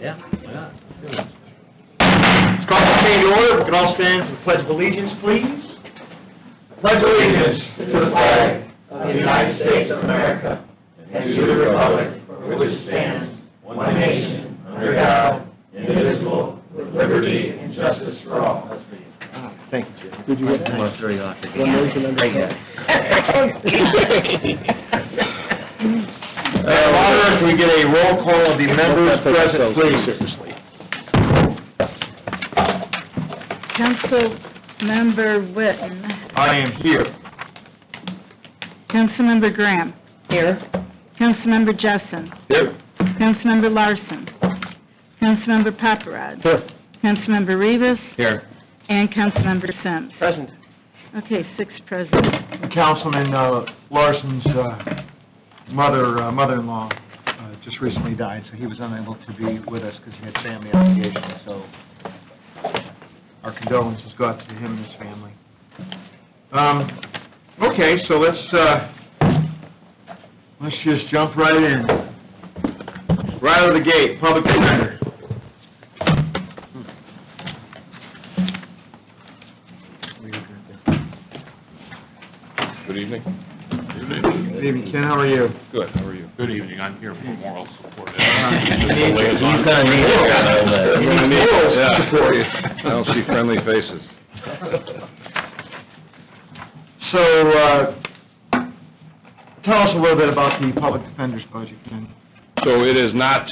Yeah. Why not? It's called the change order. We can all stand for the Pledge of Allegiance, please. Pledge allegiance to the flag of the United States of America and to the republic for which it stands, one nation, under God, indivisible, with liberty and justice for all. Thank you, Jim. Did you get I'm that? going to throw you off again. One nation under Right God. Honor, can we get a roll call of the members present, please? Seriously. Councilmember Witten. I am here. Councilmember Graham. Here. Councilmember Jessen. Here. Councilmember Larson. Councilmember Paparad. Here. Councilmember Rivas. Here. And Councilmember Sims. Present. Okay, 6 present. Councilman Larson's mother-in-law just recently died, so he was unable to be with us because he had family obligations. So our condolences go out to him and his family. Okay, so let's just jump right in. Right out of the gate, public defender. Good evening. Good evening, Ken. How are you? Good, how are you? Good evening, I'm here for moral support. He's going to need it. You're gonna need it, yeah. I don't see friendly faces. So, tell us a little bit about the public defender's budget, Ken. So it is not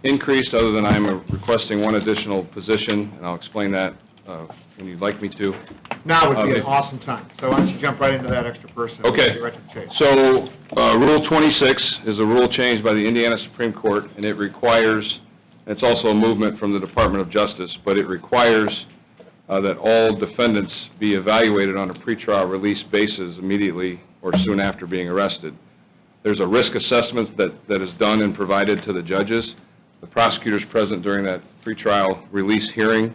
increased, other than I'm requesting one additional position, and I'll explain that when you'd like me to. Now would be an Okay. awesome time. So why don't you jump right into that extra person? Okay. Right to the chase. So, Rule 26 is a rule changed by the Indiana Supreme Court, and it requires, it's also a movement from the Department of Justice, but it requires that all defendants be evaluated on a pretrial release basis immediately or soon after being arrested. There's a risk assessment that is done and provided to the judges. The prosecutors present during that pretrial release hearing,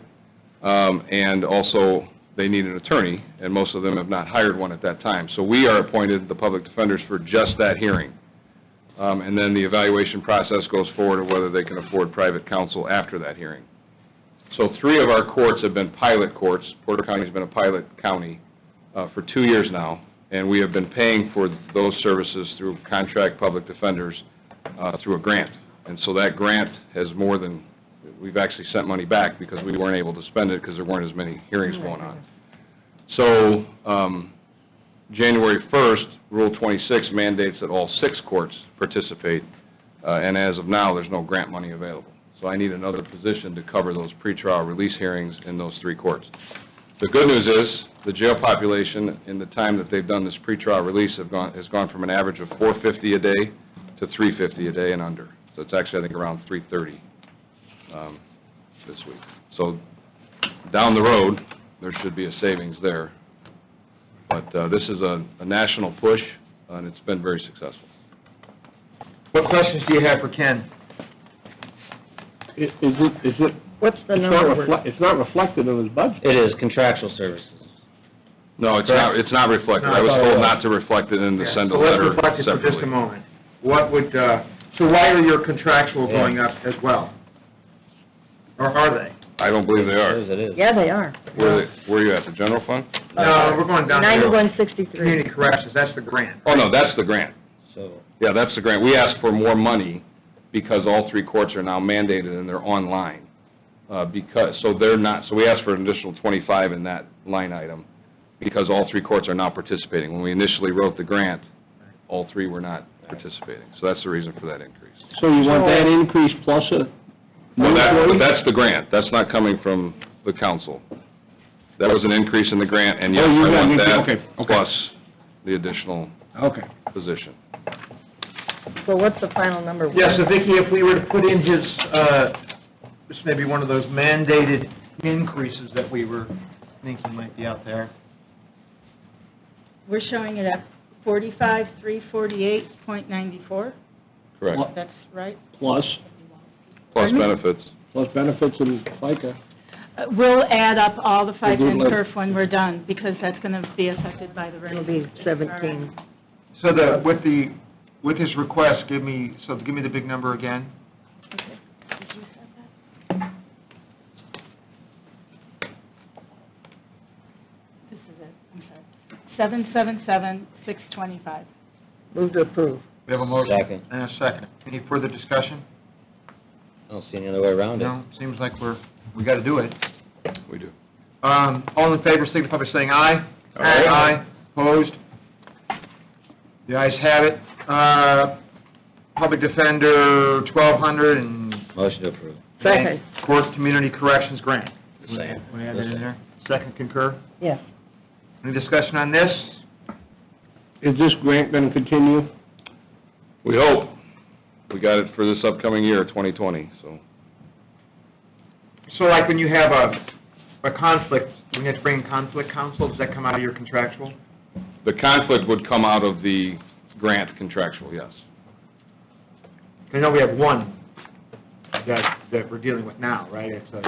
and also they need an attorney, and most of them have not hired one at that time. So we are appointed, the public defenders, for just that hearing. And then the evaluation process goes forward of whether they can afford private counsel after that hearing. So 3 of our courts have been pilot courts. Porter County has been a pilot county for 2 years now, and we have been paying for those services through contract public defenders through a grant. And so that grant has more than, we've actually sent money back because we weren't able to spend it because there weren't as many hearings going on. So January 1st, Rule 26 mandates that all 6 courts participate, and as of now, there's no grant money available. So I need another position to cover those pretrial release hearings in those 3 courts. The good news is the jail population, in the time that they've done this pretrial release, has gone from an average of 450 a day to 350 a day and under. So it's actually, I think, around 330 this week. So down the road, there should be a savings there. But this is a national push, and it's been very successful. What questions do you have for Ken? Is it? What's the number? It's not reflected in his budget. It is contractual services. No, it's not reflected. I was told not to reflect it and to send a So let's letter reflect it for just a separately. moment. What would, so why are your contractual going up as well? Or are they? I don't believe they are. It is. Yeah, they are. Where are you at, the general fund? No, we're going down here. 9163. Community corrections, that's the grant. Oh, no, that's the grant. So, Yeah, that's the grant. We asked for more money because all 3 courts are now mandated and they're online. So they're not, so we asked for an additional 25 in that line item because all 3 courts are now participating. When we initially wrote the grant, all 3 were not participating. So that's the reason for that increase. So you want that increase plus a Well, new employee? that's the grant. That's not coming from the council. That was an increase in the grant, and yes, Oh, you I got want an that increase. Okay. plus the additional Okay. position. So what's the final number? Yeah, so Vicki, if we were to put in his, this may be one of those mandated increases that we were thinking might be out there. We're showing it at 45,348.94. Correct. That's right. Plus Plus Pardon me? benefits. benefits and FICA. We'll add up all the FICA We'll and do like- PERF when we're done, because that's going to be affected by the rate. It'll be 17. So with his request, give me the big number again. $777,625. Move to approve. We have a motion. Second. And a second. Any further discussion? I don't see any other way around it. No, seems like we got to do it. We do. All in favor, signify by saying aye. Aye. Opposed? The ayes have it. Public Defender, 1,200, and Motion to approve. Second. Court Community Corrections Grant. The same. Want to add that in there? Second concur. Yes. Any discussion on this? Is this grant going to continue? We hope. We got it for this upcoming year, 2020, so. So like when you have a conflict, when you have to bring in conflict counsel, does that come out of your contractual? The conflict would come out of the grant contractual, yes. I know we have one that we're dealing with now, right? It's a,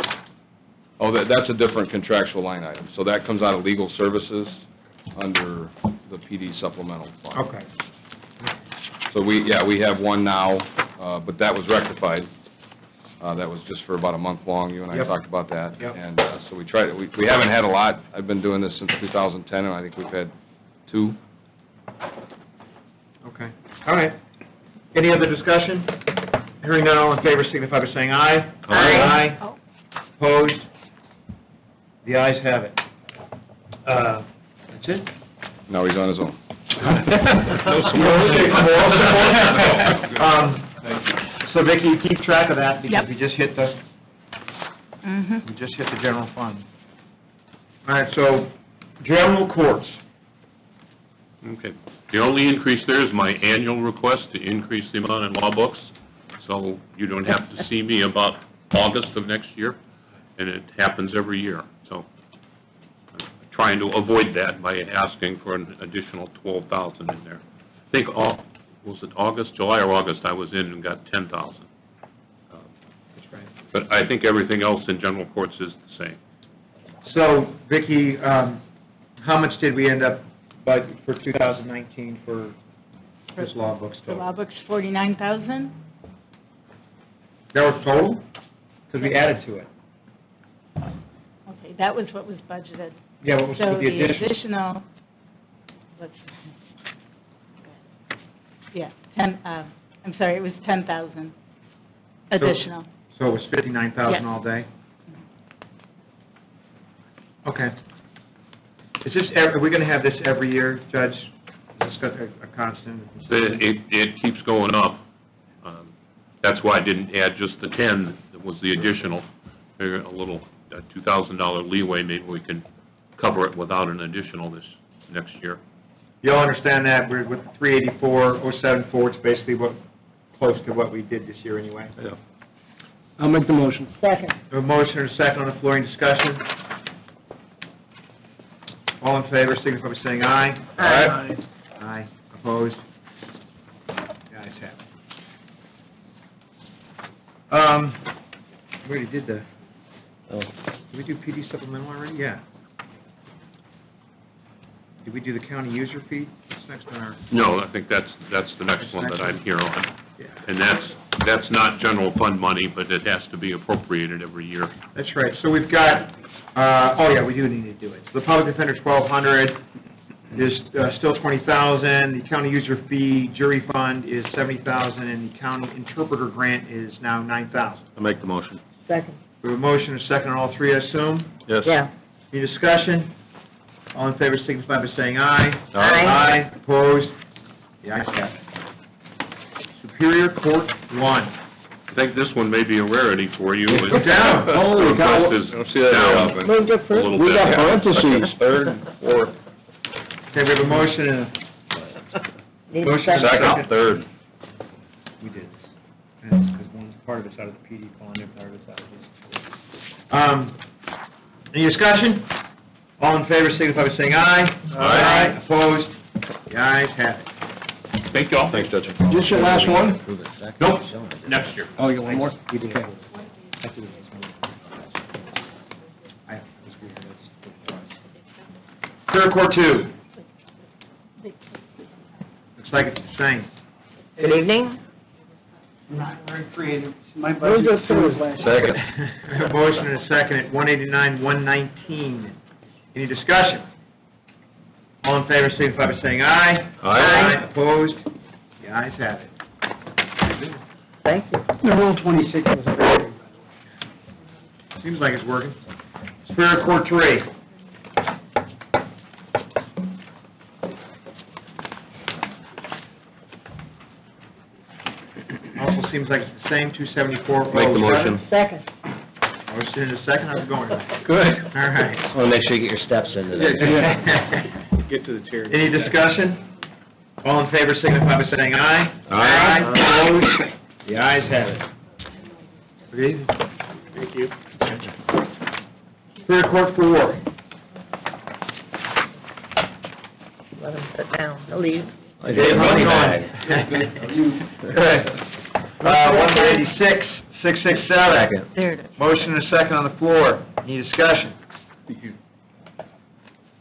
Oh, that's a different contractual line item. So that comes out of legal services under the PD supplemental fund. okay. So we have one now, but that was rectified. That was just for about a month long. You and I Yep. talked about that. Yep. And so we tried, we haven't had a lot. I've been doing this since 2010, and I think we've had 2. Okay. All right. Any other discussion? Hearing none, all in favor signify by saying aye. Aye. Oh. Opposed? The ayes have it. That's it? Now he's on his own. So Vicki, you keep track of that because Yep. we just hit the general fund. All right, so general courts. Okay. The only increase there is my annual request to increase the amount in law books, so you don't have to see me about August of next year, and it happens every year. So I'm trying to avoid that by asking for an additional $12,000 in there. I think, was it August, July or August, I was in and got $10,000. That's right. But I think everything else in general courts is the same. So Vicki, how much did we end up budget for 2019 for this law book The total? law book's $49,000. That was total? Because we added to it. Okay, that was what was budgeted. Yeah, what was So with the additional? let's, yeah, 10, I'm sorry, it was 10,000 additional. So it was 59,000 Yes. all day? Okay. Is this, are we going to have this every year, Judge? Is this got a constant? It keeps going up. That's why I didn't add just the 10, that was the additional. Maybe a little $2,000 leeway, maybe we can cover it without an additional this next year. You all understand that, we're with 384,074, it's basically close to what we did this year anyway. Yeah. I'll make the motion. Second. A motion and a second on the floor, any discussion? All in favor, signify by saying aye. Aye. Aye. Opposed? The ayes have it. We already did the, Oh, did we do PD supplemental already? Yeah. Did we do the county user fee? What's next on our? No, I think that's the next one that I'm here on. Yeah. And that's not general fund money, but it has to be appropriated every year. That's right. So we've got, we do need to do it. So the public defender, 1,200, is still 20,000. The county user fee jury fund is 70,000, and the county interpreter grant is now 9,000. I'll make the motion. Second. We have a motion and a second on all three, I assume. Yes. Yeah. Any discussion? All in favor, signify by saying aye. Aye. Aye. Opposed? The ayes have it. Superior Court 1. I think this one may be a rarity for you. It's down. Holy cow. Request is Don't see that very down often. Move to a approve. little We bit. got parentheses. Third, fourth. Okay, we have a motion and a Need a motion and a second. second. Third. We did. Because one part of it's out of the PD fund and part of it's out of this. Any discussion? All in favor, signify by saying aye. Aye. Opposed? The ayes have it. Thank you all. Thanks, Judge. Is this your last one? approve it second. Nope. Showing it. Next year. Oh, you got one more? We did. Okay. Superior Court 2. Looks like it's the same. Good evening. Not very creative. My Move budget to was approve. last. Second. A motion and a second at 189, 119. Any discussion? All in favor, signify by saying aye. Aye. Opposed? The ayes have it. Thank you. The Rule 26 was very, Seems like it's working. Superior Court 3. Also seems like it's the same, 274. Make the motion. Second. Motion in a second, how's it going? Good. All right. I want to make sure you get your steps into there. Get to the chair. Any discussion? All in favor, signify by saying aye. Aye. Opposed? The ayes have it. Good evening. Thank you. Superior Court 4. Let him sit down. He'll leave. I get a money bag. Good. 196, 667. There it is. Motion and a second on the floor. Any discussion?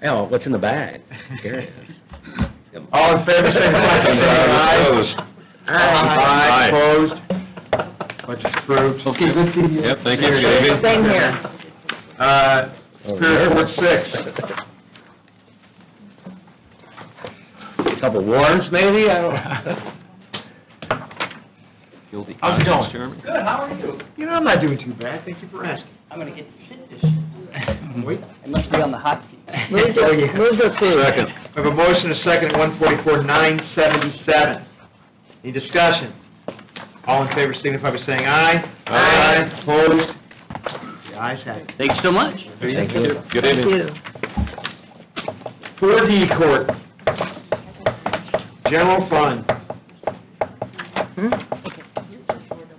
Oh, what's in the bag? Curious. All in favor, signify by saying aye. Aye. Opposed? Budget's approved. Okay, good seeing you. Yep, thank you. Same here. Superior Court 6. Couple warrants, maybe? I don't. How's it going? good, how are you? You know, I'm not doing too bad. Thank you for asking. I'm gonna get to sit this year. Wait. I must be on the hot seat. Move to, move to approve. Second. I have a motion and a second at 144, 977. Any discussion? All in favor signify by saying aye. Aye. Opposed? The ayes have it. Thanks so much. Thank you. Good Thank evening. you. 4D Court. General Fund.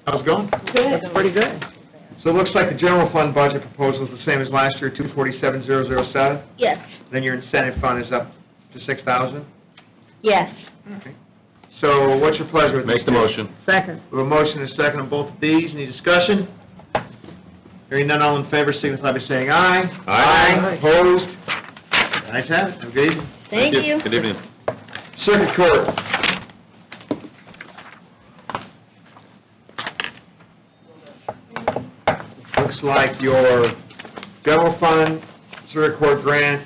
How's it going? Good, pretty good. So it looks like the general fund budget proposal is the same as last year, 247,007. Yes, Then your incentive fund is up to 6,000. yes. Okay. So what's your pleasure with this? Make the motion. Second. We have a motion and a second on both of these. Any discussion? Hearing none, all in favor signify by saying aye. Aye. Opposed? The ayes have it. Have a good evening. Thank you. Good evening. Circuit Court. Looks like your general fund, circuit court grant,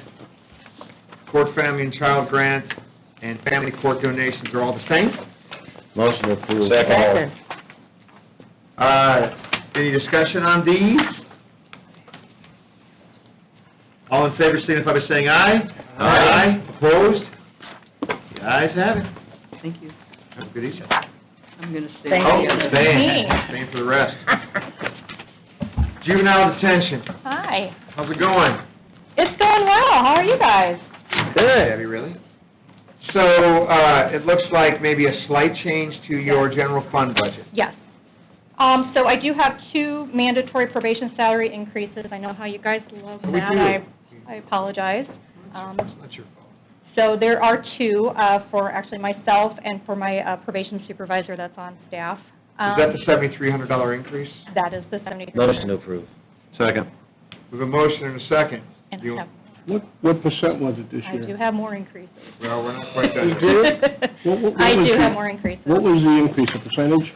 court family and child grant, and family court donations are all the same. Motion approved. Second. Any discussion on these? All in favor signify by saying aye. Aye. Opposed? The ayes have it. Thank you. Have a good evening. I'm gonna stay. Thank Oh, you. staying for the rest. Juvenile detention, Hi. how's it going? It's going well. How are you guys? Good. Debbie, really? So, it looks like maybe a slight change to your general fund budget. Yes. So I do have two mandatory probation salary increases. I know how you guys love We that. do. I apologize. It's not your fault. So there are two for actually myself and for my probation supervisor that's on staff. Is that the $7,300 increase? That is the 73. Motion to approve. Second. We have a motion and a second. And You- What percent was it this I year? do have more increases. Well, we're not quite done You yet. do? What I was do the- have more increases. What was the increase, a percentage?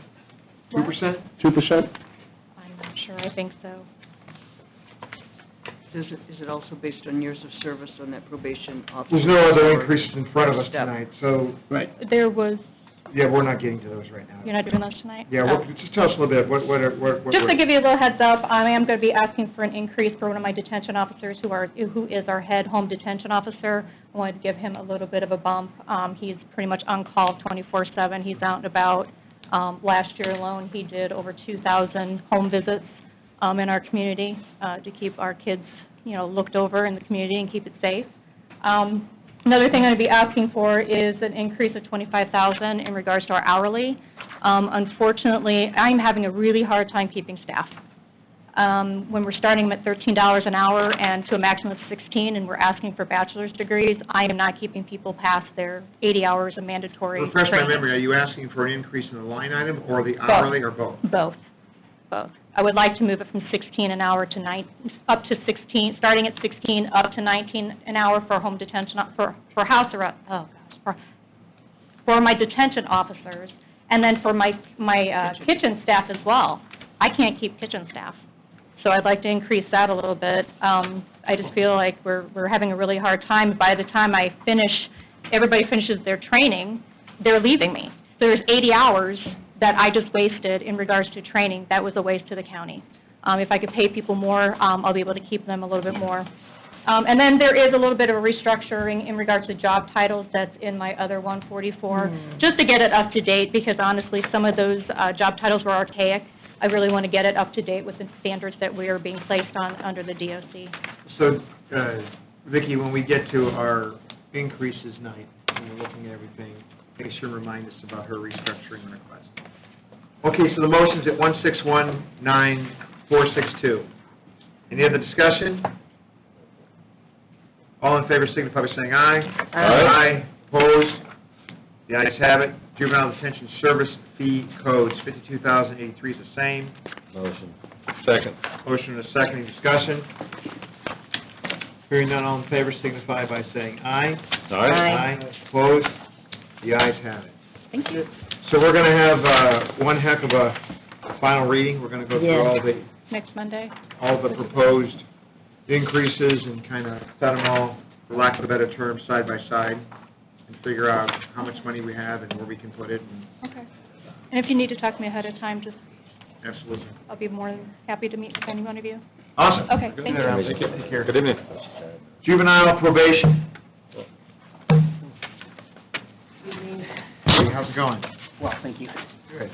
2%? 2%? I'm not sure. I think so. Is it also based on years of service on that probation officer? There's no other increases in front of us Step. tonight, so, Right. There was, yeah, we're not getting to those right now. you're not doing those tonight? Yeah, Oh. just tell us a little bit, what. Just to give you a little heads up, I am going to be asking for an increase for one of my detention officers who is our head home detention officer. I wanted to give him a little bit of a bump. He's pretty much on call 24/7. He's out and about. Last year alone, he did over 2,000 home visits in our community to keep our kids, looked over in the community and keep it safe. Another thing I'm going to be asking for is an increase of $25,000 in regards to our hourly. Unfortunately, I'm having a really hard time keeping staff. When we're starting them at $13 an hour and to a maximum of 16, and we're asking for bachelor's degrees, I am not keeping people past their 80 hours of mandatory Refresh my training. memory, are you asking for an increase in the line item, or the hourly, or both? Both. I would like to move it from 16 an hour to up to 16, starting at 16, up to 19 an hour for home detention, for house arrest, for my detention officers, and then for my kitchen staff as well. I can't keep kitchen staff. So I'd like to increase that a little bit. I just feel like we're having a really hard time. By the time everybody finishes their training, they're leaving me. There's 80 hours that I just wasted in regards to training. That was a waste to the county. If I could pay people more, I'll be able to keep them a little bit more. And then there is a little bit of a restructuring in regards to job titles that's in my other 144, just to get it up to date, because honestly, some of those job titles were archaic. I really want to get it up to date with the standards that we are being placed on under the DOC. So, Vicki, when we get to our increases night, when we're looking at everything, make sure and remind us about her restructuring request. Okay, so the motion's at 1619462. Any other discussion? All in favor signify by saying aye. Aye. Opposed? The ayes have it. Juvenile Detention Service Fee Codes, 52,083 is the same. Motion. Second. Motion and a second. Any discussion? Hearing none, all in favor signify by saying aye. Aye. Opposed? The ayes have it. Thank you. So we're going to have one heck of a final reading. We're going to go through Next Monday. all the proposed increases and kind of set them all, for lack of a better term, side by side, and figure out how much money we have and where we can put it. And Okay. And if you need to talk to me ahead of time, just, absolutely. I'll be more than happy to meet with any one of you. Awesome. Okay, thank you. Take care. Good evening. Juvenile probation. Hey, how's it going? Well, thank you. Good.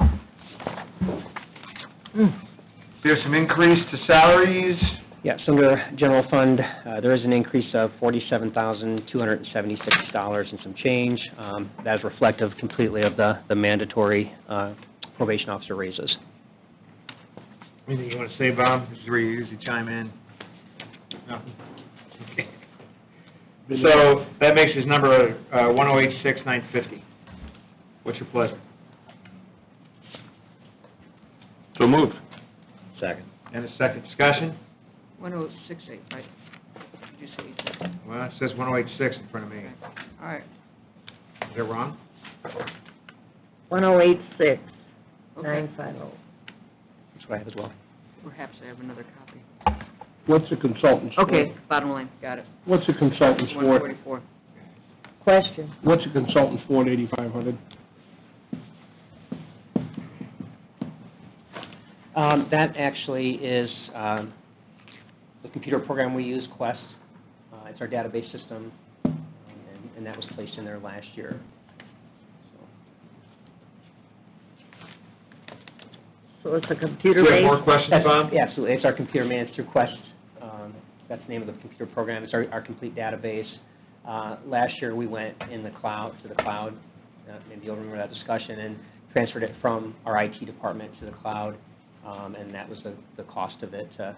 There's some increase to salaries. Yes, under general fund, there is an increase of $47,276 and some change. That is reflective completely of the mandatory probation officer raises. Anything you want to say, Bob? This is where you usually chime in. No? Okay. So that makes his number 108,650. What's your pleasure? So moved. Second. And a second discussion? 1068, right? Did you say 86? Well, it says 108,6 in front of me. All right. Is that wrong? 1086, Okay. 950. That's what I have as well. Perhaps I have another copy. What's the consultant's for? Okay, bottom line, got it. What's the consultant's for? 144. Question. What's the consultant's for at 8,500? That actually is the computer program we use, Quest. It's our database system, and that was placed in there last year. So it's a Do you have computer-based? more questions, Bob? Yeah, absolutely. It's our computer managed through Quest. That's the name of the computer program. It's our complete database. Last year, we went to the cloud. Maybe you'll remember that discussion, and transferred it from our IT department to the cloud, and that was the cost of it to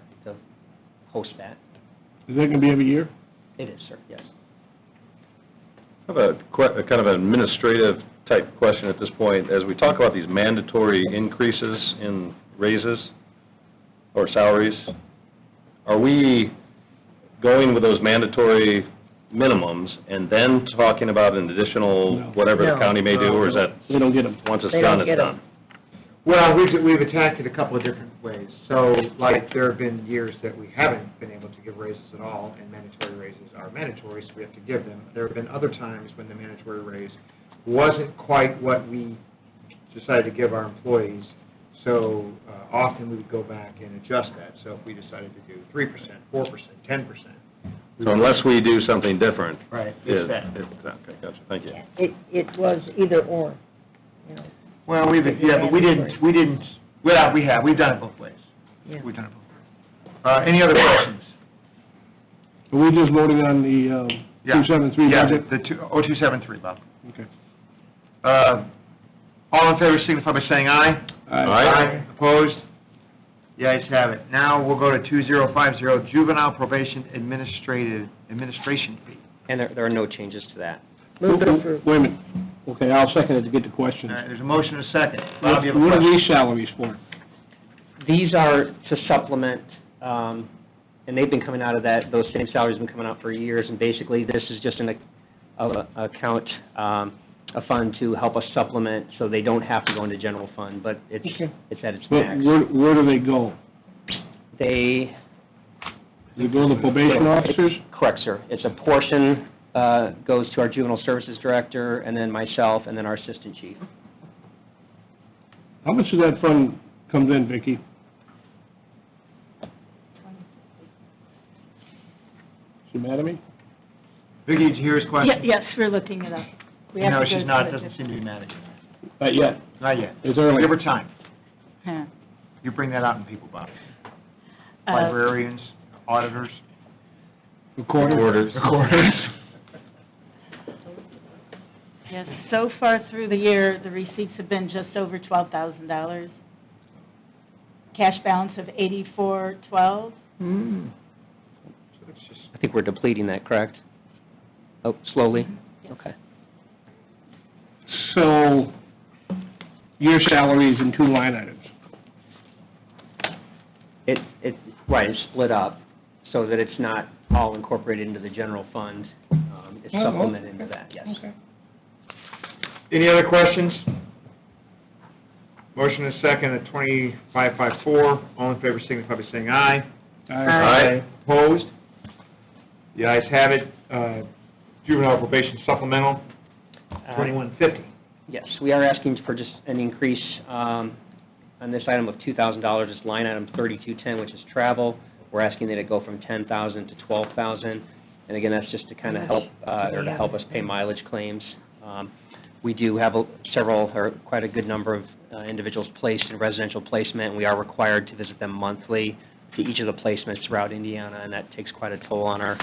host that. Is that going to be every year? It is, sir, yes. I have a kind of administrative type question at this point. As we talk about these mandatory increases in raises or salaries, are we going with those mandatory minimums and then talking about an additional No. whatever the No. county may do, or is that, They don't get them. once it's They done, don't it's get 'em. done? Well, we've attacked it a couple of different ways. So, like, there have been years that we haven't been able to give raises at all, and mandatory raises are mandatory, so we have to give them. There have been other times when the mandatory raise wasn't quite what we decided to give our employees, so often we would go back and adjust that. So if we decided to do 3%, 4%, 10%. So unless we do something different, Right. okay, gotcha, thank you. It was either or, you know. Well, we've done it both ways. Yeah. We've done it both ways. Any other questions? Are we just voting on the 273 Yeah, budget? the 0273, Bob. Okay. All in favor signify by saying aye. Aye. Opposed? The ayes have it. Now we'll go to 2050, juvenile probation administration fee. And there are no changes to that. Move to approve. Wait a minute. Okay, I'll second it to get the question. All right, there's a motion and a second. Bob, you have a What are question? these salaries for? These are to supplement, and they've been coming out of those same salaries have been coming out for years, and basically this is just an account, a fund to help us supplement so they don't have to go into general fund, but it's Okay. at its But max. where do they go? They... You go to the probation officers? Correct, sir. It's a portion goes to our juvenile services director, and then myself, and then our assistant chief. How much of that fund comes in, Vicki? She mad at me? Vicki, did you hear his question? Yes, we're looking it up. We have No, to go she's not, through doesn't seem to be managing. Not yet. Not yet. It's early. Give her time. Huh. You bring that out in people, Bob. Uh, Librarians, auditors. Recorders. Recorders. Yes, so far through the year, the receipts have been just over $12,000. Cash balance of $84,12. Hmm. So it's just, I think we're depleting that, correct? Oh, slowly? Okay. So, your salary is in two line items. Right, it's split up so that it's not all incorporated into the general fund. It's Oh, supplemented into that, yes. Okay. any other questions? Motion is second at 2554. All in favor signify by saying aye. Aye. Opposed? The ayes have it. Juvenile probation supplemental, 2150. Yes, we are asking for just an increase on this item of $2,000, this line item 3210, which is travel. We're asking that it go from $10,000 to $12,000. And again, that's just to kind of help, or to help us pay mileage claims. We do have several, or quite a good number of individuals placed in residential placement, and we are required to visit them monthly to each of the placements throughout Indiana, and that takes quite a toll on our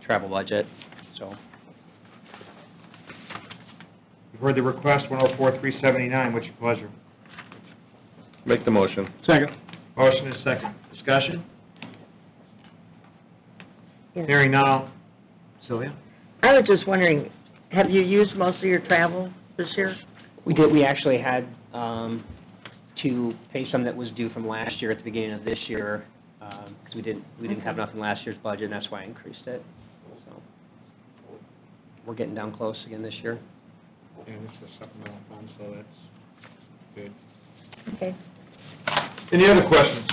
travel budget, so. You've heard the request, 104-379. What's your pleasure? Make the motion. Second. Motion is second. Discussion? Yeah. Hearing none. Sylvia? I was just wondering, have you used most of your travel this year? We did, we actually had to pay some that was due from last year at the beginning of this year, because we didn't have enough in last year's budget, and that's why I increased it. So we're getting down close again this year. And it's a supplemental fund, so that's good. Okay. Any other questions?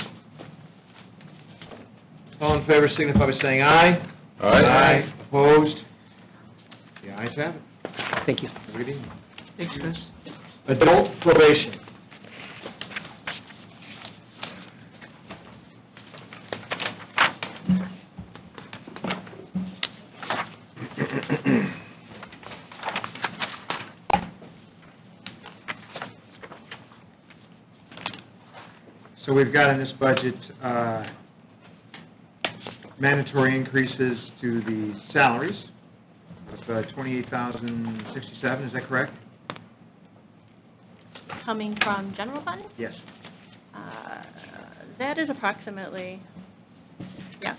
All in favor signify by saying aye. Aye. Opposed? The ayes have it. Thank you. Have a good evening. Thanks, Chris. Adult probation. So we've got in this budget mandatory increases to the salaries of $28,067, is that correct? Coming from general fund? Yes. That is approximately, yes,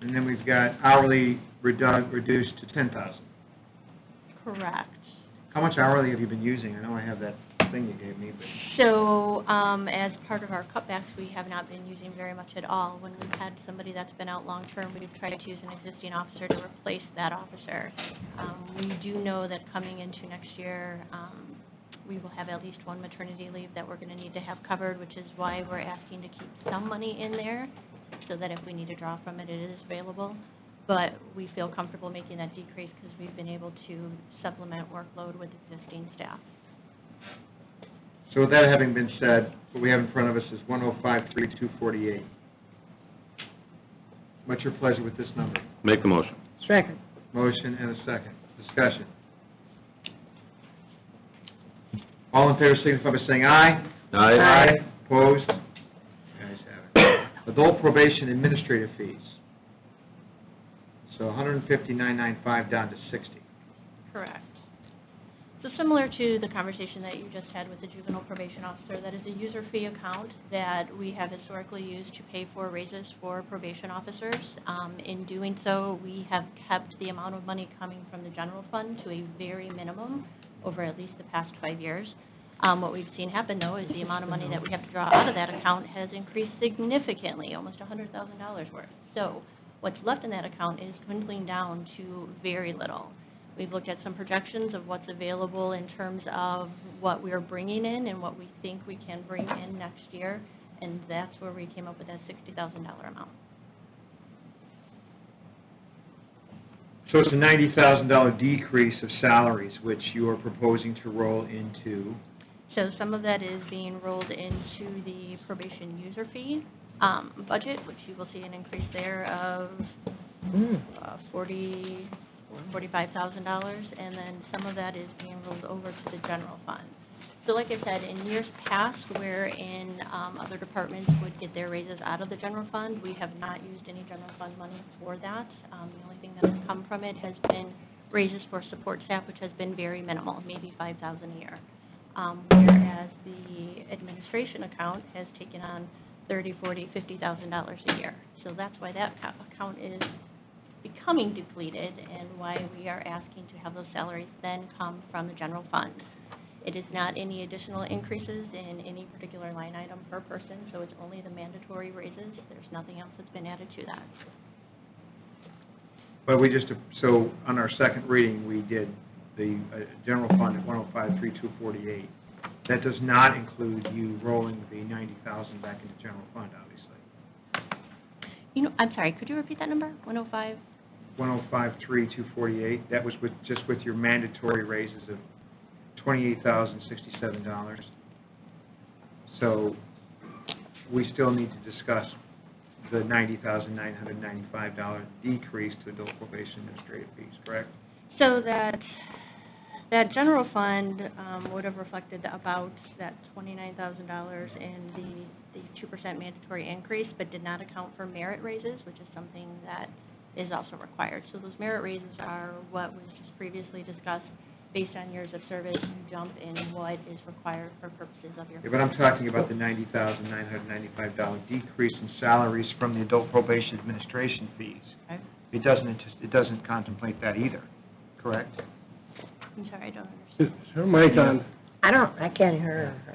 And then we've got hourly reduced to $10,000. correct. How much hourly have you been using? I know I have that thing you gave me, but... So, as part of our cutbacks, we have not been using very much at all. When we've had somebody that's been out long-term, we've tried to use an existing officer to replace that officer. We do know that coming into next year, we will have at least one maternity leave that we're going to need to have covered, which is why we're asking to keep some money in there, so that if we need to draw from it, it is available. But we feel comfortable making that decrease because we've been able to supplement workload with existing staff. So with that having been said, what we have in front of us is 105,348. What's your pleasure with this number? Make the motion. Second. Motion and a second. Discussion. All in favor signify by saying aye. Aye. Opposed? Ayes have it. Adult probation administrative fees. So 159.95 down to 60. Correct. So similar to the conversation that you just had with the juvenile probation officer, that is a user fee account that we have historically used to pay for raises for probation officers. In doing so, we have kept the amount of money coming from the general fund to a very minimum over at least the past 5 years. What we've seen happen, though, is the amount of money that we have to draw out of that account has increased significantly, almost $100,000 worth. So what's left in that account is dwindling down to very little. We've looked at some projections of what's available in terms of what we're bringing in and what we think we can bring in next year, and that's where we came up with that $60,000 amount. So it's a $90,000 decrease of salaries, which you are proposing to roll into. So some of that is being rolled into the probation user fee budget, which you will see an increase there of $45,000, and then some of that is being rolled over to the general fund. So like I said, in years past, wherein other departments would get their raises out of the general fund, we have not used any general fund money for that. The only thing that has come from it has been raises for support staff, which has been very minimal, maybe $5,000 a year. Whereas the administration account has taken on $30,000, $40,000, $50,000 a year. So that's why that account is becoming depleted, and why we are asking to have those salaries then come from the general fund. It is not any additional increases in any particular line item per person, so it's only the mandatory raises. There's nothing else that's been added to that. But so on our second reading, we did the general fund at 105,324.48. That does not include you rolling the 90,000 back into general fund, obviously. I'm sorry, could you repeat that number? 105? 105,324.48. That was just with your mandatory raises of $28,067. So we still need to discuss the $90,995 decrease to adult probation administrative fees, correct? So that general fund would have reflected about that $29,000 in the 2% mandatory increase, but did not account for merit raises, which is something that is also required. So those merit raises are what was just previously discussed. Based on years of service, you jump in what is required for purposes of your... Yeah, but I'm talking about the $90,995 decrease in salaries from the adult probation administration fees. Okay. It doesn't contemplate that either, correct? I'm sorry, I don't understand. Is her mic on? I can't hear her.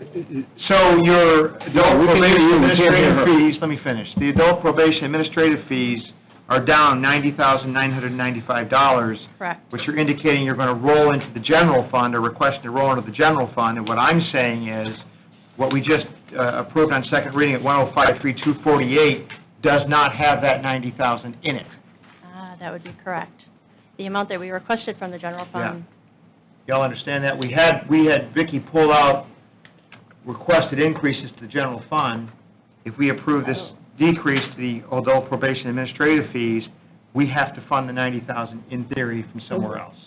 So your adult we can hear you, probation we can't hear administrative her. fees, let me finish. The adult probation administrative fees are down $90,995. Correct. Which you're indicating you're going to roll into the general fund, or request to roll into the general fund. And what I'm saying is, what we just approved on second reading at 105,324.48 does not have that $90,000 in it. That would be correct. The amount that we requested from the general fund... Y'all understand that? We had Vicki pull out requested increases to the general fund. If we approve this decrease to the adult probation administrative fees, we have to fund the $90,000 in theory from somewhere else.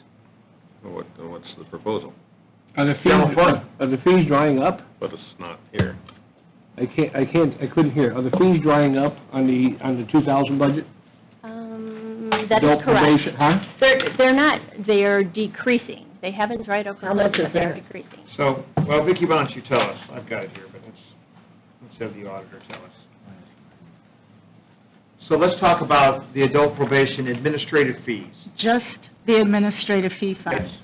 Well, what's the proposal? Are the General fund. fees drying up? But it's not here. I couldn't hear. Are the fees drying up on the 2000 budget? That is Adult correct. probation, huh? They're not, they are decreasing. They haven't dried up. How much is but they're there? decreasing. So, well, Vicki, why don't you tell us? I've got it here, but let's have the auditor tell us. So let's talk about the adult probation administrative fees. Just the administrative fee fund. That's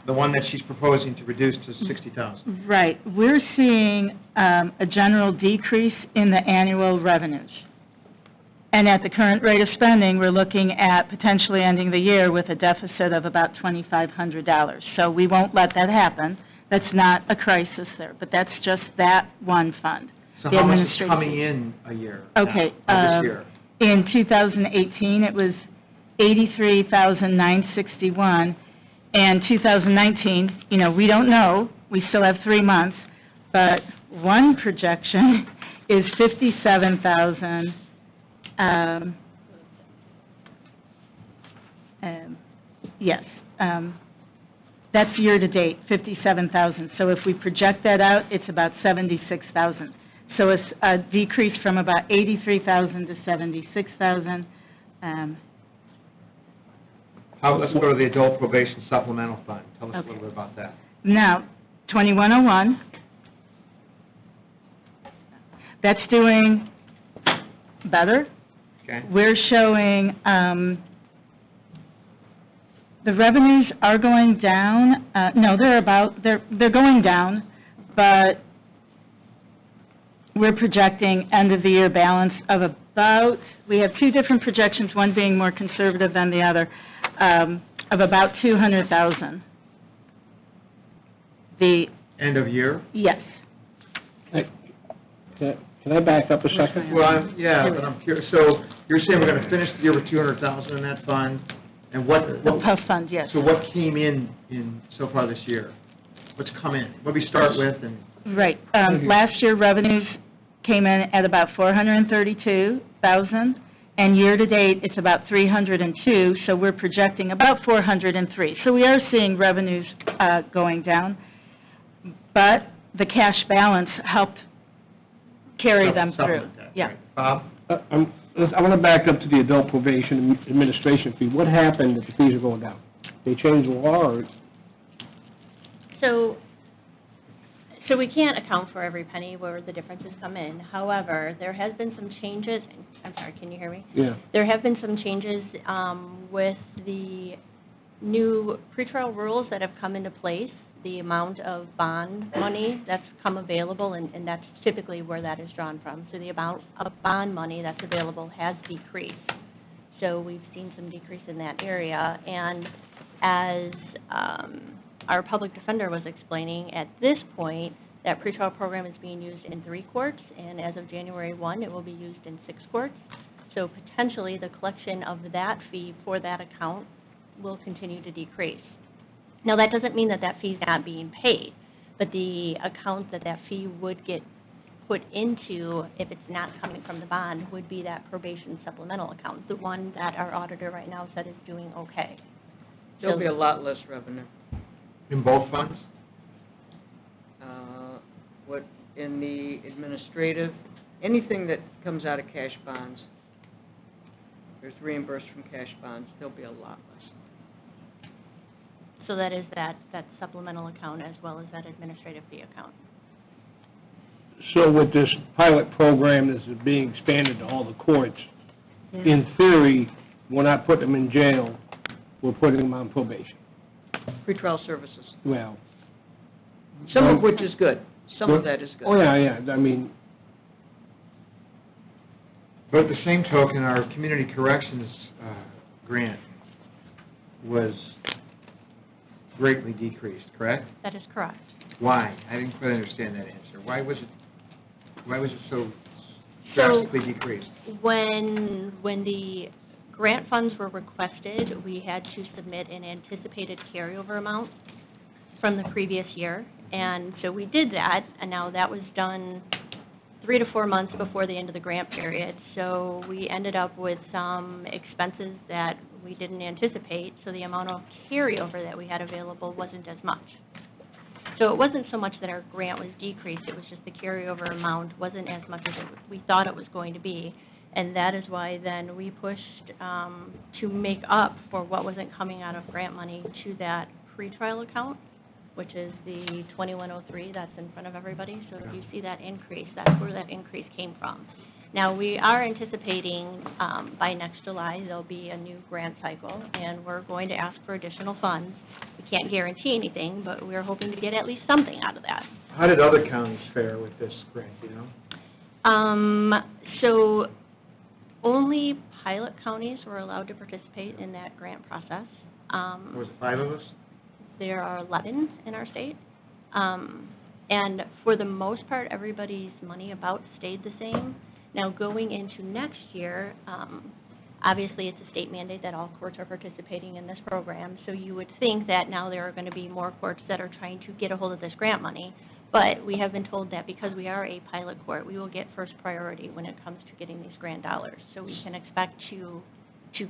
the one that she's proposing to reduce to $60,000. Right. We're seeing a general decrease in the annual revenues. And at the current rate of spending, we're looking at potentially ending the year with a deficit of about $2,500. So we won't let that happen. That's not a crisis there, but that's just that one fund. So the how much is administrative coming fee. in a year? Okay, now, this year? In 2018, it was $83,961, and 2019, we don't know, we still have 3 months, but one projection is $57,000, that's year-to-date, $57,000. So if we project that out, it's about $76,000. So it's a decrease from about $83,000 to $76,000. Let's go to the adult probation supplemental fund. Tell us a Okay. little bit about that. Now, 2101, that's doing better. Okay? We're showing, the revenues are going down. No, they're going down, but we're projecting end-of-the-year balance of about, we have two different projections, one being more conservative than the other, of about $200,000. The End of year? Yes. Can I back up a second? Well, but I'm curious, so you're saying we're gonna finish the year with 200,000 in that fund, and what? The PUF fund, yes. So what came in so far this year? What's come in? What we start with and? Right. Last year, revenues came in at about 432,000, and year-to-date, it's about 302, so we're projecting about 403. So we are seeing revenues going down, but the cash balance helped carry them through. Supplement that, Yeah. right. Bob? I want to back up to the adult probation administration fee. What happened that the fees are going down? They changed the law, or? So we can't account for every penny where the differences come in. However, there has been some changes, I'm sorry, can you hear me? Yeah. There have been some changes with the new pretrial rules that have come into place, the amount of bond money that's come available, and that's typically where that is drawn from. So the amount of bond money that's available has decreased. So we've seen some decrease in that area, and as our public defender was explaining, at this point, that pretrial program is being used in 3 courts, and as of January 1, it will be used in 6 courts. So potentially, the collection of that fee for that account will continue to decrease. Now, that doesn't mean that fee is not being paid, but the account that fee would get put into, if it's not coming from the bond, would be that probation supplemental account, the one that our auditor right now said is doing okay. There'll be a lot less revenue. In both funds? What, in the administrative, anything that comes out of cash bonds, there's reimbursed from cash bonds, there'll be a lot less. So that is that supplemental account as well as that administrative fee account. So with this pilot program that's being expanded to all the courts, in theory, we're not putting them in jail, we're putting them on probation. Pretrial services, Well. some of which is good. Some of that is good. Oh, yeah, I mean, But at the same token, our community corrections grant was greatly decreased, correct? That is correct. Why? I didn't quite understand that answer. Why was it so drastically decreased? When the grant funds were requested, we had to submit an anticipated carryover amount from the previous year, and so we did that, and now that was done 3 to 4 months before the end of the grant period, so we ended up with some expenses that we didn't anticipate, so the amount of carryover that we had available wasn't as much. So it wasn't so much that our grant was decreased, it was just the carryover amount wasn't as much as we thought it was going to be, and that is why then we pushed to make up for what wasn't coming out of grant money to that pretrial account, which is the 2103 that's in front of everybody. So if you see that increase, that's where that increase came from. Now, we are anticipating by next July there'll be a new grant cycle, and we're going to ask for additional funds. We can't guarantee anything, but we're hoping to get at least something out of that. How did other counties fare with this grant, do you know? So only pilot counties were allowed to participate in that grant process. Was it 5 of us? There are 11 in our state. And for the most part, everybody's money about stayed the same. Now, going into next year, obviously it's a state mandate that all courts are participating in this program, so you would think that now there are going to be more courts that are trying to get a hold of this grant money. But we have been told that because we are a pilot court, we will get first priority when it comes to getting these grant dollars. So we can expect to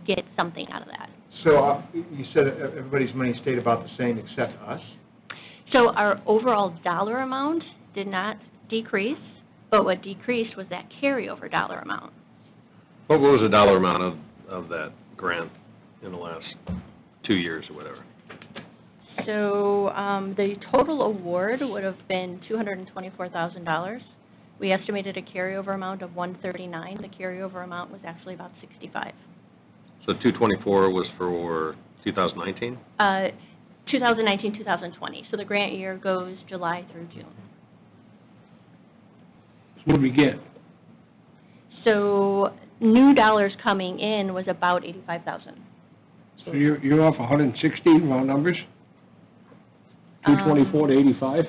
get something out of that. So you said everybody's money stayed about the same except us? So our overall dollar amount did not decrease, but what decreased was that carryover dollar amount. What was the dollar amount of that grant in the last 2 years or whatever? So the total award would have been $224,000. We estimated a carryover amount of $139,000. The carryover amount was actually about $65,000. So 224 was for 2019? 2019, 2020. So the grant year goes July through June. what do we get? So new dollars coming in was about $85,000. So you're off 160 round numbers? 224 to 85?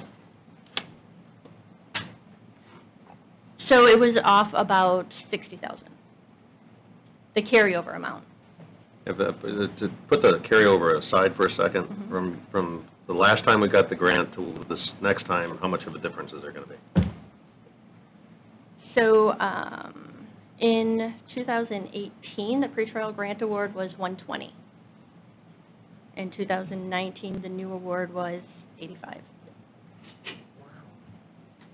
So it was off about 60,000, the carryover amount. To put the carryover aside for a second, from the last time we got the grant to this next time, how much of a difference is there going to be? So in 2018, the pretrial grant award was 120. In 2019, the new award was 85.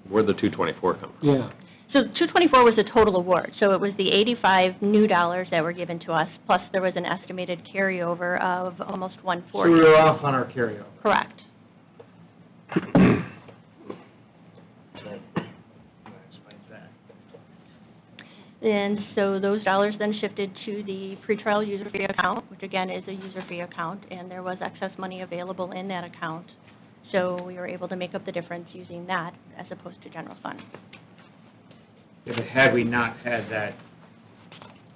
Where'd the 224 come from? Yeah. So 224 was the total award, so it was the 85 new dollars that were given to us, plus there was an estimated carryover of almost So 140. we were off on our carryover. Correct. And so those dollars then shifted to the pretrial user fee account, which again is a user fee account, and there was excess money available in that account. So we were able to make up the difference using that as opposed to general fund. Yeah, but had we not had that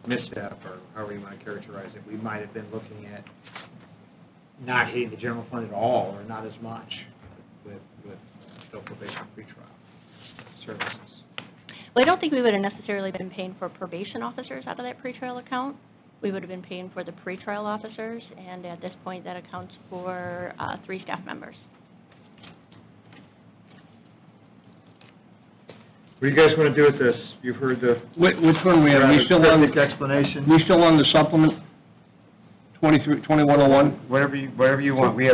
misstep, or however you want to characterize it, we might have been looking at not hitting the general fund at all, or not as much with adult probation pretrial services. Well, I don't think we would have necessarily been paying for probation officers out of that pretrial account. We would have been paying for the pretrial officers, and at this point, that accounts for 3 staff members. What do you guys want to do with this? You've heard the Which one we have? We still on, cryptic explanation. we still on the supplement, 2101? Whatever you want. We've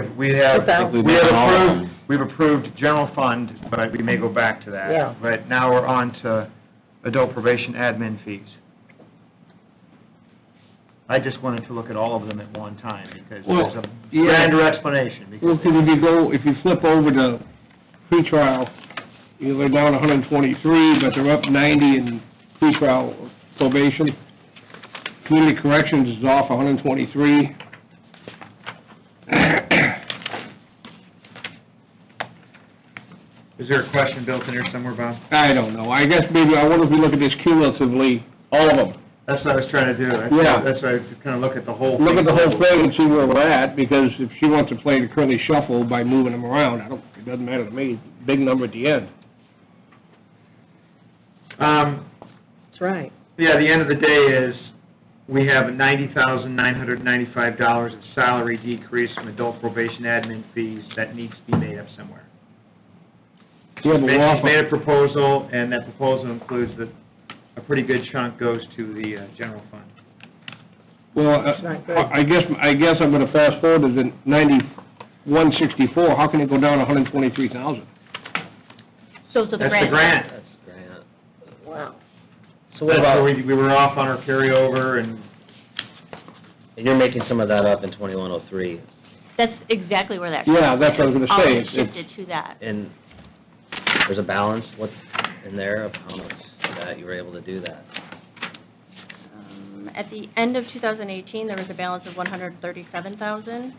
approved general fund, but we may go back to that. Yeah. But now we're on to adult probation admin fees. I just wanted to look at all of them at one time, because Well, there's a yeah. grander explanation. Well, Because if you flip over to pretrial, they're down 123, but they're up 90 in pretrial probation. Community corrections is off 123. Is there a question built in here somewhere, Bob? I don't know. I guess maybe, I wonder if we look at this cumulatively, all of them. That's what I was trying to do. Yeah. That's why I kind of look at the whole thing. Look at the whole thing and see where we're at, because if she wants to play the curly shuffle by moving them around, it doesn't matter to me. Big number at the end. That's right. Yeah, the end of the day is, we have $90,995 of salary decrease from adult probation admin fees that needs to be made up somewhere. Yeah, but we're off She's made a proposal, and that proposal includes that a pretty good chunk goes to the general fund. Well, I guess I'm going to fast forward to the 9164. How can it go down 123,000? So the That's grant. the grant. That's grant. Wow. So what That's about, where we were off on our carryover, and and you're making some of that up in 2103, That's exactly where that. Yeah, that's what I was going to All say. is shifted to that. and there's a balance, what's in there of how much that you were able to do that? At the end of 2018, there was a balance of 137,000.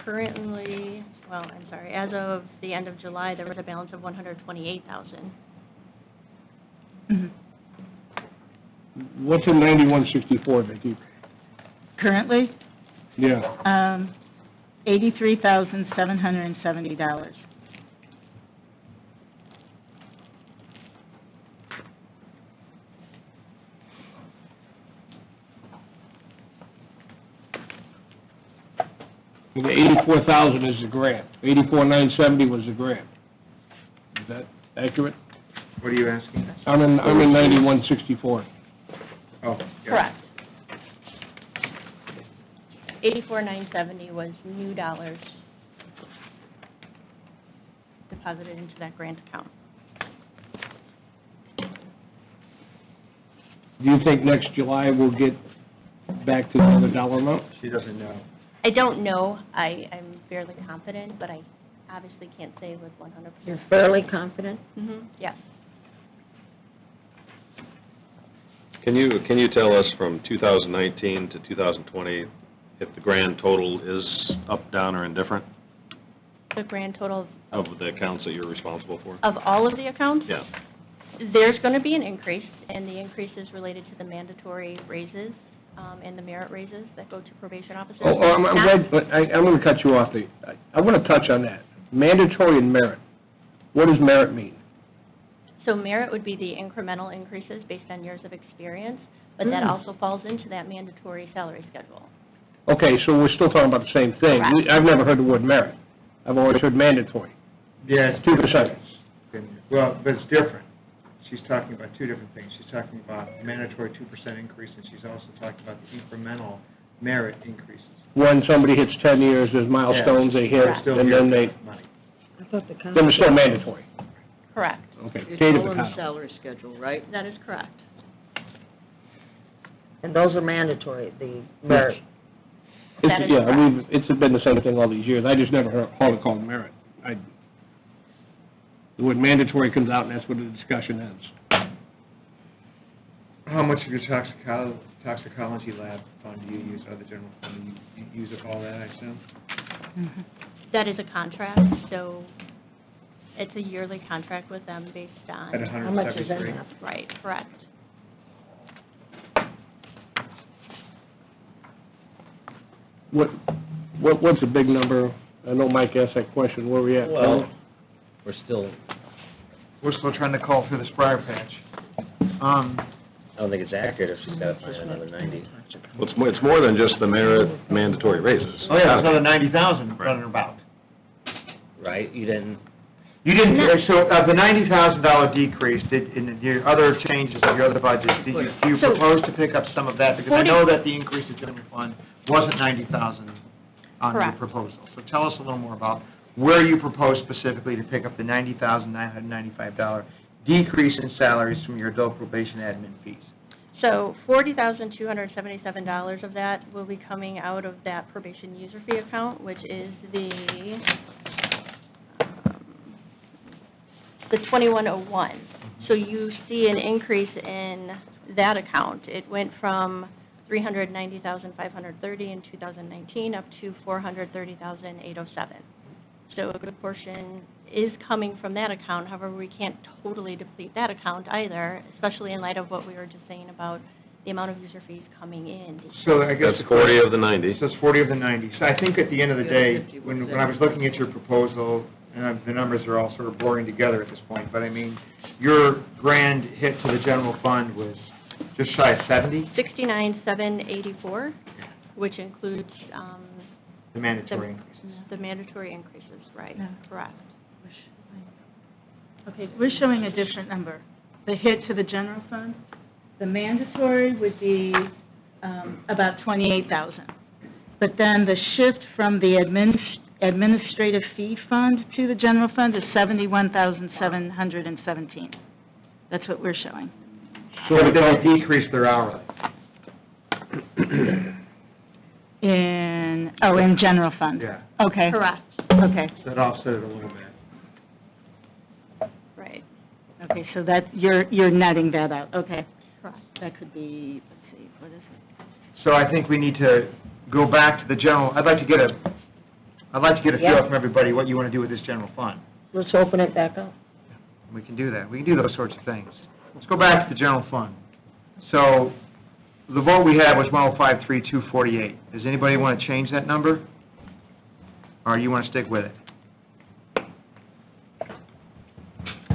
Currently, as of the end of July, there was a balance of 128,000. What's in 9164, Vicki? Currently, Yeah. $83,770. And the 84,000 is the grant. 84,970 was the grant. Is that accurate? what are you asking? I'm in 9164. Oh, yeah. Correct. 84,970 was new dollars deposited into that grant account. Do you think next July we'll get back to the dollar amount? She doesn't know. I don't know. I'm fairly confident, but I obviously can't say with 100%. You're fairly confident? Yes. Can you tell us from 2019 to 2020 if the grand total is up, down, or indifferent The grand total of the accounts that you're responsible for? of all of the accounts? Yeah. There's going to be an increase, and the increase is related to the mandatory raises and the merit raises that go to probation officers. I'm glad, but I'm going to cut you off. I want to touch on that. Mandatory and merit. What does merit mean? So merit would be the incremental increases based on years of experience, but that also falls into that mandatory salary schedule. Okay, so we're still talking about the same thing. Correct. I've never heard the word merit. I've always heard mandatory. Yes. 2%. Well, but it's different. She's talking about two different things. She's talking about mandatory 2% increase, and she's also talking about the incremental merit increases. When somebody hits 10 years, there's milestones they hit, They're still and here then they, for money. I thought the then it's still mandatory. Correct. Okay. It's Kate, all in the Picado. salary schedule, right? That is correct. And those are mandatory, the merit. That is Yeah, correct. it's been the same thing all these years. I just never heard it called merit. The word mandatory comes out, and that's where the discussion ends. How much of your toxicology lab fund do you use out of the general fund? You use up all that, I assume? That is a contract, so it's a yearly contract with them based on. At How much is in 173? that? Right, correct. What's a big number? I know Mike asked that question. Where are we at? Well, we're still, We're still trying to call through this briar patch. I don't think it's accurate if she's got to find another 90. Well, it's more than just the merit mandatory raises. Oh, yeah, there's another 90,000 running about. Right? You didn't, You didn't, so of the $90,000 decrease, in your other changes of your other budgets, do you So- propose to pick up some of that? Because I know that the increase in general fund wasn't 90,000 on your Correct. proposal. So tell us a little more about where you propose specifically to pick up the $90,995 decrease in salaries from your adult probation admin fees. So $40,277 of that will be coming out of that probation user fee account, which is the 2101. So you see an increase in that account. It went from $390,530 in 2019 up to $430,807. So a good portion is coming from that account. However, we can't totally deplete that account either, especially in light of what we were just saying about the amount of user fees coming in. So I guess. That's 40 of the 90. So it's 40 of the 90. So I think at the end of the day, when I was looking at your proposal, and the numbers are all sort of blurring together at this point, but I mean, your grand hit to the general fund was just shy of 70, 69,784, which includes the mandatory increase. the mandatory increases, right, Yeah. correct. Okay, we're showing a different number. The hit to the general fund, the mandatory would be about 28,000. But then the shift from the administrative fee fund to the general fund is 71,717. That's what we're showing. So but then it decreased their hourly. In general fund? Yeah. Okay. Correct, Okay, So that offset it a little bit. right, okay, so that, you're netting that out, okay. correct. That could be, let's see, what is it? So I think we need to go back to the general, I'd like to get a feel Yeah. from everybody what you want to do with this general fund. Let's open it back up. We can do that. We can do those sorts of things. Let's go back to the general fund. So the vote we had was 105,348. Does anybody want to change that number? Or you want to stick with it?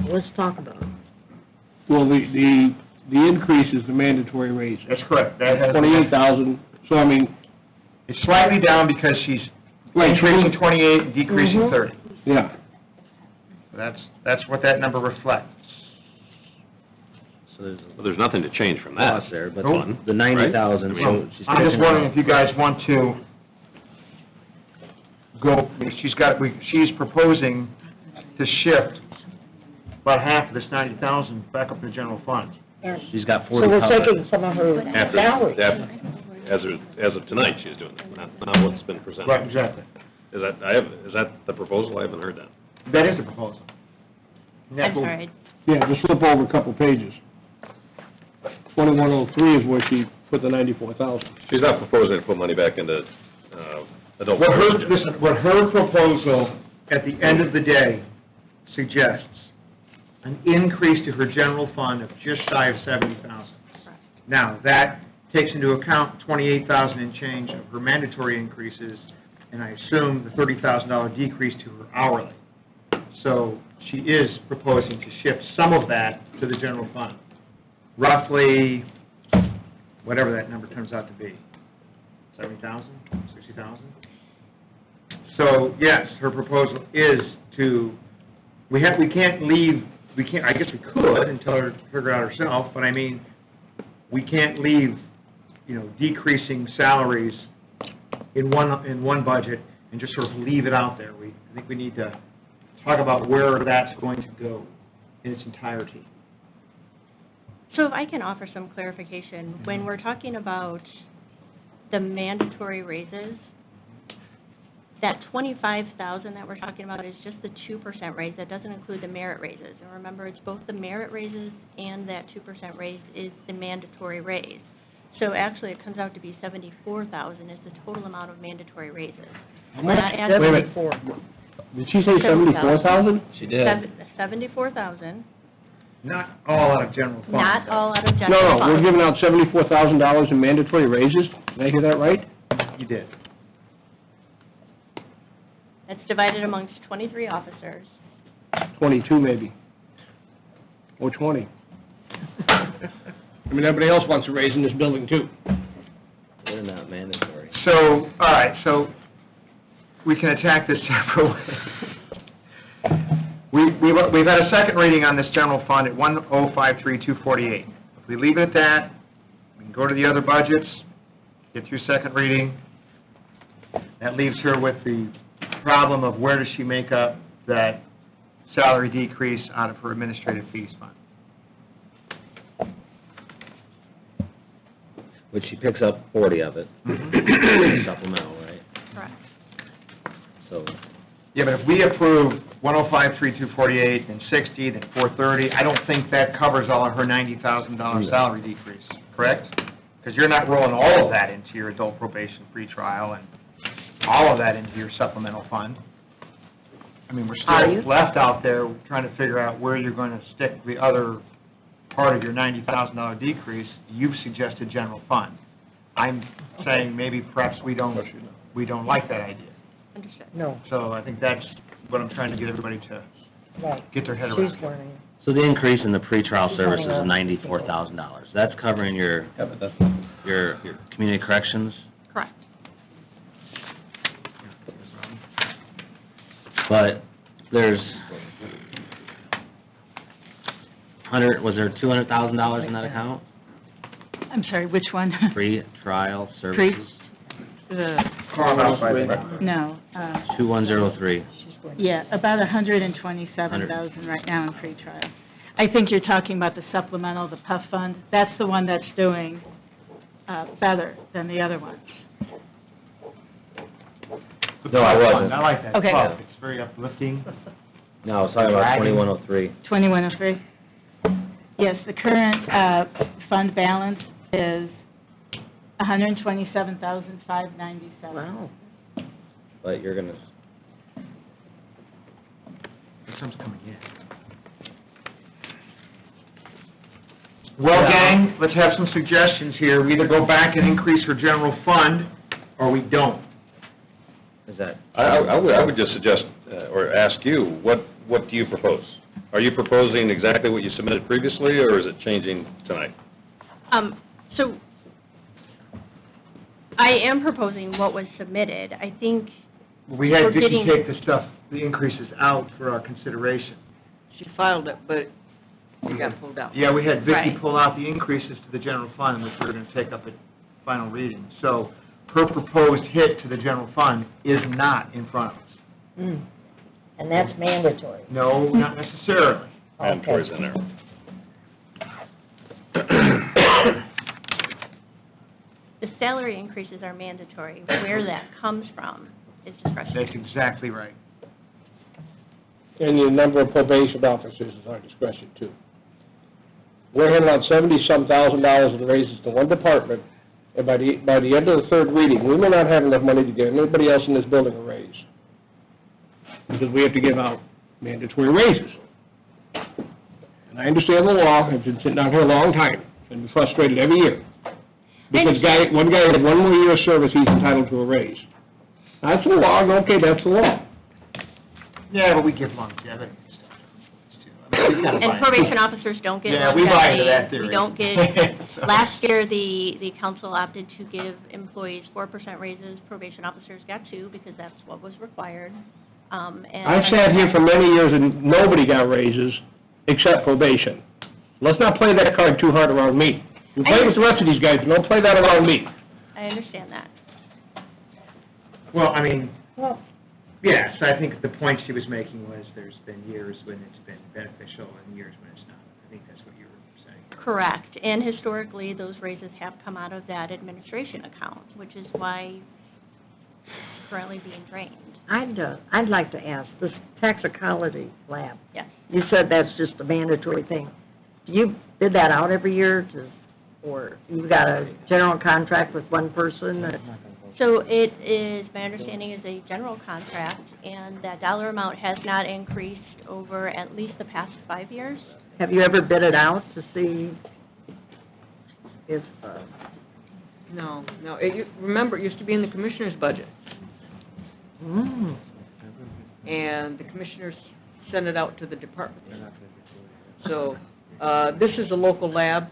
Let's talk about it. Well, the increase is the mandatory raise. That's correct. That has 28,000, so I mean, It's slightly down because she's Right. increasing 28 and decreasing Mhm. 30. yeah. That's what that number reflects. So there's Well, there's nothing to change from a that. loss there, but Nope. the 90,000, Right? I so mean, she's I'm just picking wondering up- if you guys want to go, she's proposing to shift about half of this 90,000 back up to the general fund. And She's got so 40 we're covered. taking some of her salaries. As of tonight, she's doing that, not what's been presented. Right, exactly. Is that the proposal? I haven't heard that. That is the proposal. And that's I'm what- sorry, Yeah, just flip over a couple pages. 2103 is where she put the 94,000. She's not proposing to put money back into adult. What her, probation. listen, what her proposal at the end of the day suggests, an increase to her general fund of just shy of 70,000. Now, that takes into account 28,000 and change of her mandatory increases, and I assume the $30,000 decrease to her hourly. So she is proposing to shift some of that to the general fund, roughly, whatever that number turns out to be, 70,000, 60,000? So, yes, her proposal is to, we can't leave, I guess we could and tell her to figure it out herself, but I mean, we can't leave, decreasing salaries in one budget and just sort of leave it out there. I think we need to talk about where that's going to go in its entirety. So if I can offer some clarification, when we're talking about the mandatory raises, that $25,000 that we're talking about is just the 2% raise. That doesn't include the merit raises. And remember, it's both the merit raises and that 2% raise is the mandatory raise. So actually, it comes out to be $74,000 is the total amount of mandatory raises. We're not asking- Wait a minute. Did she say 74,000? She did. $74,000, Not all out of general fund. not all out of No, general no, we're fund. giving out $74,000 in mandatory raises. Did I hear that right? You did. That's divided amongst 23 officers. 22 maybe, or 20. I mean, everybody else wants a raise in this building, too. They're not mandatory. So, all right, so we can attack this separate ways. We've had a second reading on this general fund at 1053248. If we leave it at that, we can go to the other budgets, get through second reading. That leaves her with the problem of where does she make up that salary decrease out of her administrative fees fund. Which she picks up 40 of it, supplemental, right? Correct. So, Yeah, but if we approve 1053248, then 60, then 430, I don't think that covers all of her $90,000 salary decrease, correct? Because you're not rolling all of that into your adult probation free trial and all of that into your supplemental fund. I mean, we're Are you? still left out there trying to figure out where you're going to stick the other part of your $90,000 decrease. You've suggested general fund. I'm saying maybe perhaps we don't like that idea. Understood. No, So I think that's what I'm trying to get everybody to right. get their head around. She's learning. so the increase in the pretrial She's services running is up. $94,000. That's covering your community corrections, Correct. but there's was there $200,000 in that account? I'm sorry, which one? Pretrial services, Carve out by the- No, 2103. yeah, about $127,000 right now in pretrial. I think you're talking about the supplemental, the PUF fund. That's the one that's doing better than the other ones. No, I wasn't. I like that. Okay. Club. It's very uplifting. No, I was talking about 2103. 2103? Yes, the current fund balance is $127,597. Wow. But you're going to, Something's coming in. Well, gang, let's have some suggestions here. We either go back and increase her general fund, or we don't. is that? I would just suggest, or ask you, what do you propose? Are you proposing exactly what you submitted previously, or is it changing tonight? So I am proposing what was submitted. I think We had We're Vicki getting- take the stuff, the increases out for our consideration. She filed it, but it got pulled out. Yeah, we had Vicki Right. pull out the increases to the general fund, which we were going to take up at final reading. So her proposed hit to the general fund is not in front of us. Mm. And that's mandatory. No, not necessarily. Mandatory's in there. the salary increases are mandatory. Where that comes from is discretionary. That's exactly right. And the number of probation officers is our discretion, too. We're handing out $70-some thousand in raises to one department, and by the end of the third reading, we may not have enough money to give anybody else in this building a raise, because we have to give out mandatory raises. And I understand the law, I've been sitting out here a long time, and frustrated every year. Because one guy had one more year of service, he's entitled to a raise. That's the law, okay, that's the law. Yeah, but we give longevity and stuff too. I mean, we kinda buy And it. probation officers don't get Yeah, longevity. we buy into that theory. We don't get, So- last year, the council opted to give employees 4% raises, probation officers got 2, because that's what was required. And I've sat here for many years and nobody got raises except probation. Let's not play that card too hard around me. You play with the rest of these guys, but don't play that around me. I understand that. Well, I mean, yes, I think the point she was making was there's been years when it's been beneficial and years when it's not. I think that's what you were saying. Correct, and historically, those raises have come out of that administration account, which is why it's currently being drained. I'd like to ask, this toxicology lab, Yes. you said that's just a mandatory thing. Do you bid that out every year, or you got a general contract with one person that? So it is, my understanding is a general contract, and that dollar amount has not increased over at least the past 5 years. Have you ever bid it out to see if, No, remember, it used to be in the commissioner's budget, and the commissioners send it out to the department. So, this is a local lab,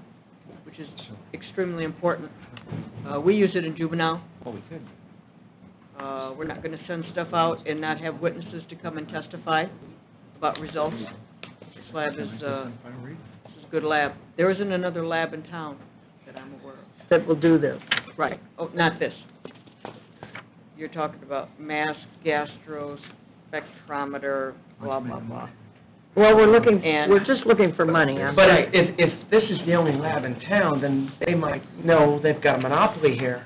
which is extremely important. We use it in juvenile. Oh, we could. We're not going to send stuff out and not have witnesses to come and testify about results. This lab is, this is a good lab. There isn't another lab in town that I'm aware of. that will do this? Right, oh, not this. You're talking about mass, gastro, spectrometer, blah, blah, blah. Well, And- we're just looking for money. But if this is the only lab in town, then they might know they've got a monopoly here.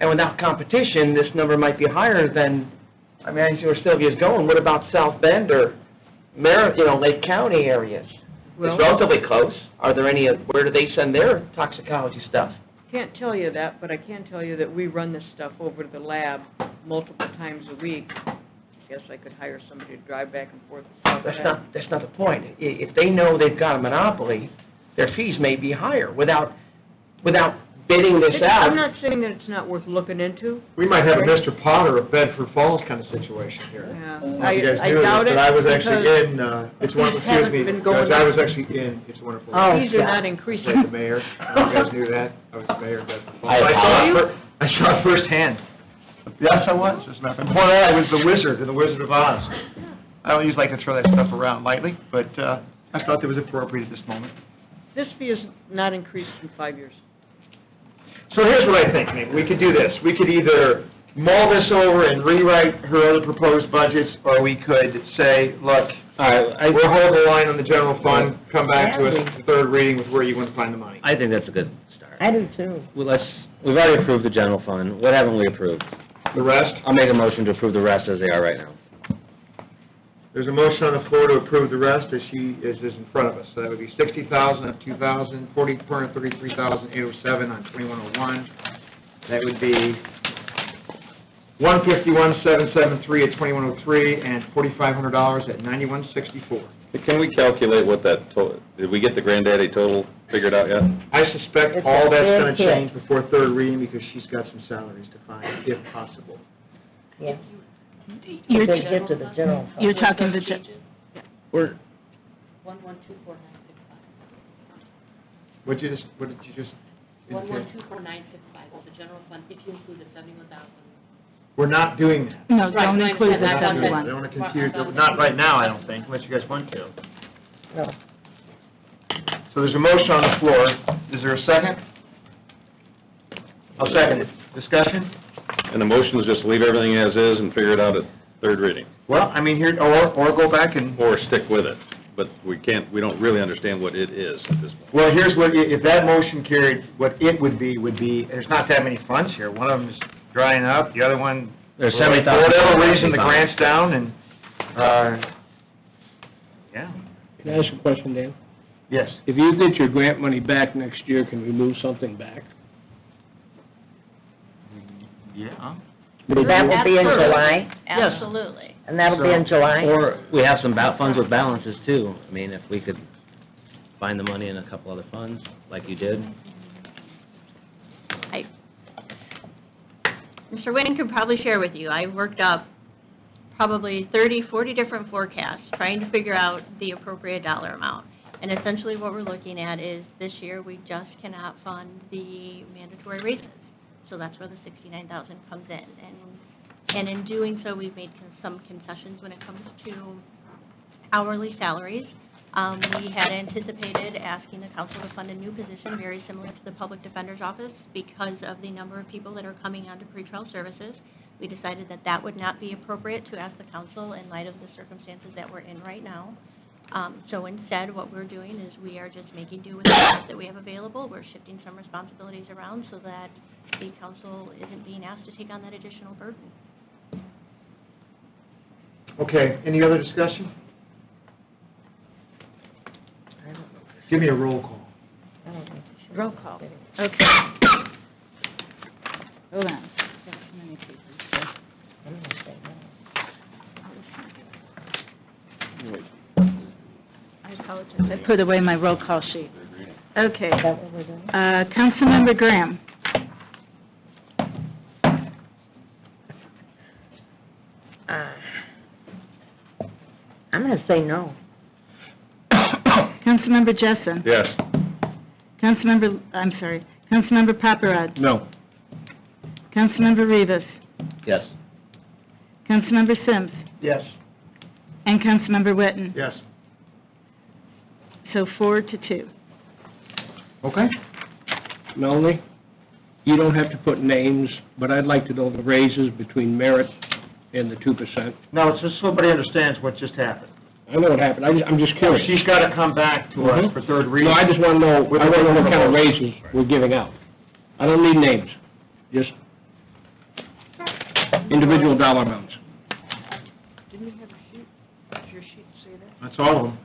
And without competition, this number might be higher than, I mean, I see where Sylvia's going. What about South Bend or Lake County areas? Well- It's relatively close. Are there any, where do they send their toxicology stuff? Can't tell you that, but I can tell you that we run this stuff over to the lab multiple times a week. I guess I could hire somebody to drive back and forth to South Bend. That's not the point. If they know they've got a monopoly, their fees may be higher without bidding this out. I'm not saying that it's not worth looking into. We might have a Mr. Potter of Bedford Falls kind of situation here. Yeah. I don't know if you guys I knew doubt this, it, but I was actually because in, It's Wonderful, haven't excuse me, been going guys, I up. was actually in It's Wonderful. Oh, Fees are yeah. not increasing. Like the mayor, you guys knew that, I was the mayor of Bedford Falls. I I saw it firsthand. Yes, I was, as a matter of fact. Before that, I was the wizard in the Wizard of Oz. I don't usually like to throw that stuff around lightly, but I thought it was appropriate at this moment. This fee is not increased in 5 years. So here's what I think, maybe, we could do this. We could either mull this over and rewrite her other proposed budgets, or we could say, look, we'll hold the line on the general fund, come back to us at the third reading with where you want to find the money. I think that's a good start. I do too. Well, we've already approved the general fund. What haven't we approved? The rest, I'll make a motion to approve the rest as they are right now. there's a motion on the floor to approve the rest as is in front of us. So that would be $60,000 of 2,000, $433,807 on 2101. That would be $151,773 at 2103, and $4,500 at 9164. Can we calculate what that total, did we get the granddaddy total figured out yet? I suspect It's all a that's big going to hit. change before third reading because she's got some salaries to find, if possible. Yeah. You're, They get to the general fund. you're talking the, We're, 1124965. what did you just? indicate? 1124965 is the general fund, if you include the 71,000. We're not doing that. no, Right, don't no, I include the understand that. I 71. don't want to confuse, not right now, I don't think, unless you guys want to. No. So there's a motion on the floor. Is there a second? I'll second it. Discussion? And the motion is just leave everything as is and figure it out at third reading, Well, I mean, here, or go back and, or stick with it. But we don't really understand what it is at this point. well, here's what, if that motion carried, what it would be, there's not that many funds here. One of them is drying up, the other one, There's for whatever reason, the grant's down, and, yeah. Can I ask a question, Dan? Yes. If you get your grant money back next year, can we move something back? Yeah. That will be in July, Absolutely. and that'll be in July? Or we have some funds with balances too. I mean, if we could find the money in a couple other funds, like you did. Mr. Winning could probably share with you, I worked up probably 30, 40 different forecasts, trying to figure out the appropriate dollar amount. And essentially what we're looking at is this year, we just cannot fund the mandatory raises. So that's where the $69,000 comes in. And in doing so, we've made some concessions when it comes to hourly salaries. We had anticipated asking the council to fund a new position very similar to the Public Defender's Office because of the number of people that are coming onto pretrial services. We decided that that would not be appropriate to ask the council in light of the circumstances that we're in right now. So instead, what we're doing is we are just making do with the funds that we have available. We're shifting some responsibilities around so that the council isn't being asked to take on that additional burden. Okay, any other discussion? Give me a roll call. Roll call. Okay. Hold on. Got so many papers here. I apologize. I put away my roll call sheet. Okay. Councilmember Graham. I'm going to say no. Councilmember Jessen. Yes. Councilmember Paparad. No. Councilmember Rivas. Yes. Councilmember Sims. Yes. And Councilmember Witten. Yes. So 4-2. Okay. Melanie, you don't have to put names, but I'd like to know the raises between merit and the 2%. No, it's just so everybody understands what just happened. I know what happened, I'm just curious. She's got to come back to us for third reading. No, I just want to know, what kind of raises we're giving out. I don't need names, just individual dollar amounts. Didn't you have a sheet? Does your sheet say that? That's all of them.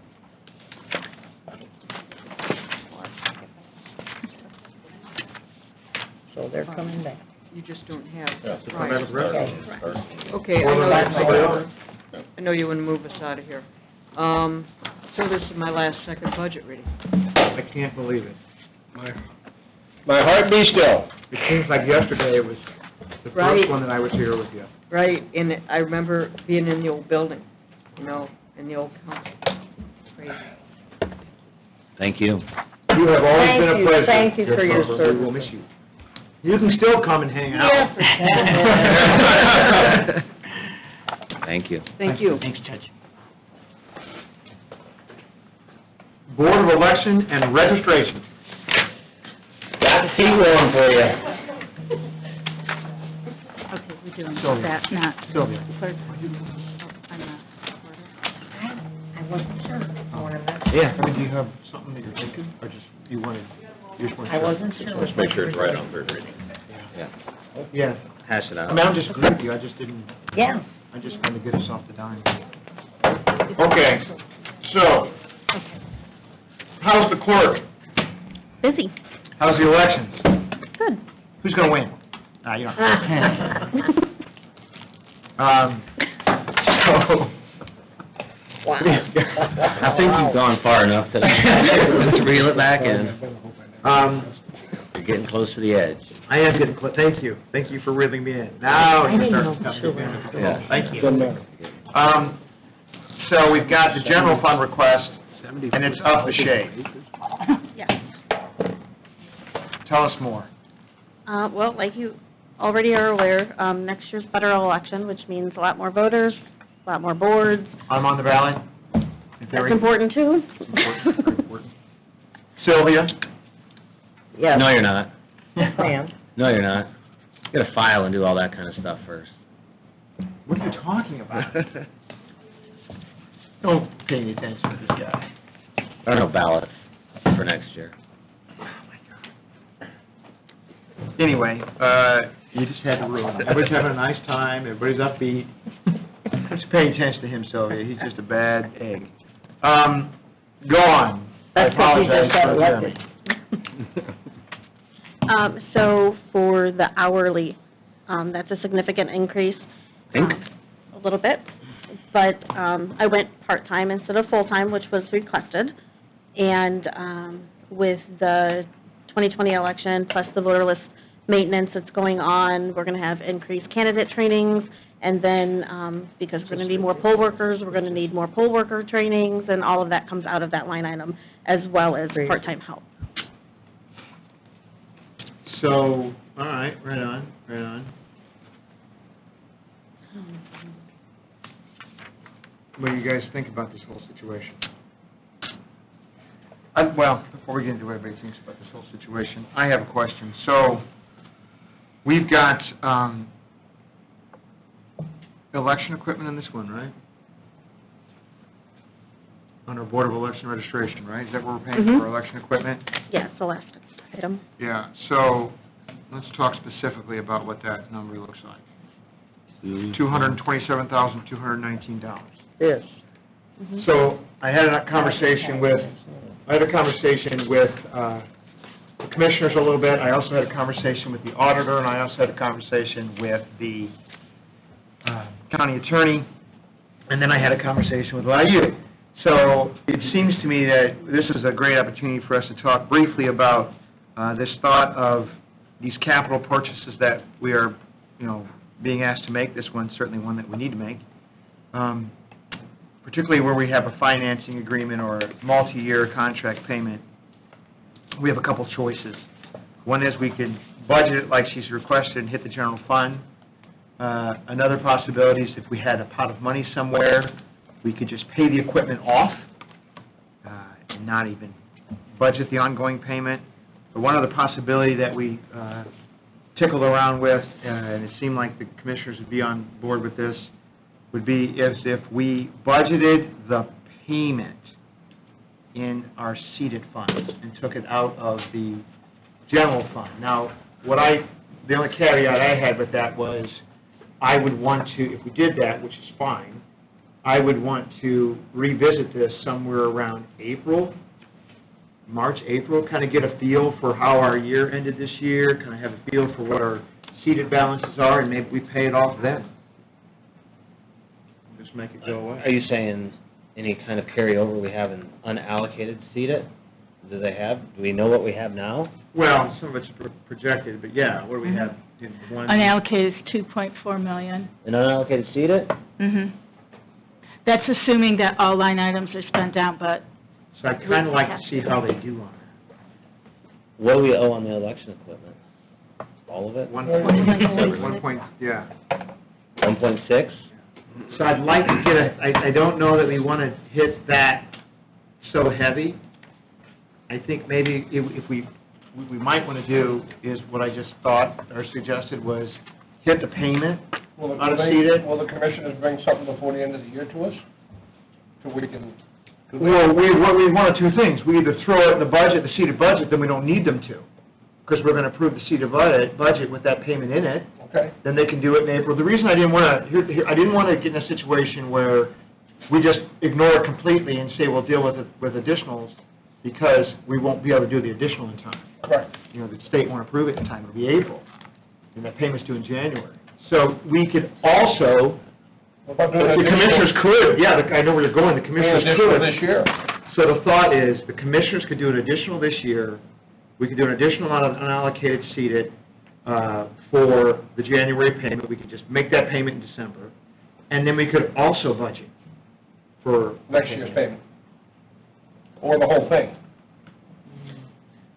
So they're coming back. You just don't have. Yes. Right. Okay, I know you want to move us out of here. So this is my last second budget reading. I can't believe it. My heart be still. It seems like yesterday it was the Right. first one that I was here with you. Right, and I remember being in the old building, in the old council. Crazy. Thank you. You have always been a pleasure. Thank you for your We will miss you. You can still come and hang out. Yes, Thank you. Thank you. Thanks, Judge. Board of Election and Registration. Got the seat warm for you. Okay, we're doing Sylvia. that, not Sylvia. clerk. I'm not. I wasn't sure. Yeah. Do you have something that you're thinking, or just, you wanted? I wasn't sure. Let's make sure it's right on third reading. Yeah. Yeah. Hash it I out. mean, I'm just agreeing with you, I just didn't, Yeah. I just wanted to get us off the dime. Okay, so, how's the clerk? Busy. How's the elections? Good. Who's gonna win? You don't have to. Wow. I think you've gone far enough that let's reel it back in. You're getting close to the edge. I am getting close, thank you for reeling me in. Now I you didn't start know to come for to sure. the Yeah. Thank you. Doesn't matter. So we've got the general fund request, and it's up the shade. Yes. Tell us more. Well, like you already are aware, next year's federal election, which means a lot more voters, a lot more boards. I'm on the ballot. That's important, too. Sylvia? Yes. No, you're not. Yes, I am. No, you're not. You gotta file and do all that kind of stuff first. What are you talking about? Don't pay any attention to this guy. There are no ballots for next year. Anyway, you just had to ruin it. Everybody's having a nice time, everybody's upbeat. Just paying attention to him, Sylvia, he's just a bad egg. Go on. I That's because he apologize just got for elected. So for the hourly, that's a significant increase. A little bit. But I went part-time instead of full-time, which was requested. And with the 2020 election, plus the voter list maintenance that's going on, we're going to have increased candidate trainings And then, because we're going to need more poll workers, we're going to need more poll worker trainings, and all of that comes out of that line item, as well as Great. part-time help. So, all right, right on. What do you guys think about this whole situation? Well, before we get into what everybody thinks about this whole situation, I have a question. So, we've got election equipment in this one, right? On our Board of Election Registration, right? Is that what we're paying for, election equipment? Yes, the last item. Yeah, so let's talk specifically about what that number looks like. $227,219. This. So I had a conversation with the commissioners a little bit. I also had a conversation with the auditor, and I also had a conversation with the county attorney, and then I had a conversation with a lot of you. So it seems to me that this is a great opportunity for us to talk briefly about this thought of these capital purchases that we are, being asked to make. This one's certainly one that we need to make, particularly where we have a financing agreement or a multi-year contract payment. We have a couple choices. One is we can budget it like she's requested and hit the general fund. Another possibility is if we had a pot of money somewhere, we could just pay the equipment off and not even budget the ongoing payment. But one other possibility that we tickled around with, and it seemed like the commissioners would be on board with this, would be as if we budgeted the payment in our seated funds and took it out of the general fund. Now, the only caveat I had with that was I would want to, if we did that, which is fine, I would want to revisit this somewhere around March, April, kind of get a feel for how our year ended this year, kind of have a feel for what our seated balances are, and maybe we pay it off then. Just make it go away. Are you saying any kind of carryover we have in unallocated seated? Do we know what we have now? Well, some of it's projected, but yeah, what do we have in one? Unallocated is $2.4 million. In unallocated seated? That's assuming that all line items are spent out, but... So I'd kind of like to see how they do on it. What do we owe on the election equipment? All of it? 1.6? So I'd like to get I don't know that we want to hit that so heavy. I think maybe if we might want to do is what I just thought or suggested was hit the payment out of seated. Will the commissioners bring something before the end of the year to us? So we can... Well, one of two things. We either throw it in the budget, the seated budget, then we don't need them to, because we're going to approve the seated budget with that payment in it. Okay. Then they can do it in April. The reason I didn't want to get in a situation where we just ignore it completely and say we'll deal with additionals, because we won't be able to do the additional in time. Correct. The state won't approve it in time. It'll be April, and that payment's due in January. So we could also... The commissioners could, I know where you're going, the commissioners could. This year. So the thought is, the commissioners could do an additional this year, we could do an additional amount of unallocated seated for the January payment, we could just make that payment in December, and then we could also budget for... Next year's payment. Or the whole thing.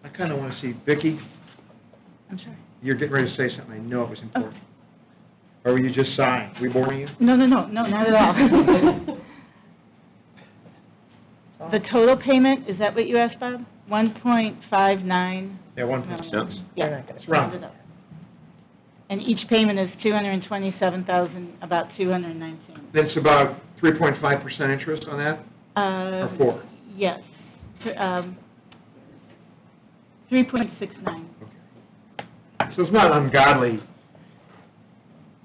I kind of want to see, Vicki, I'm sorry. you're getting ready to say something, I know it was important. Or were you just sighing? Were we boring you? No, not at all. The total payment, is that what you asked, Bob? 1.59. Yeah, 1.6. Yeah. It's round. And each payment is $227,000, about $219. That's about 3.5% interest on that? Or 4? Yes. 3.69. So it's not ungodly,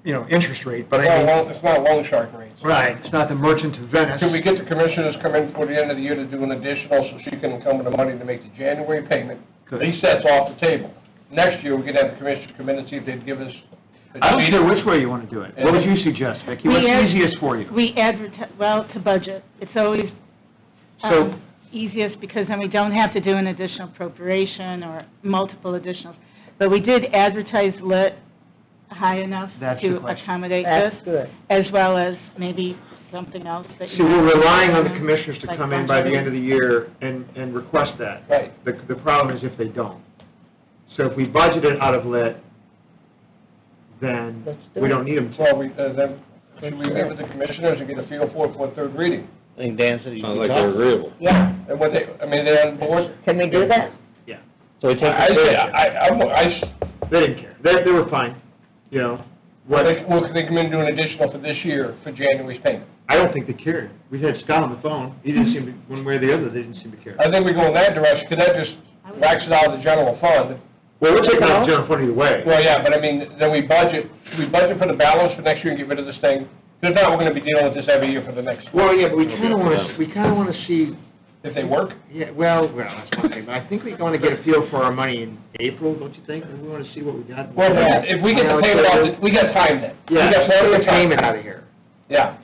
interest rate, but It's not loan shark rates. Right, it's not the Merchant of Venice. Can we get the commissioners come in before the end of the year to do an additional, so she can come with the money to make the January payment? Resets off the table. Next year, we could have the commissioners come in and see if they'd give us... I don't care which way you want to do it. What would you suggest, Vicki? What's easiest for you? We advertise, to budget. It's always easiest, because then we don't have to do an additional appropriation or multiple additionals. But we did advertise lit high enough That's to the question. accommodate this, That's good. as well as maybe something else that you... See, we're might relying on the want, commissioners to like come in by the end of longevity. the year and request that. Right. The problem is if they don't. So if we budget it out of lit, then Let's do we it. don't need them to. Well, then, should we meet with the commissioners and get a feel for it for a third reading? I think Dan said you Sounds could like they're talk. agreeable. Yeah, And what they, I mean, they're on board? can we do that? So we take I the say, third. They didn't care. They were fine, you know. What, well, could they come in and do an additional for this year for January's payment? I don't think they cared. We had Scott on the phone. He didn't seem to, one way or the other, they didn't seem to care. I think we go in that direction, because that just whacks it out of the general fund. Well, we're taking out the general fund either way. Well, yeah, but I mean, then we budget for the balance for next year and get rid of this thing. Because if not, we're gonna be dealing with this every year for the next, Well, yeah, but we kind of want to see, if they work. yeah, well, that's one thing, but I think we want to get a feel for our money in April, don't you think? And we want to see what we got. Well, if we get the payment out, we got time then. We Yeah, got get plenty the of time. payment out of here. Yeah,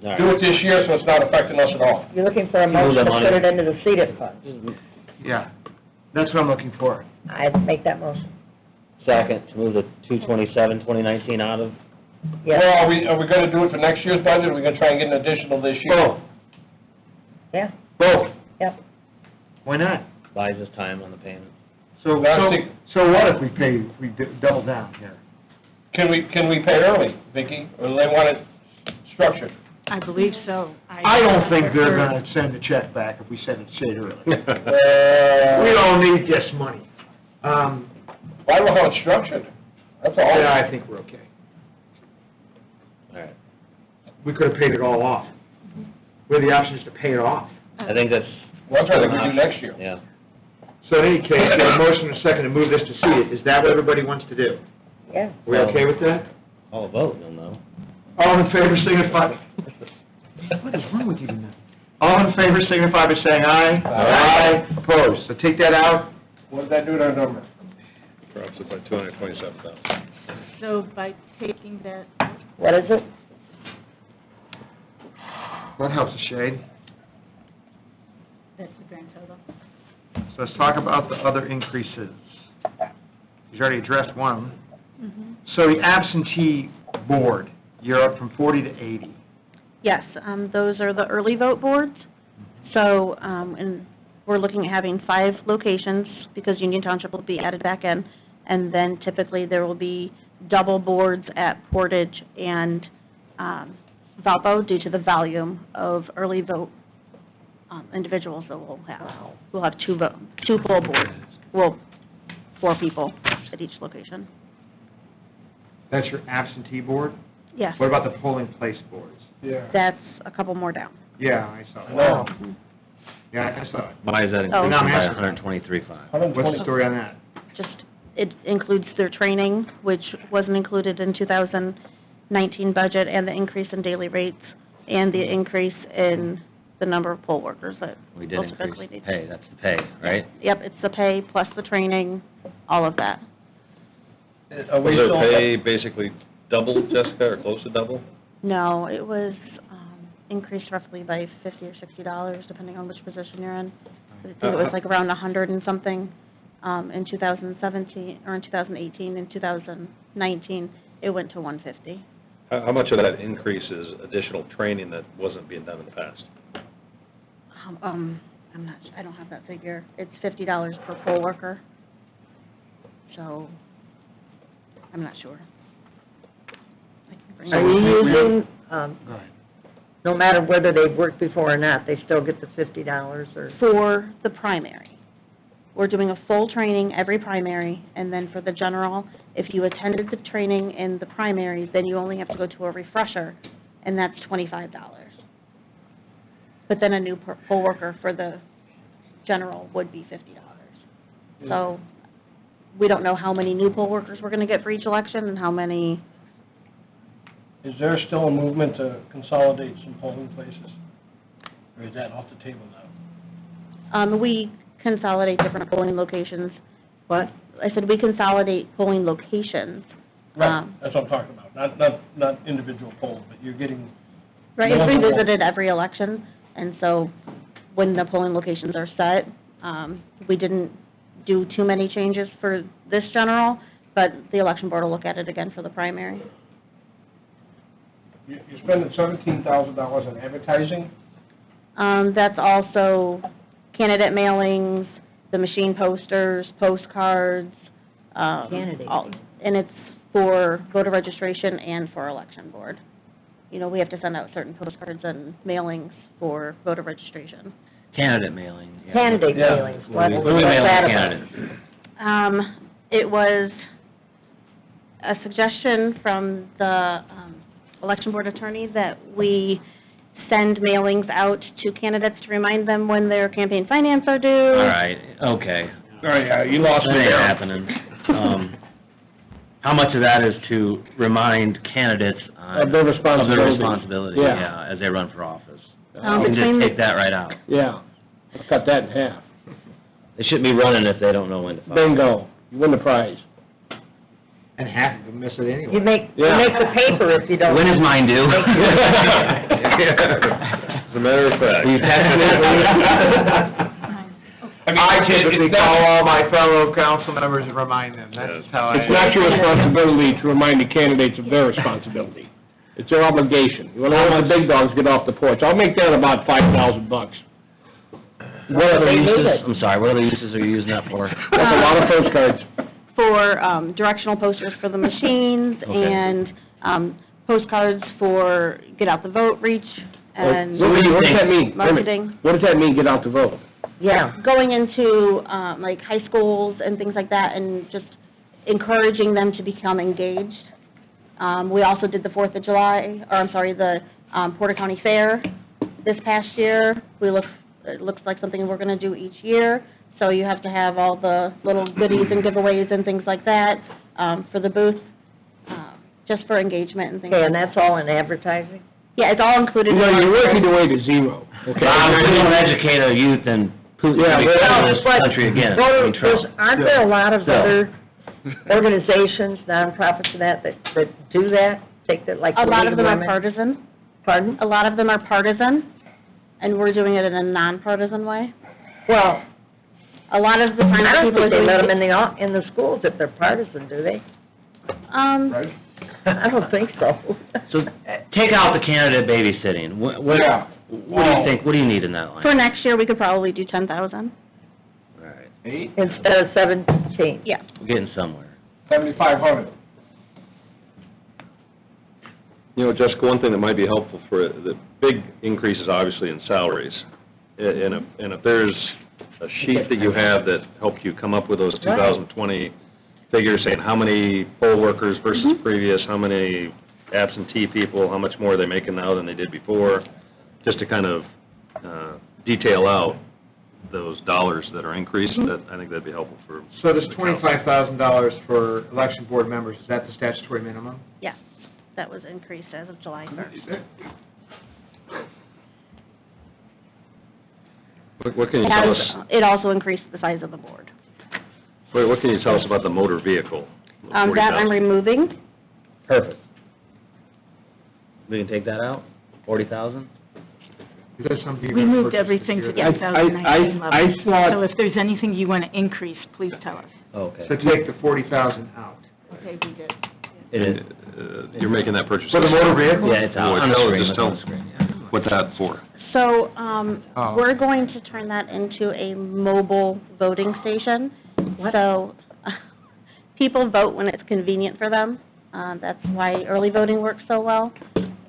All do right. it this year so it's not affecting us at all. You're looking for a Move motion the to money. put it into the seated fund. Yeah, that's what I'm looking for. I'd make that motion. Second, to move the 227, 2019 out of, Yes. Well, are we gonna do it for next year's budget, or are we gonna try and get an additional this year? Both, Yeah, both. yep. Why not? buys us time on the payment. So what if we double down here? Can we pay early, Vicki, or do they want it structured? I believe so. I don't think they're gonna send the check back if we send it straight early. We We don't need this money. I don't know how it's structured, that's all. Yeah, I think we're okay. All right. We could have paid it all off. We had the option is to pay it off. I think that's, Well, that's what I think we do next year. yeah. So in any case, we have a motion and a second to move this to seated. Is that what everybody wants to do? Yeah. Are we okay with that? All vote, you'll know. All in favor, signify. What is wrong with you tonight? All in favor, signify by saying aye. Aye. Opposed. So take that out. What does that do to our number? Drops it by 227,000. So by taking that, What is it? That helps a shade. that's the grand total. So let's talk about the other increases. He's already addressed one. So the absentee board, you're up from 40 to 80. Yes, those are the early vote boards. So, and we're looking at having 5 locations, because Union Township will be added back in, and then typically there will be double boards at Portage and Valpo due to the volume of early vote individuals that we'll have. We'll have 2 full boards, well, 4 people at each location. That's your absentee board? Yes, What about the polling place boards? Yeah. that's a couple more down. Yeah, I saw that. Wow. Yeah, I saw it. Why is that Oh. increasing Now I'm by asking- 123.5? What's the story on that? Just, it includes their training, which wasn't included in 2019 budget, and the increase in daily rates, and the increase in the number of poll workers that We did will typically increase need. pay, that's the pay, right? Yep, it's the pay plus the training, all of that. Are we Was still? their pay basically double, Jessica, or close to double? No, it was increased roughly by $50 or $60, depending on which position you're in. I think it was like around 100 and something in 2017, or in 2018. In 2019, it went to 150. How much of that increase is additional training that wasn't being done in the past? I'm not, I don't have that figure. It's $50 per poll worker. So, I'm not sure. I can bring it Are up. you using, Go ahead. no matter whether they've worked before or not, they still get the $50 or? For the primary. We're doing a full training every primary, and then for the general, if you attended the training in the primary, then you only have to go to a refresher, and that's $25. But then a new poll worker for the general would be $50. So, we don't know how many new poll workers we're going to get for each election, and how many, Is there still a movement to consolidate some polling places? Or is that off the table now? we consolidate different polling locations. What? I said we consolidate polling locations. Right, that's what I'm talking about, not individual polls, but you're getting, Right, it's multiple. revisited every election, and so when the polling locations are set, we didn't do too many changes for this general, but the election board will look at it again for the primary. You're spending $17,000 on advertising? That's also candidate mailings, the machine posters, postcards. Candidate. And it's for voter registration and for election board. You know, we have to send out certain postcards and mailings for voter registration. Candidate mailing. yeah. Candidate Yeah. mailings, what What is do we mail that to about? candidates? It was a suggestion from the election board attorney that we send mailings out to candidates to remind them when their campaign finance are due. All right, okay. Oh, yeah, you lost That me ain't there. happening. How much of that is to remind candidates on... Of their responsibility. Of their responsibility, Yeah. yeah, as they run for office? You between can the- just take that right out. Yeah, let's cut that in half. They shouldn't be running if they don't know when to file. Bingo, you win the prize. And half of them miss it anyway. You make Yeah. the paper if you don't. When is mine due? As a matter of fact. Will you text me, I typically call all my fellow council members and remind them, that's how I... It's not your responsibility to remind the candidates of their responsibility. It's their obligation. You want to let the big dogs get off the porch. I'll make that about $5,000. What other They need uses, it. I'm sorry, what other uses are you using that for? That's a lot of postcards. For directional posters for the machines Okay. and postcards for get out the vote reach and What does that mean? Wait a minute. marketing. What does that mean, get out the vote? Yeah. Going into like high schools and things like that and just encouraging them to become engaged. We also did the 4th of July, the Porter County Fair this past year. It looks like something we're going to do each year. So you have to have all the little goodies and giveaways and things like that for the booth, just for engagement and things Okay, like and that. that's all in advertising? Yeah, it's all included in You know, our... you're working your way to zero, okay? We don't educate our youth and Putin Yeah, to well, become this But country again. voter- in trouble. Aren't there a lot of So- other organizations, nonprofits and that do that? Take that, like... A lot League of them are Women? partisan. Pardon? A lot of them are partisan, and we're doing it in a nonpartisan way. Well, A lot of the I times don't people are think they let doing... them in the schools if they're partisan, do they? I don't think so. So, take out the candidate babysitting. What do you think, what do you need in that line? For next year, we could probably do 10,000. All right, Instead of 17. Yeah. we're getting somewhere. 7,500. You know, Jessica, one thing that might be helpful for the big increases, obviously, in salaries. And if there's a sheet that you have that helps you come up with those 2020 figures, saying how many poll workers versus previous, how many absentee people, how much more are they making now than they did before, just to kind of detail out those dollars that are increased, that I think that'd be helpful for... So this the council. $25,000 for election board members, is that the statutory minimum? Yes, that was increased as of July 1st. What can you tell us, It also increased the size of the board. what can you tell us about the motor vehicle? That I'm 40,000? removing. Perfect. We can take that out, 40,000? Is that something you're We going to moved purchase everything this to year? the 2019 I level. thought- So if there's anything you want to increase, please tell us. Okay. So take the 40,000 out. Okay, we did. It is, You're making that purchase. For the motor vehicle? yeah, it's out, on the Boy, screen, just it's on tell- the screen, yeah. What's that for? So, Oh. we're going to turn that into a mobile voting station. So, people vote when it's convenient for them. That's why early voting works so well.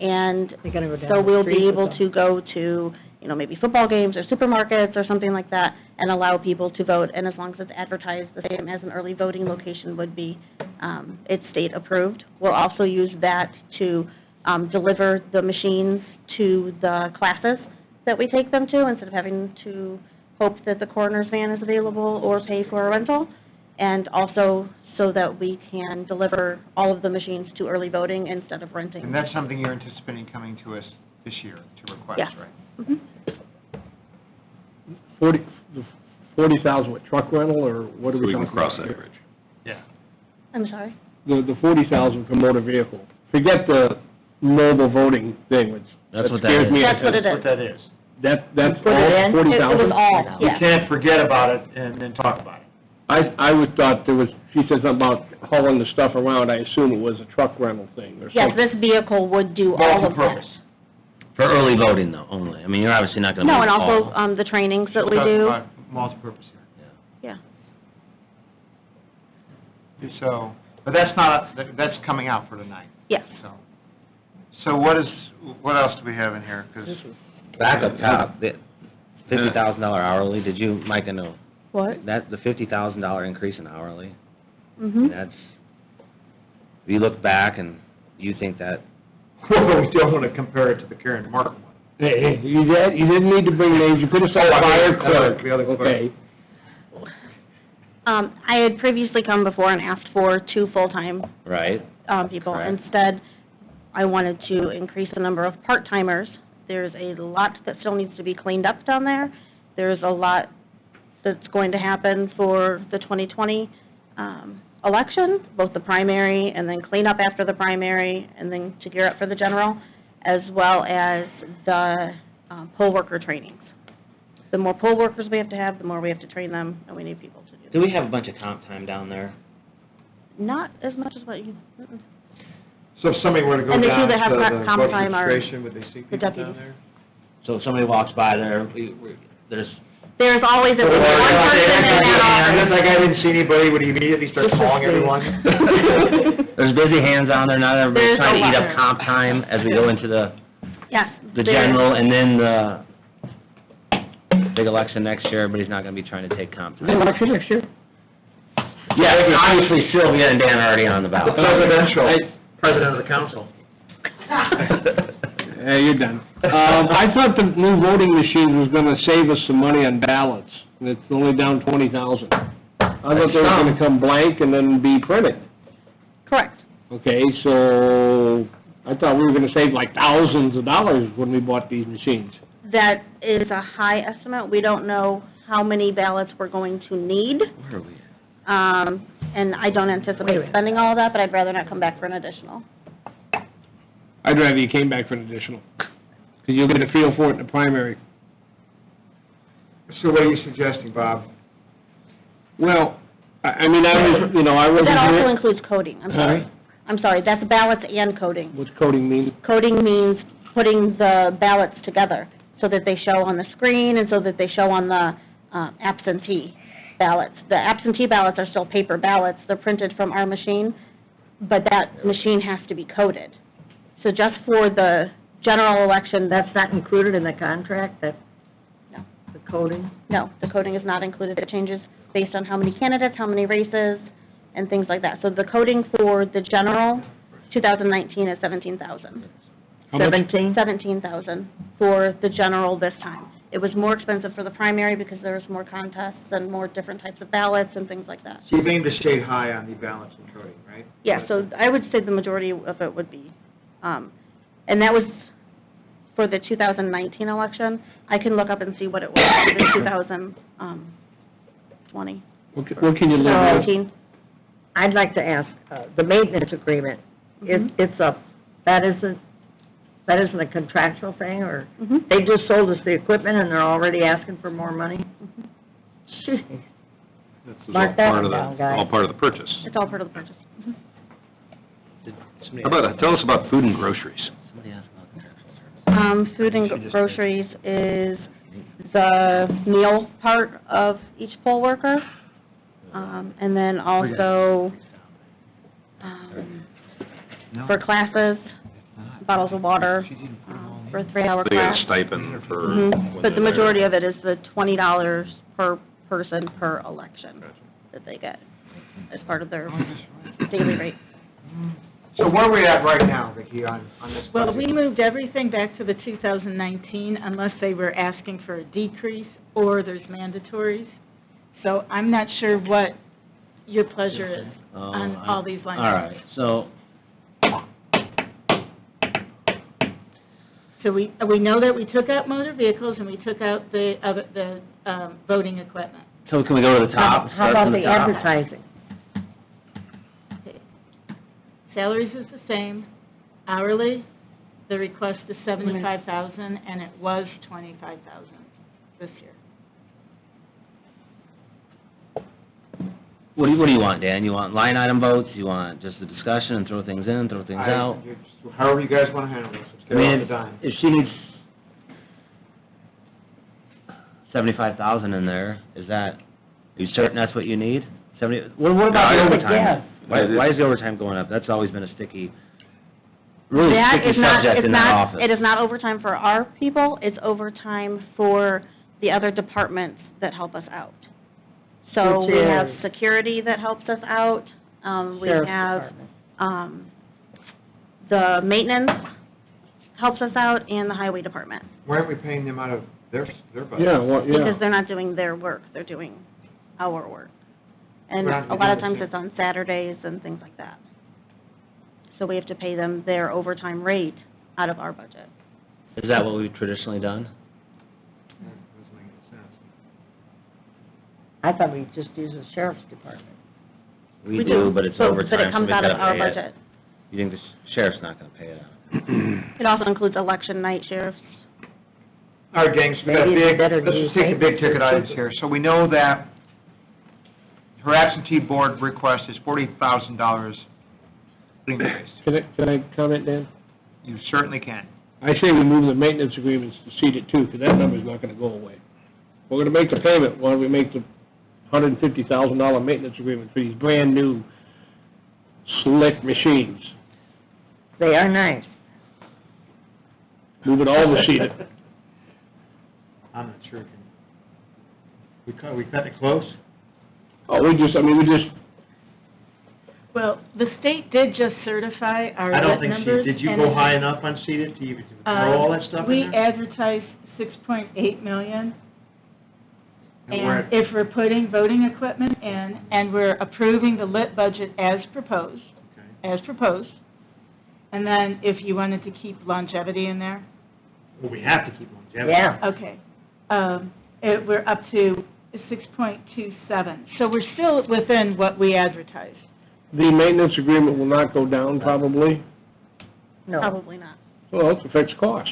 And They're gonna go down so the we'll street be with able them. to go to, maybe football games or supermarkets or something like that, and allow people to vote. And as long as it's advertised the same as an early voting location would be, it's state approved. We'll also use that to deliver the machines to the classes that we take them to, instead of having to hope that the coroner's van is available or pay for a rental. And also so that we can deliver all of the machines to early voting instead of renting. And that's something you're anticipating coming to us this year to request, Yeah. right? Mhm. 40,000 with truck rental, or what are So we we can talking cross about that here? bridge. Yeah. I'm sorry? The 40,000 for motor vehicle. Forget the mobile voting thing, which That's what that scares is. me. That's what it What is. that is. That's Put it all in? It was 40,000? all, You yeah. can't forget about it and then talk about it. I would thought there was, she said something about hauling the stuff around, I assume it was a truck rental thing or Yes, something. this vehicle would do all of that. Multi-purpose. For early voting though, only. I mean, you're obviously not going to No, move and all. also, the trainings that we Talk do, about multi-purpose here. yeah, So, but that's not, that's coming out for tonight, yes. so what else do we have in here? 'Cause Back up top, the $50,000 hourly, did you, Micah, know? What? That, the $50,000 increase in hourly, Mm-hmm. that's, if you look back and you think that, well, we don't want to compare it to the Karen Markham one. Hey, you didn't need to bring names, you could have said Oh, I fire mean, clerk, the other clerk. okay? I had previously come before and asked for 2 full-time right? people. Correct. Instead, I wanted to increase the number of part-timers. There's a lot that still needs to be cleaned up down there. There's a lot that's going to happen for the 2020 election, both the primary and then clean up after the primary and then to gear up for the general, as well as the poll worker trainings. The more poll workers we have to have, the more we have to train them, and we need people to do that. Do we have a bunch of comp time down there? Not as much as what you, So if somebody were to go And the down two that have to the comp voter time are registration, would they see the people down deputies. there? So if somebody walks by there, there's, there's always at least one person in that office. Like I didn't see anybody, would he immediately start calling everyone? there's busy hands on there, not everybody's There's trying to a eat lot. up comp time as we go into the Yes. general, and then the big election next year, everybody's not gonna be trying to take comp time. Election next year? Yeah, obviously Sylvia and Dan are already on the ballot. Presidential, president of the council. Yeah, you're done. I thought the new voting machine was gonna save us some money on ballots, and it's only down 20,000. I thought they were gonna come blank and then be printed. Correct. Okay, so I thought we were gonna save like thousands of dollars when we bought these machines. That is a high estimate. We don't know how many ballots we're going to need, Where are we? and I don't anticipate spending all of that, but I'd rather not come back for an additional. I'd rather you came back for an additional, because you'll get a feel for it in the primary. So what are you suggesting, Bob? Well, I mean, I was, I But wasn't that also here. includes coding, I'm sorry. Huh? I'm sorry, that's ballots and coding. What's coding mean? Coding means putting the ballots together so that they show on the screen and so that they show on the absentee ballots. The absentee ballots are still paper ballots, they're printed from our machine, but that machine has to be coded. So just for the general election, That's not included in the contract, that, No. the coding? no, the coding is not included. It changes based on how many candidates, how many races, and things like that. So the coding for the general, 2019 is 17,000. How much? 17,000 for the general this time. It was more expensive for the primary because there was more contests and more different types of ballots and things like that. So you aim to stay high on the balance and coding, right? Yeah, so I would say the majority of it would be, and that was for the 2019 election. I can look up and see what it was for the 2020, What can you live with? 2019. I'd like to ask, the maintenance agreement, it's that isn't a contractual thing, or Mhm. they just sold us the equipment and they're already asking for more money? Gee. This is Mark all that part one of down, guys. all part of the purchase. It's all part of the purchase. Mhm. How about, tell us about food and groceries. Somebody asked about contractual services. Food and groceries is the meal part of each poll worker. And then also, for classes, bottles of water, for a 3-hour They get class. a stipend for Mhm. when But they're the majority there. of it is the $20 per person per election that they get as part of their daily rate. So where are we at right now, Vicki, on this Well, budget? we moved everything back to the 2019 unless they were asking for a decrease or there's mandatories. So I'm not sure what your pleasure is on all these lines. All right, so, So we know that we took out motor vehicles and we took out the voting equipment. so can we go to the top? How Start about from the top? advertising? Salaries is the same. Hourly, the request is 75,000 and it was 25,000 this year. What do you want, Dan? You want line item votes? You want just a discussion and throw things in, throw things out? However you guys want to handle this, let's I get it off mean, the dime. if she needs 75,000 in there, is that, are you certain that's what you need? What about the overtime? Why is the overtime going up? That's always been a sticky, really That sticky is not, subject it's in that not, office. it is not overtime for our people, it's overtime for the other departments that help us out. So Which we have is? security that helps us out, we Sheriff's have, Department. the maintenance helps us out, and the highway department. Why aren't we paying them out of their budget? Yeah, well, yeah. Because they're not doing their work, they're doing our work. And Well, a lot of we do times the it's on Saturdays and things like that. So we have to pay them their overtime rate out of our budget. Is that what we've traditionally done? Doesn't make any sense. I thought we just use the sheriff's department. We do, but it's overtime, But it so comes we've out of gotta our pay it. budget. You think the sheriff's not gonna pay it out? It also includes election night sheriffs. All right, gangs, we got a Maybe it's big, better to let's use just take the big ticket maintenance. items here. So we know that her absentee board request is $40,000 increase. Can I comment, Dan? You certainly can. I say we move the maintenance agreements to seat it too, because that number's not gonna go away. We're gonna make the payment, why don't we make the $150,000 maintenance agreement for these brand-new slick machines? They are nice. Move it all to seat it. I'm not sure. We cut it close? Oh, we just, Well, the state did just certify our I don't lit think numbers. did you and go high enough unseated to even throw all that stuff in We there? advertised 6.8 million, And we're and if we're putting voting equipment in, and we're approving the lit budget as proposed, and then if you wanted to keep longevity in there, Well, we have to keep longevity. Yeah. okay, we're up to 6.27, so we're still within what we advertised. The maintenance agreement will not go down probably, No. Probably not. well, it's a fixed cost.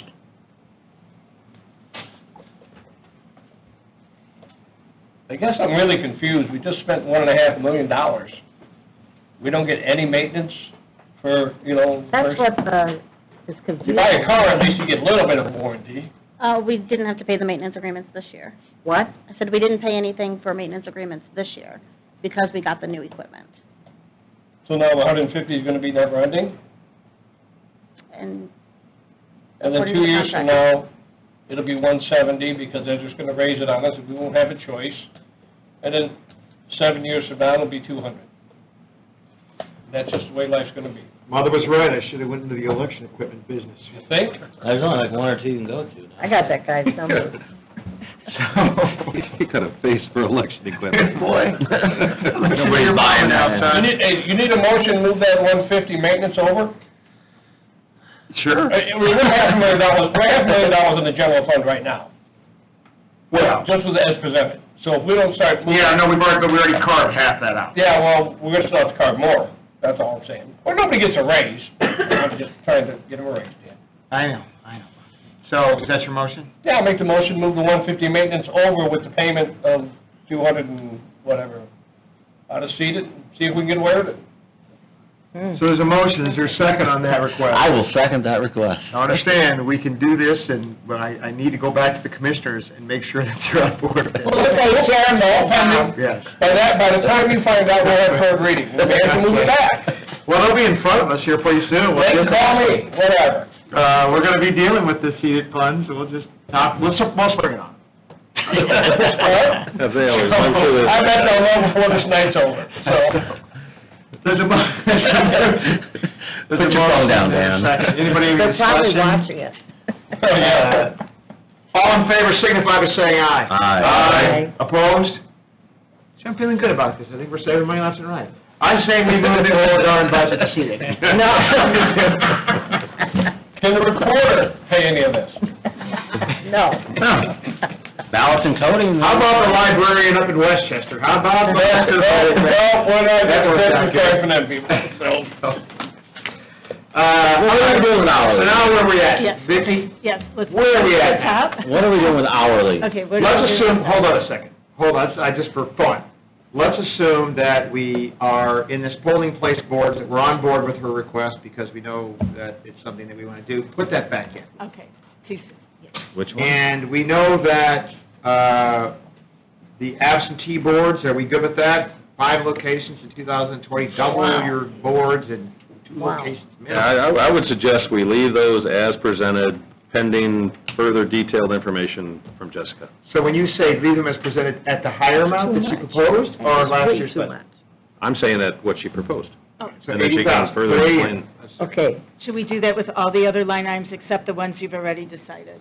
I guess I'm really confused, we just spent $1.5 million. We don't get any maintenance for, That's what is confusing. you buy a car, at least you get a little bit of a warranty. We didn't have to pay the maintenance agreements this year. What? I said we didn't pay anything for maintenance agreements this year because we got the new equipment. So now the 150 is gonna be never ending? And And then According 2 to the years from contract. now, it'll be 170 because they're just gonna raise it on us and we won't have a choice. And then 7 years from now, it'll be 200. That's just the way life's gonna be. Mother was right, I should have went into the election equipment business. You think? There's only like one or two you can go to. I got that guy's number. He got a face for election equipment. Boy. Nobody's buying that. You need a motion, to move that 150 maintenance over? Sure. We're $500,000 in the general fund right now, Well, just with the as presented. So if we don't start moving. yeah, no, we already carved half that out. Yeah, well, we're gonna still have to carve more, that's all I'm saying. Or nobody gets a raise, I'm just trying to get them a raise, Dan. I know. So, is that your motion? Yeah, I'll make the motion, move the 150 maintenance over with the payment of 200 and whatever, out of seat it, see if we can get away with it. So there's a motion, is there a second on that request? I will second that request. I understand, we can do this, but I need to go back to the commissioners and make sure that they're on board with it. Well, let's say Sharon, the whole time, Yes. by the time you find out, we'll have third reading, we may have to move it back. Well, it'll be in front of us here pretty soon. They can call me, whatever. We're gonna be dealing with the seated funds, so we'll just talk, we'll bring it on. As they always run through this. I bet they'll know before this night's over, so. There's a Put your phone down, Dan. Anybody have any They're probably discussion? watching it. Oh, yeah. All in favor signify by saying aye. Aye. Opposed? See, I'm feeling good about this, I think we're saving money left and right. I say we move the whole darn budget to seating. No. Can the recorder pay any of this? No. Ballots and coding. How about the librarian up in Westchester? How about that? Well, we're not That works out going good. for them people, so. What are we doing with hourly? So now where are we at? Yes. Vicki? Yes, let's. Where are we at? Top. What are we doing with hourly? Okay, we're Let's going to do... assume, hold on a second. Hold on, just for fun. let's assume that we are in this polling place board, that we're on board with her request because we know that it's something that we want to do. Put that back in. Okay, too soon. Which one? And we know that the absentee boards, are we good with that? 5 locations in 2020, double Wow. your boards and 2 Wow. locations Yeah, minimum. I would suggest we leave those as presented pending further detailed information from Jessica. So when you say leave them as presented at the higher amount that you proposed, or last Way year's too budget? much. I'm saying that what she proposed. So And then she can 80,000. further explain. Okay, Should we do that with all the other line items except the ones you've already decided?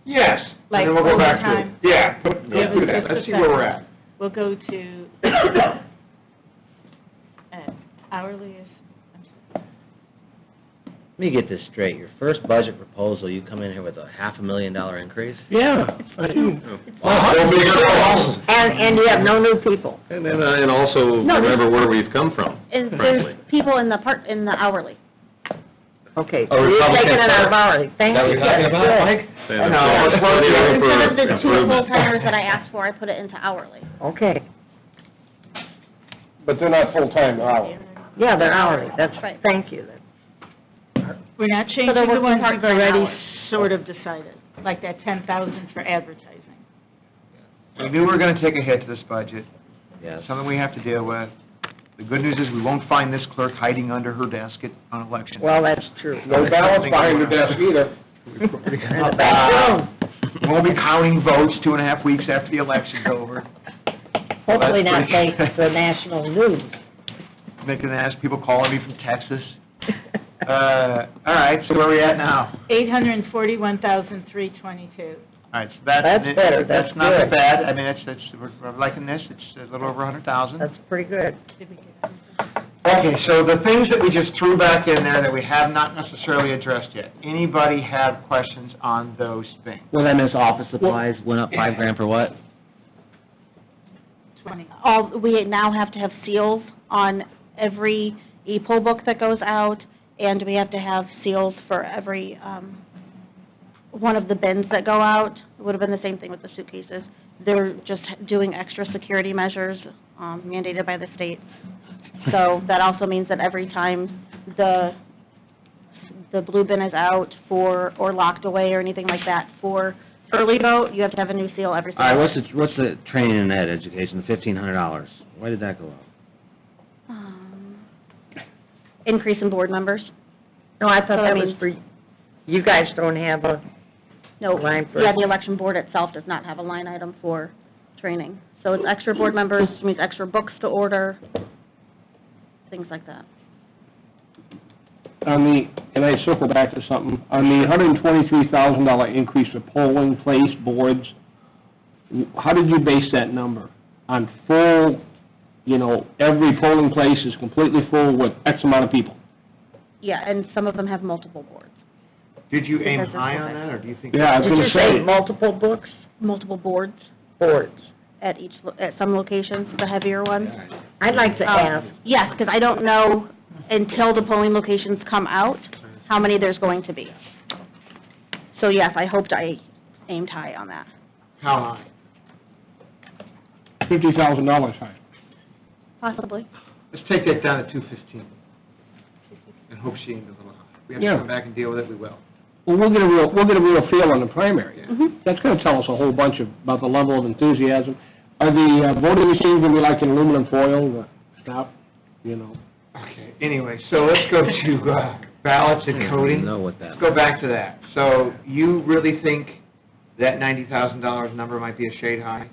Yes. Like And then we'll go back to overtime? it. Yeah, let's Yeah, do that. just a Let's see where we're at. second. We'll go to, hourly is, Let me get this straight. Your first budget proposal, you come in here with a $500,000 increase? Yeah. and you have no new people. And also No, remember where we've come from, And frankly. there's people in the hourly. Okay, Oh, so you're Republican taking it out of part. hourly, thank That you. we're talking about, Good. Mike? Saying I know, there's it's plenty of room for Instead of the 2 improvement. full-timers that I asked for, I put it into hourly. Okay, But they're not full-time, they're hourly. yeah, they're hourly, that's Right. Thank you. we're not they're changing the working ones we've part-time already hours. sort of decided, like that 10,000 for advertising. We knew we were going to take a hit to this budget. Yes. Something we have to deal with. The good news is we won't find this clerk hiding under her desk on election. Well, that's true. No balance behind the desk either. In the back room. Won't be counting votes 2.5 weeks after the election's over. Hopefully not That's pretty make the national news. Making ask people calling me from Texas. All right, so where are we at now? 841,322. All right, so That's better, that's not good. bad. I mean, we're liking this. It's a little over 100,000. That's pretty good. Okay, so the things that we just threw back in there that we have not necessarily addressed yet, anybody have questions on those things? Well, then this office supplies went up $5,000 for what? 20. We now have to have seals on every e-poll book that goes out, and we have to have seals for every one of the bins that go out. It would have been the same thing with the suitcases. They're just doing extra security measures mandated by the state. So that also means that every time the blue bin is out or locked away or anything like that for early vote, you have to have a new seal every All right, single what's the training and ed education, the $1,500? Why did that go up? increase in board members. No, I thought So, I that was mean- for, you guys don't have a No, line for... yeah, the election board itself does not have a line item for training. So it's extra board members, which means extra books to order, things like that. And I circle back to something, on the $123,000 increase for polling place boards, how did you base that number? On full, every polling place is completely full with X amount of people? Yeah, and some of them have multiple boards. Did you aim Because it's high so on big. that, or do you think? Yeah, I was Did going you to say say, multiple books? Multiple boards Boards. at at some locations, the heavier ones. I'd like to ask, Yes, because I don't know until the polling locations come out, how many there's going to be. So yes, I hoped I aimed high on that. How high? $50,000 high. Possibly. Let's take that down to 215, and hope she aimed a little high. If we have to Yeah. come back and deal with it, we will. Well, we'll get a real feel on the primary. Mhm. That's going to tell us a whole bunch about the level of enthusiasm. Are the voting machines going to be like in aluminum foil, the stop, Okay, anyway, so let's go to ballots and I coding. know what that Let's go back to that. So you really think that $90,000 number might be a shade high?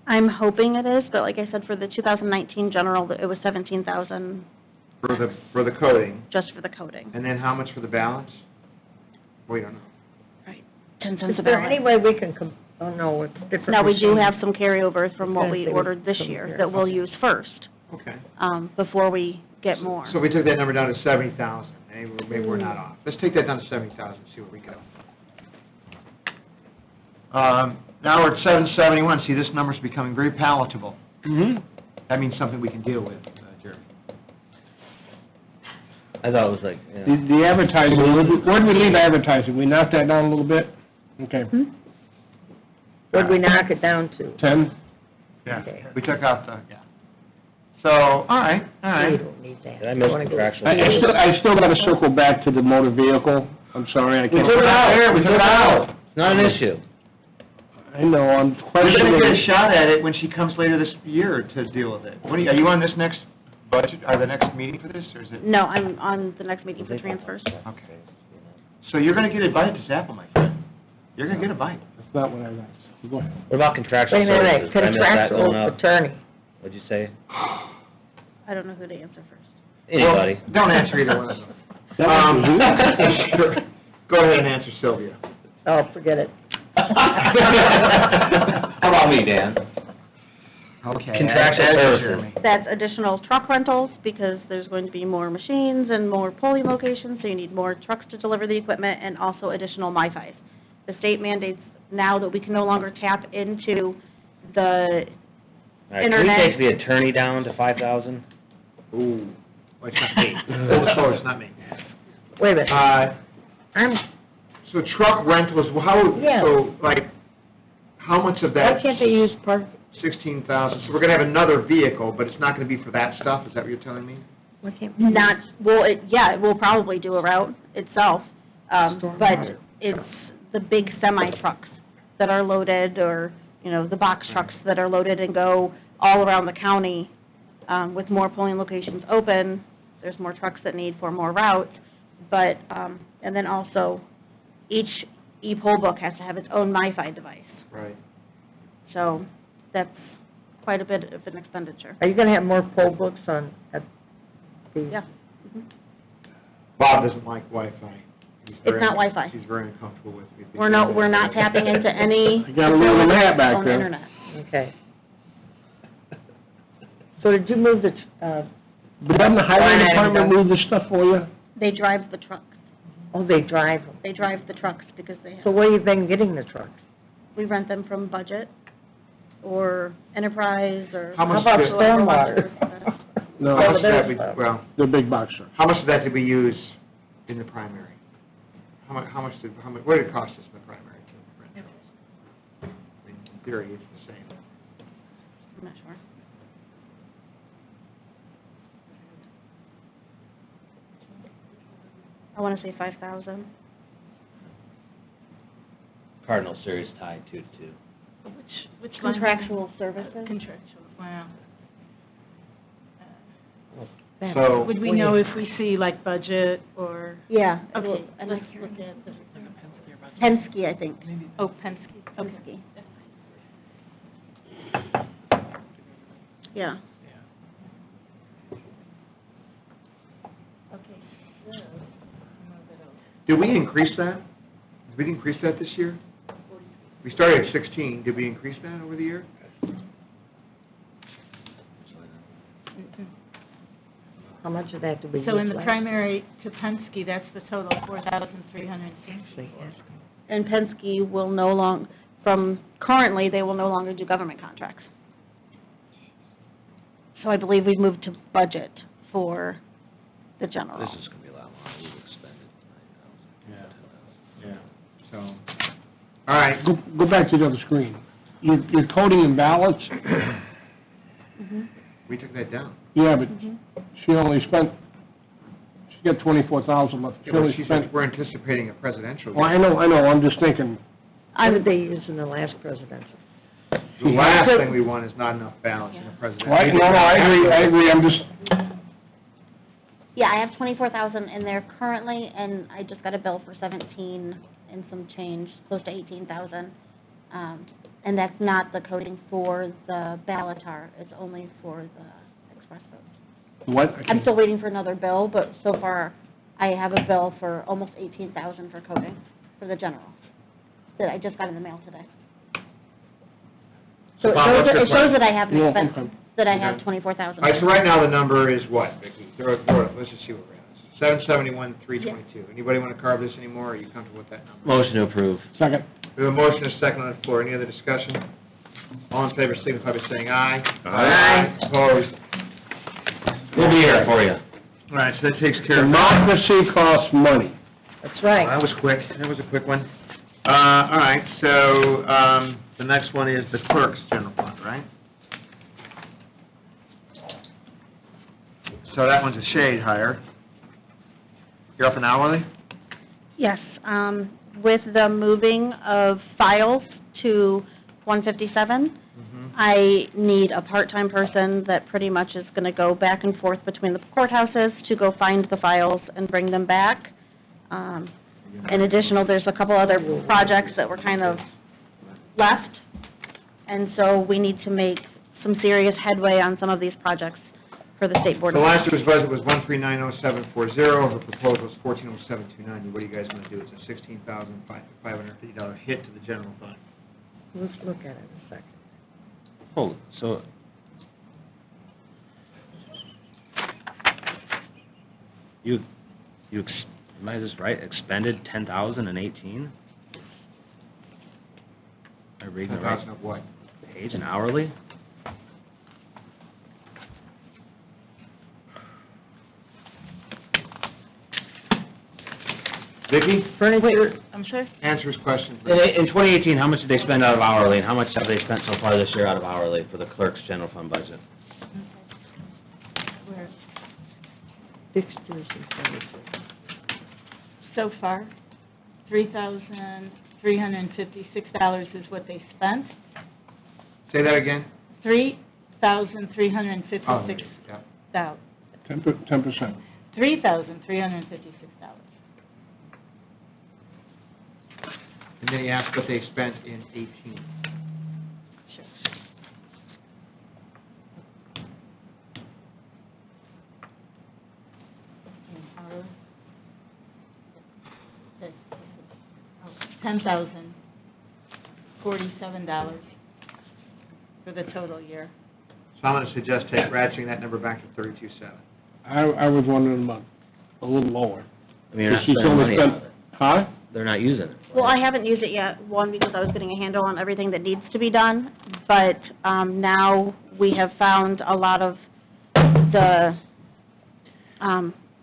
I'm hoping it is, but like I said, for the 2019 general, it was 17,000 For the coding, just for the coding. and then how much for the balance? We don't know. 10 cents is a there ballot. any way we can, oh, no, it's different. Now, we do machines. have some carryovers from what we Okay, ordered this some year here. that we'll use first, Okay. before we get more. So we took that number down to 70,000. Maybe we're not off. Let's take that down to 70,000, see where we go. Now we're at 771. See, this number's becoming very palatable. Mm-hmm. That means something we can deal with, Jerry. I thought it was like, The advertising, where did we leave advertising? We knocked that down a little bit? Okay, What'd we knock it down to? 10? Yeah, Okay. we took out the, yeah. So, all right. We don't need that. Did I miss Wanna go- contractual? I still got to circle back to the motor vehicle. I'm sorry, I We can't. took it out. We took it out. It's not an issue. I know, I'm We're questioning. gonna get a shot at it when she comes later this year to deal with it. Are you on this next budget, or the next meeting for this, or is it? No, I'm on the next meeting for transfers. Okay. So you're gonna get a bite at this apple, my friend. You're gonna get a bite. That's not what I got. Go ahead. What about contractual Wait a services? minute, Did I miss that going contractual up? attorney. What'd you say? I don't know who to answer first. Anybody? Well, don't answer either one of them. That was Sure. Go ahead and answer Sylvia. Oh, forget it. How about me, Dan? Okay. Contractual Add services. Jeremy. That's additional truck rentals, because there's going to be more machines and more polling locations, so you need more trucks to deliver the equipment, and also additional MiFis. The state mandates now that we can no longer tap into the All right, can we Internet. take the attorney down to 5,000? Ooh. Well, it's not me. Full disclosure, it's not me. Wait a minute. I'm, So truck rentals, how, Yeah. so, like, how much of why that? can't they use part, 16,000, so we're gonna have another vehicle, but it's not gonna be for that stuff, is that what you're telling me? why can't? not, well, it will probably do a route itself, but Stormwater. it's the big semi-trucks that are loaded, or, the box trucks that are loaded and go all around the county. With more polling locations open, there's more trucks that need for more routes, but, and then also, each e-poll book has to have its own MiFi device. Right. So that's quite a bit of an expenditure. Are you gonna have more poll books on, at the? Yeah. Bob doesn't like Wi-Fi. It's not Wi-Fi. He's very uncomfortable with it. We're not tapping into any. You got a little map back on the there. internet. Okay. So did you move the, But doesn't the highway department move this stuff for you? They drive the trucks. oh, they drive them? They drive the trucks because they So have, where have you been getting the trucks? we rent them from Budget or Enterprise or. How much How about did- stormwater? No, How much did they're- that, well, they're big box trucks. how much of that did we use in the primary? What did it cost us in the primary to rent those? I mean, in theory, it's the same. I'm not sure. I want to say 5,000. Cardinal Series tied 2 to 2. Which line? Contractual services. Contractual, wow. So, Would we know if we see like budget or? Yeah. Okay. And let's look at this. Penske, I think. Oh, Penske, okay. Penske. Yeah. Okay. did we increase that? Did we increase that this year? We started at 16, did we increase that over the year? How much of that did we use? So in the last- primary to Penske, that's the total, 4,360. And Penske will no long, currently, they will no longer do government contracts. So I believe we've moved to budget for the general. This is going to be a lot more. We've expended 9,000. Yeah, so, all right. Go back to the other screen. You're coding in ballots? Mhm. We took that down. Yeah, but Mhm. she only spent, she got 24,000 left. She Yeah, but only she spent, said we're anticipating a presidential. well, I know, I'm just thinking, What did they use in the last presidential? The last thing we want is not enough ballots in the presidential. well, I agree, I'm just, Yeah, I have 24,000 in there currently, and I just got a bill for 17 and some change, close to 18,000. And that's not the coding for the Ballotar, it's only for the express votes. what? I'm still waiting for another bill, but so far, I have a bill for almost 18,000 for coding, for the general, that I just got in the mail today. So Bob, what's your it shows that I have an Yeah, expense, okay. that I have Okay. 24,000. All right, so right now the number is what, Vicki? Throw it, let's just see what we're at. 771,322. Anybody want to carve this anymore, or are you comfortable with that number? Motion to approve. Second. We have a motion and a second on the floor. Any other discussion? All in favor signify by saying aye. Aye. Opposed? We'll be here for you. All right, so that takes care of that. Democracy costs money. That's right. That was quick. That was a quick one. All right, so the next one is the clerk's general fund, right? So that one's a shade higher. You're up an hourly? Yes, with the moving of files to 157, I need a part-time person that pretty much is going to go back and forth between the courthouses to go find the files and bring them back. In addition, there's a couple other projects that were kind of left, and so we need to make some serious headway on some of these projects for the State Board So of last Health. year's budget was 1390740, her proposal is 1407290. What do you guys want to do? It's a $16,550 hit to the general fund. Let's look at it in a second. Oh, so, am I just right, expended 10,000 in 18? Am I reading the right 10,000 of what? page, an hourly? Vicki? Furniture, I'm sorry? Answer his question, please. In 2018, how much did they spend out of hourly, and how much have they spent so far this year out of hourly for the clerk's general fund budget? Where, fixtures and furniture. so far, $3,356 is what they spent. Say that again? $3,356. Oh, yeah. $10. 10%. $3,356. And then he asked what they spent in 18. Sure. $10,047 for the total year. So I'm going to suggest ratcheting that number back to 32.7. I was wondering about a little lower. I mean, you're not She's spending only money spent- out of it. Huh? They're not using it. Well, I haven't used it yet, one, because I was getting a handle on everything that needs to be done, but now we have found a lot of the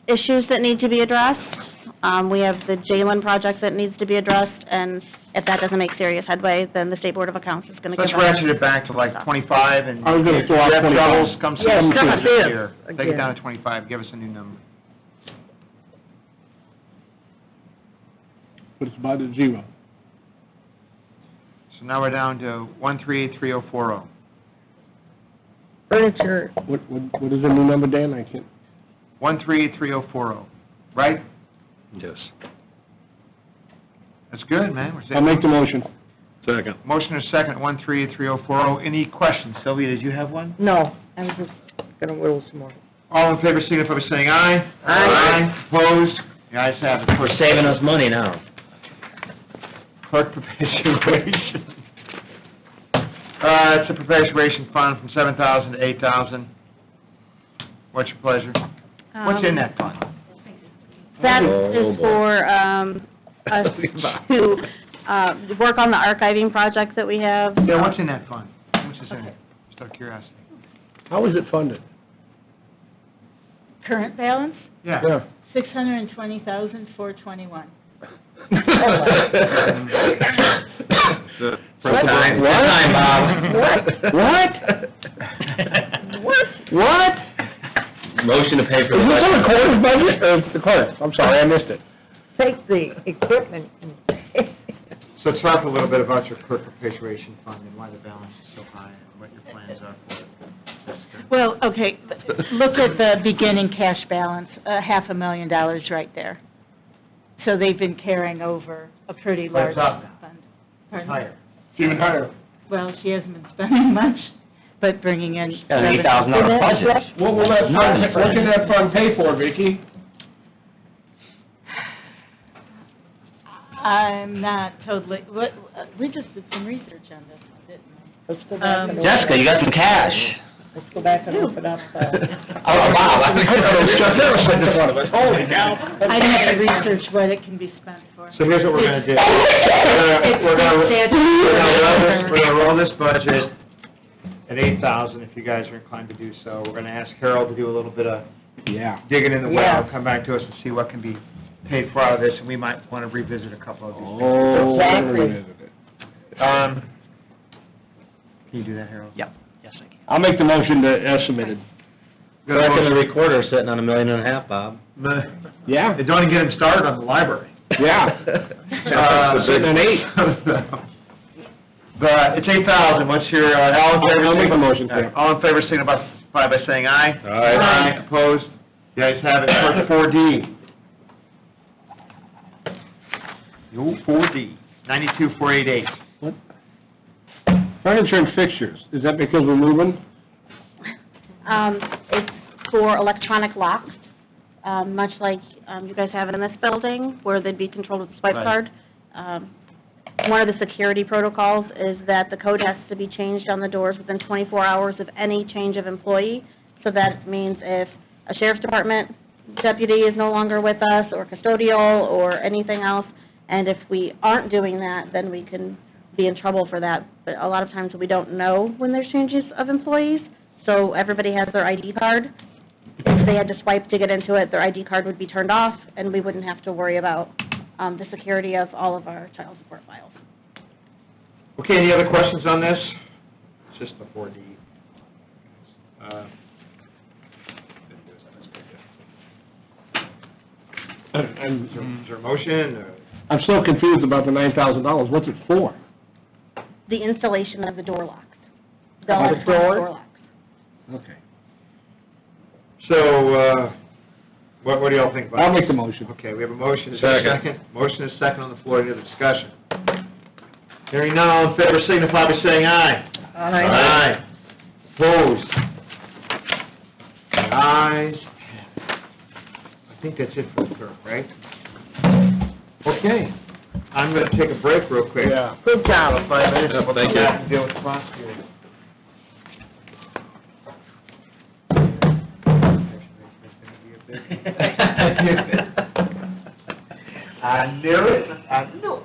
issues that need to be addressed. We have the Jalen project that needs to be addressed, and if that doesn't make serious headway, then the State Board of Accounts is going to give Let's us... ratchet it back to like 25, and I was gonna if throw out you have 25. troubles, come see Yeah, us come next see us year. Take it again. down to 25, give us a new number. But it's about a zero. So now we're down to 1383040. Furniture, What is the new number, Dan? I can't, 1383040, right? Yes. That's good, man. We're I'll make the motion. Second. Motion is second, 1383040. Any questions? Sylvia, did you have one? no, I was just going to whittle some more. All in favor, signify by saying aye. Aye. Opposed? The ayes have it. We're saving us money now. Clerk perpetuation. It's a perpetuation fund from 7,000 to 8,000. What's your pleasure? What's in that fund? That Oh, is boy. for us to work on the archiving project that we have. Yeah, what's in that fund? How much is in it? Just out of curiosity. How is it funded? Current balance, Yeah. $620,421. Time, Bob. What? What? Motion to pay for Is the this on the budget. clerk's budget, or the clerk? I'm sorry, I missed it. Take the equipment and... So talk a little bit about your clerk perpetuation fund and why the balance is so high and what your plans are for it. Well, okay, look at the beginning cash balance, $500,000 right there. So they've been carrying over a pretty But large it's up now. fund. It's Pardon? higher. Even higher. Well, she hasn't been spending much, but bringing in... Got an $8,000 budget. What will that fund, what can that fund pay for, Vicki? I'm not totally, we just did some research on this one, didn't we? Let's go back and... Jessica, you got some cash. Let's go back and open up, Oh, wow. Holy cow. I'd have to research what it can be spent for. So here's what we're going to do. We're going to roll this budget at 8,000 if you guys are inclined to do so. We're going to ask Harold to do a little bit of Yeah. digging in the well, Yeah. come back to us and see what can be paid for out of this, and we might want to revisit a couple of these things. Oh. Exactly. Can you do that, Harold? Yep, yes, I can. I'll make the motion to, as submitted. Back in the recorder, sitting on $1.5 million, Bob. Yeah. Don't even get him started on the library. Yeah. Sitting on 8. It's 8,000, what's your, all in favor? I'll make a motion, Tim. All in favor, signify by saying aye. Aye. Opposed? The ayes have it, clerk, 4D. 4D, 92,488. Furniture and fixtures, is that because we're moving? It's for electronic locks, much like you guys have it in this building, where they'd be controlled with a swipe Right. card. One of the security protocols is that the code has to be changed on the doors within 24 hours of any change of employee. So that means if a sheriff's department deputy is no longer with us, or custodial, or anything else, and if we aren't doing that, then we can be in trouble for that. But a lot of times, we don't know when there's changes of employees, so everybody has their ID card. If they had to swipe to get into it, their ID card would be turned off, and we wouldn't have to worry about the security of all of our child support files. Okay, any other questions on this? It's just the 4D. Is there a motion, or? I'm still confused about the $9,000. What's it for? The installation of the door locks. The Of the electronic door? door locks. Okay. So, what do y'all think about it? I'll make the motion. Okay, we have a motion, is there a second? Motion is second on the floor, any other discussion? Hearing none, all in favor, signify by saying aye. Aye. Opposed? The ayes have it. I think that's it for the clerk, right? Okay, I'm going to take a break real quick. Yeah. Good job, 5 minutes. We'll Thank come you. back and deal with the prosecutor. I knew it, I knew it.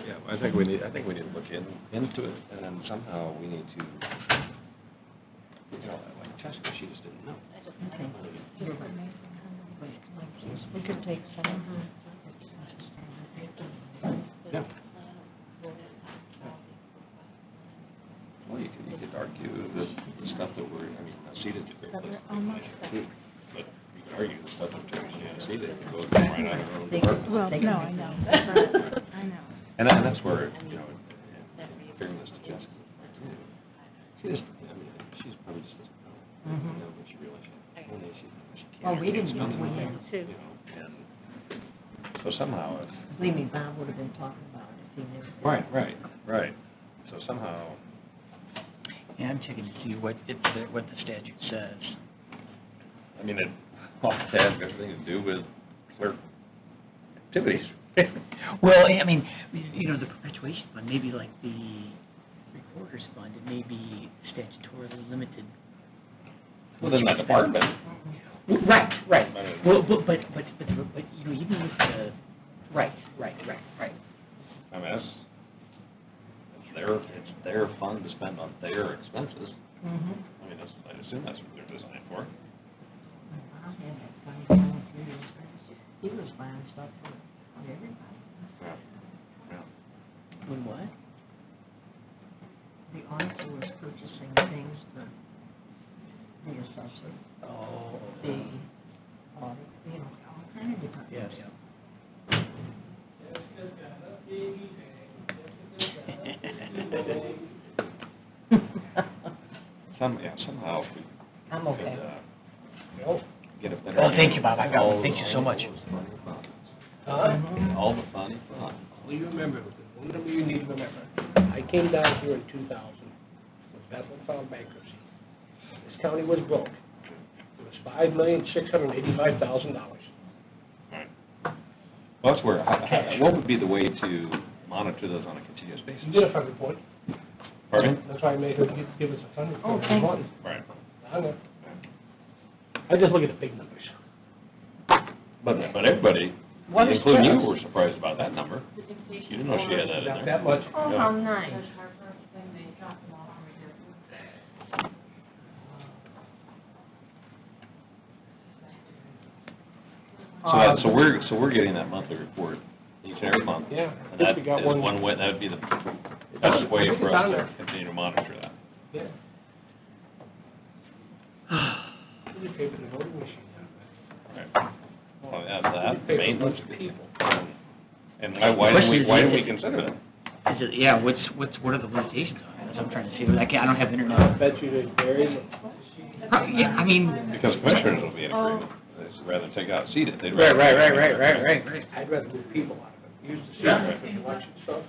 Yeah, I think we need to look into it, and then somehow we need to, like Jessica, she just didn't know. We could take some. Yeah. Well, you could argue the stuff that we're, seated to great place. But you could argue the stuff that turns you unseated, it goes right out of our own department. Well, no, I know. I know. And that's where, in fairness to Jessica, she just, she's probably just doesn't know, but she realizes, one day she can't. Well, we didn't know spend when, money, too. And so somehow, if, Believe me, Bob would have been talking about it if he knew. right. So somehow, Yeah, I'm checking to see what the statute says. it all has everything to do with clerk activities. Well, the perpetuation fund, maybe like the recorder's fund, it may be statutorily limited. Within that department. Right. Well, but even with the, right. It's their fund to spend on their expenses. Mm-hmm. I assume that's what they're designed for. Bob had that funny thing through his business. He was buying stuff for everybody. Yeah. when what? The auditor was purchasing things for the assessor. Oh. The audit, all kind of different. Yes. Somehow if we I'm okay. could, get a better. Oh, thank you, Bob. I got one. Thank you so much. All the fun. Well, you remember, one number you need to remember. I came down here in 2000, when Bethel filed bankruptcy. This county was broke. It was $5,685,000. Well, that's where, what would be the way to monitor those on a continuous basis? You did a fund report. Pardon? That's why I made her give us a fund report. Oh, thank you. Right. I know. I just look at the big numbers. But everybody, What is including you, this? were surprised about that number. You didn't know she had that in Not there. that much. Oh, Yeah. how nice. So we're getting that monthly report each and every month. Yeah. And that We got is one- one way, that would be the best way for us to continue to monitor that. Yeah. You pay for the voting machine. Well, yeah, that, maintenance people. And why didn't we consider that? Is it, yeah, what are the limitations on it? That's what I'm trying to see. I don't have internet. I bet you they vary. Yeah, I mean. Because commissioners will be in agreement, rather than take out seated. They'd Right. rather- I'd rather move people out of it. Use the Yeah. seat for the election stuff.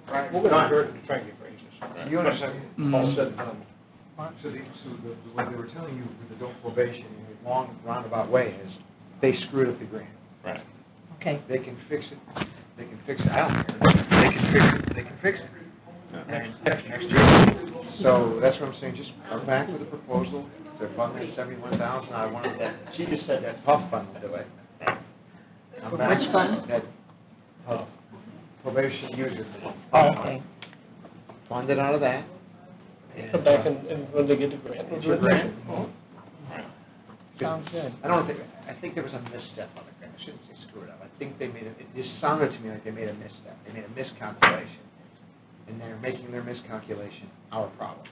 Right. We're gonna hurt to try and get raises. You understand? All said and done. So what they were telling you with the adult probation in a long roundabout way is, they screwed up the grant. Right. Okay. They can fix it, I don't care. They can fix it. And next year. So that's what I'm saying, just come back with a proposal, they're funding at 71,000, I wanted that, she just said that PUF fund will do it. Come back- Which fund? That probation user. Oh, okay. Fund it out of that. Come back and when they get the grant. It's your grant. Sounds good. I think there was a misstep on the grant, I shouldn't say screw it up, I think they made it just sounded to me like they made a misstep, they made a miscalculation. And they're making their miscalculation our problem.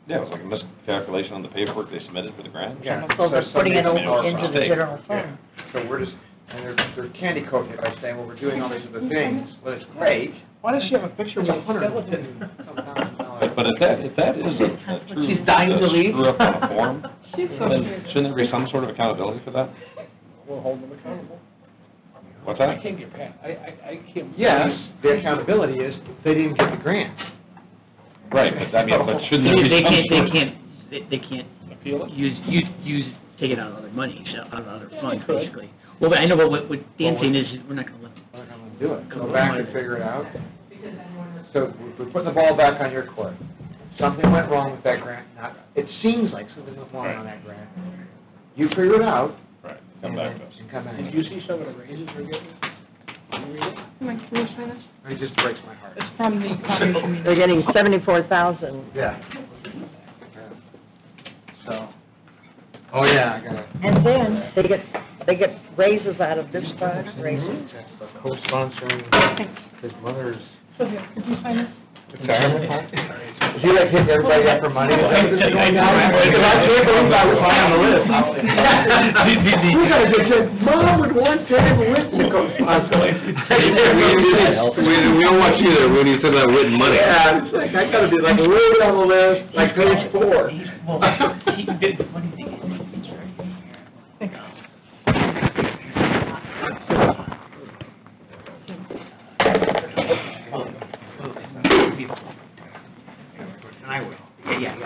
Yeah, it was like a miscalculation on the paperwork they submitted for the grant. Yeah. So they're putting it somebody- over into the general Yeah. fund. So we're just, and they're candy coating it by saying, well, we're doing all these other things, well, it's great. Why does she have a picture of It's a $150,000. But if that is a true She's dying to leave. screw up on a form, then shouldn't there be some sort of accountability for that? We'll hold them accountable. What's I that? can't get past, I can't. Yes, the accountability is, they didn't get the grant. Right, but I mean, but shouldn't there be some sort of... They can't Appeal it? take it out of other money, out of other funds, basically. Well, but I know what Dan's saying is, we're not gonna let them. We're not gonna do it, go back and figure it out. So we're putting the ball back on your court. Something went wrong with that grant, it seems like something went wrong on that grant. You figure it out. Right, come back to us. And come back. Did you see some of the raises they're getting? Did you read it? It just breaks my heart. It's from the. They're getting 74,000. Yeah. So, oh yeah, I got it. And then they get raises out of this fund, raises. Co-sponsoring his mother's So here, did you sign this? retirement fund. Is he like hitting everybody up for money? Is that what's going on? Because I can't believe I was high on the list. We gotta get to, Mom would want to have a witness to co-sponsor. We don't want you there when you said about winning money. Yeah, it's like, I gotta be like way down the list, like page 4. Well, he did, the funny thing is, it's right here. And I will. Yeah.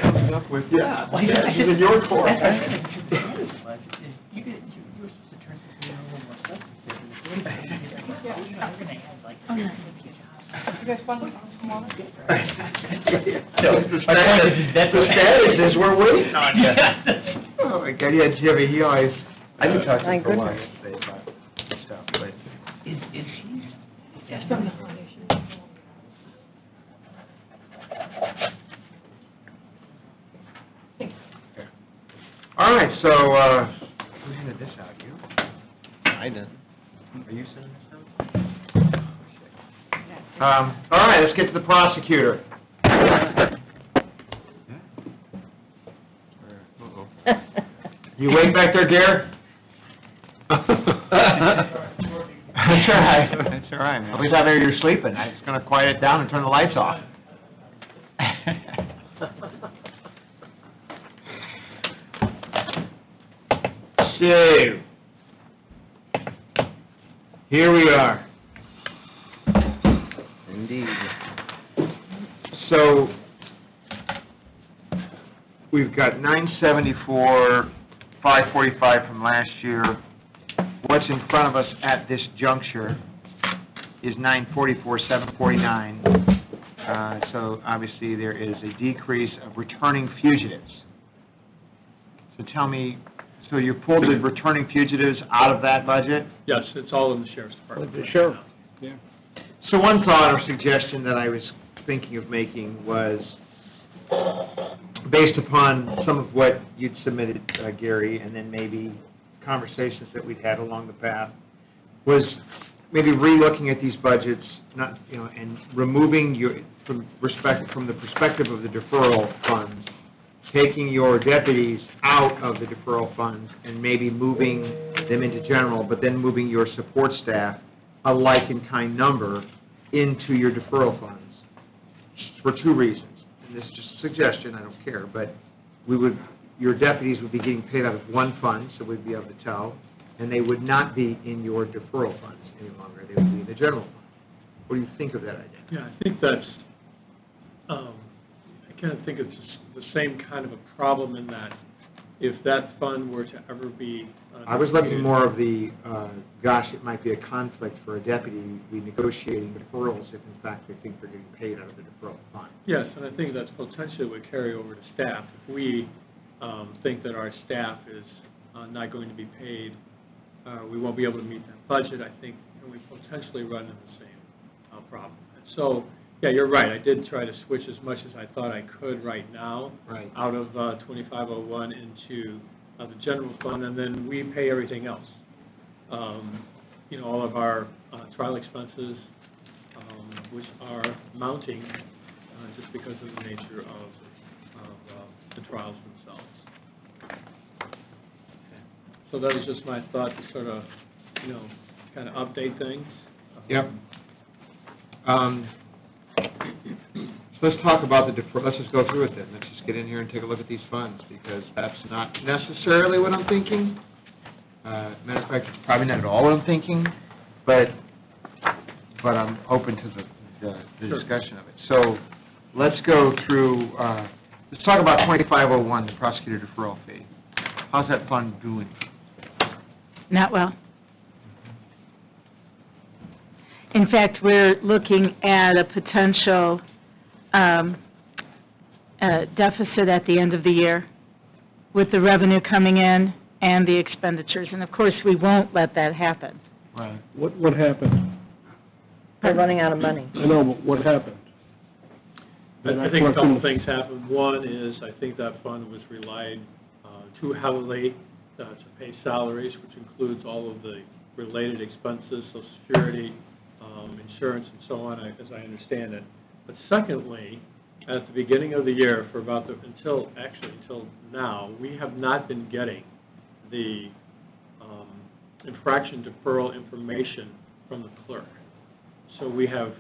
Coming up with, yeah, he's in your court. You were supposed to turn this into a little more substantive. Yeah, we're gonna have like. You guys want to come on? The status is we're waiting on you. Oh my God, yeah, Jimmy, he always, I didn't talk to him for a while yesterday about stuff, but. Is she? Yes, from the foundation. All right, so, who handed this out, you? I didn't. Are you sending this out? All right, let's get to the prosecutor. You wait back there, Gare? That's all right. That's all right, man. At least out there you're sleeping. I'm just gonna quiet it down and turn the lights off. So, here we are. Indeed. So, we've got 974, 545 from last year. What's in front of us at this juncture is 944, 749. So obviously there is a decrease of returning fugitives. So tell me, So you pulled the returning fugitives out of that budget? Yes, it's all in the sheriff's department. With the sheriff, yeah. So one thought or suggestion that I was thinking of making was, based upon some of what you'd submitted, Gary, and then maybe conversations that we'd had along the path, was maybe re-looking at these budgets, not, and removing from the perspective of the deferral funds, taking your deputies out of the deferral funds and maybe moving them into general, but then moving your support staff, a like-in-kind number, into your deferral funds, for two reasons. And this is just a suggestion, I don't care, but your deputies would be getting paid out of one fund, so we'd be able to tell, and they would not be in your deferral funds any longer. They would be in the general fund. What do you think of that idea? Yeah, I think that's, I kind of think it's the same kind of a problem in that if that fund were to ever be... I was looking more of the, it might be a conflict for a deputy, be negotiating deferrals if in fact they think they're getting paid out of the deferral fund. Yes, and I think that's potentially would carry over to staff. If we think that our staff is not going to be paid, we won't be able to meet that budget, I think we potentially run into the same problem. And so, yeah, you're right, I did try to switch as much as I thought I could right now, out of 2501 into the general fund, and then we pay everything else. All of our trial expenses, which are mounting just because of the nature of the trials themselves. Okay. So that was just my thought to sort of, kind of update things. Yep. So let's talk about let's just go through it then. Let's just get in here and take a look at these funds, because that's not necessarily what I'm thinking. Matter of fact, it's probably not at all what I'm thinking, but I'm open to the discussion of it. So let's go through, let's talk about 2501, the prosecutor deferral fee. How's that fund doing? Not well. In fact, we're looking at a potential deficit at the end of the year with the revenue coming in and the expenditures. And of course, we won't let that happen. Right. What happened? They're running out of money. I know, but what happened? I think a couple things happened. One is, I think that fund was relied too heavily to pay salaries, which includes all of the related expenses, Social Security, insurance, and so on, as I understand it. But secondly, at the beginning of the year, for about until now, we have not been getting the infraction deferral information from the clerk. So we have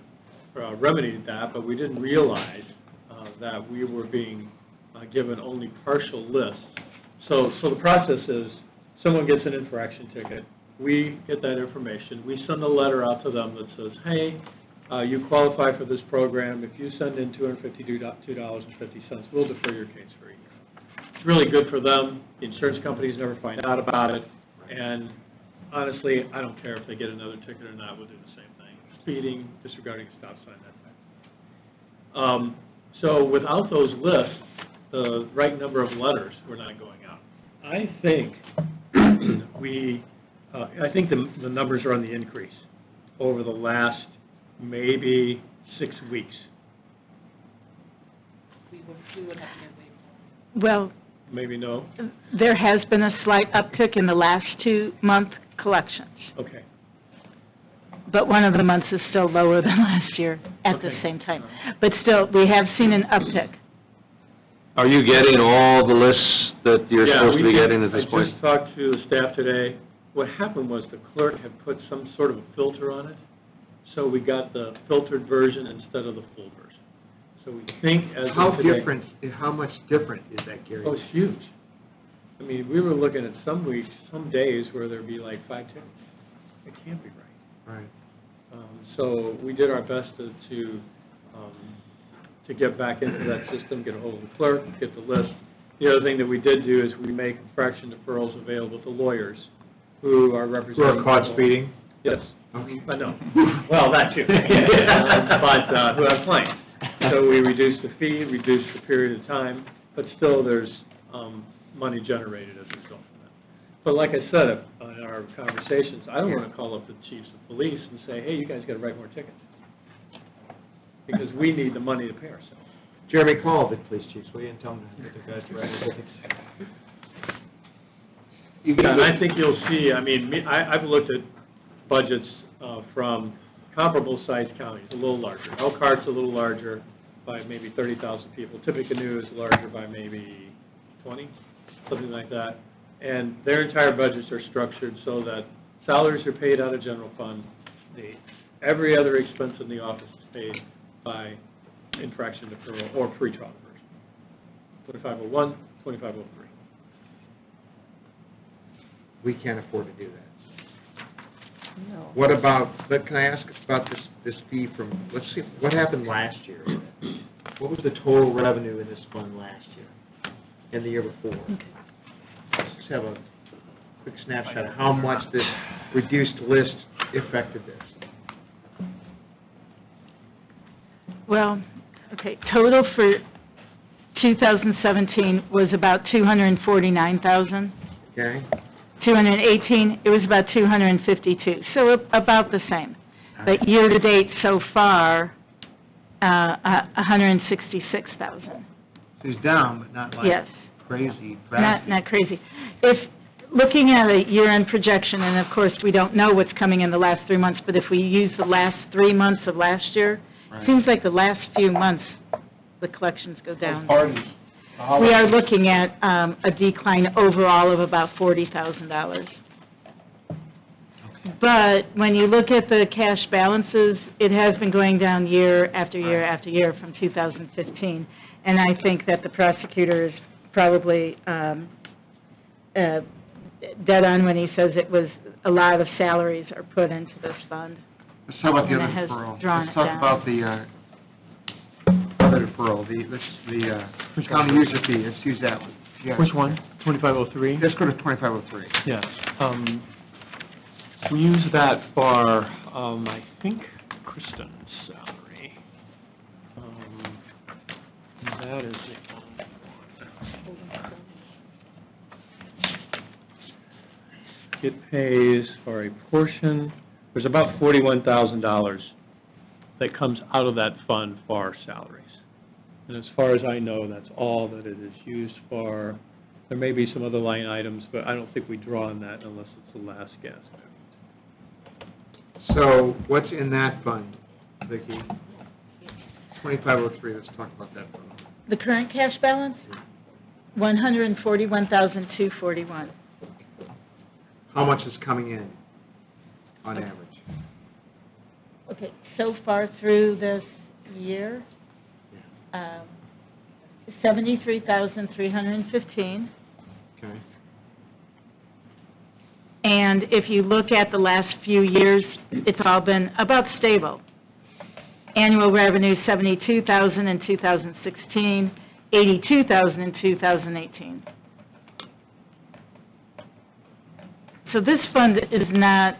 remedied that, but we didn't realize that we were being given only partial lists. So the process is, someone gets an infraction ticket, we get that information, we send a letter out to them that says, hey, you qualify for this program, if you send in $252.50, we'll defer your case for a year. It's really good for them, the insurance companies never find out about it, and honestly, I don't care if they get another ticket or not, we'll do the same thing. Speeding, disregarding a stop sign, that type. So without those lists, the right number of letters were not going out. I think I think the numbers are on the increase over the last maybe 6 weeks. We would have to wait. Well, Maybe no? there has been a slight uptick in the last 2-month collections, Okay. but one of the months is still lower than last year at the Okay. same time. But still, we have seen an uptick. Are you getting all the lists that you're supposed to be getting at this I point? just talked to the staff today. What happened was the clerk had put some sort of a filter on it, so we got the filtered version instead of the full version. So we think as of today... How much different is that, Gary? Oh, it's huge. I mean, we were looking at some weeks, some days where there'd be like 5 tickets. It can't be right. Right. So we did our best to get back into that system, get a hold of the clerk, get the list. The other thing that we did do is we make infraction deferrals available to lawyers who are representing... Who are caught speeding? Yes. Okay. But no. Well, that too. But who have claims. So we reduced the fee, reduced the period of time, but still there's money generated as a result of that. But like I said in our conversations, I don't want to call up the chiefs of police and say, hey, you guys got to write more tickets. Because we need the money to pay ourselves. Jeremy, call the police chiefs, will you, and tell them that the guys are writing tickets. Yeah, and I think you'll see, I mean, I've looked at budgets from comparable-sized counties, a little larger. Elkhart's a little larger by maybe 30,000 people. Tippecanoe is larger by maybe 20, something like that. And their entire budgets are structured so that salaries are paid out of general fund. Every other expense in the office is paid by infraction deferral or pretrial diversion. 2501, 2503. We can't afford to do that. No. What about, but can I ask about this fee from, let's see, what happened last year? What was the total revenue in this fund last year and the year before? Let's just have a quick snapshot of how much this reduced list affected this. Well, okay, total for 2017 was about 249,000. Okay? 218, it was about 252, so about the same. But year-to-date so far, 166,000. So it's down, but not like Yes. crazy. Not crazy. If, looking at a year-end projection, and of course, we don't know what's coming in the last 3 months, but if we use the last 3 months of last year, it seems like the last few months, the collections go down. Parties. We are looking at a decline overall of about $40,000. But when you look at the cash balances, it has been going down year after year after year from 2015. And I think that the prosecutor is probably dead on when he says it was a lot of salaries are put into this fund. Let's talk about the And other it has deferral. drawn Let's it talk down. about the other deferral, the county user fee, let's use that one. Yeah. Which one? 2503? Let's go to 2503. Yes. We use that for, I think, Kristen's salary. That is the it pays for a portion, there's about $41,000 that comes out of that fund for our salaries. And as far as I know, that's all that it is used for. There may be some other line items, but I don't think we draw on that unless it's the last gasp. So what's in that fund, Vicki? 2503, let's talk about that fund. The current cash balance? $141,241. How much is coming in on average? Okay, so far through this year, 73,315. Okay. And if you look at the last few years, it's all been about stable. Annual revenue, 72,000 in 2016, 82,000 in 2018. So this fund is not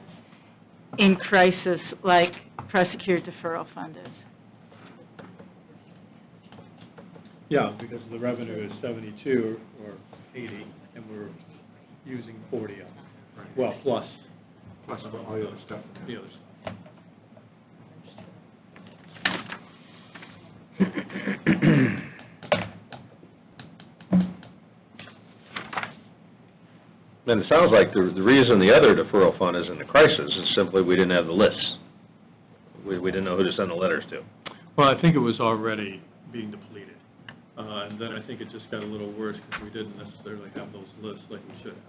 in crisis like prosecutor deferral fund is. Yeah, because the revenue is 72 or 80, and we're using 40 of it. Well, plus all the other stuff. The other stuff. And it sounds like the reason the other deferral fund is in the crisis is simply we didn't have the lists. We didn't know who to send the letters to. Well, I think it was already being depleted. And then I think it just got a little worse because we didn't necessarily have those lists like we should have.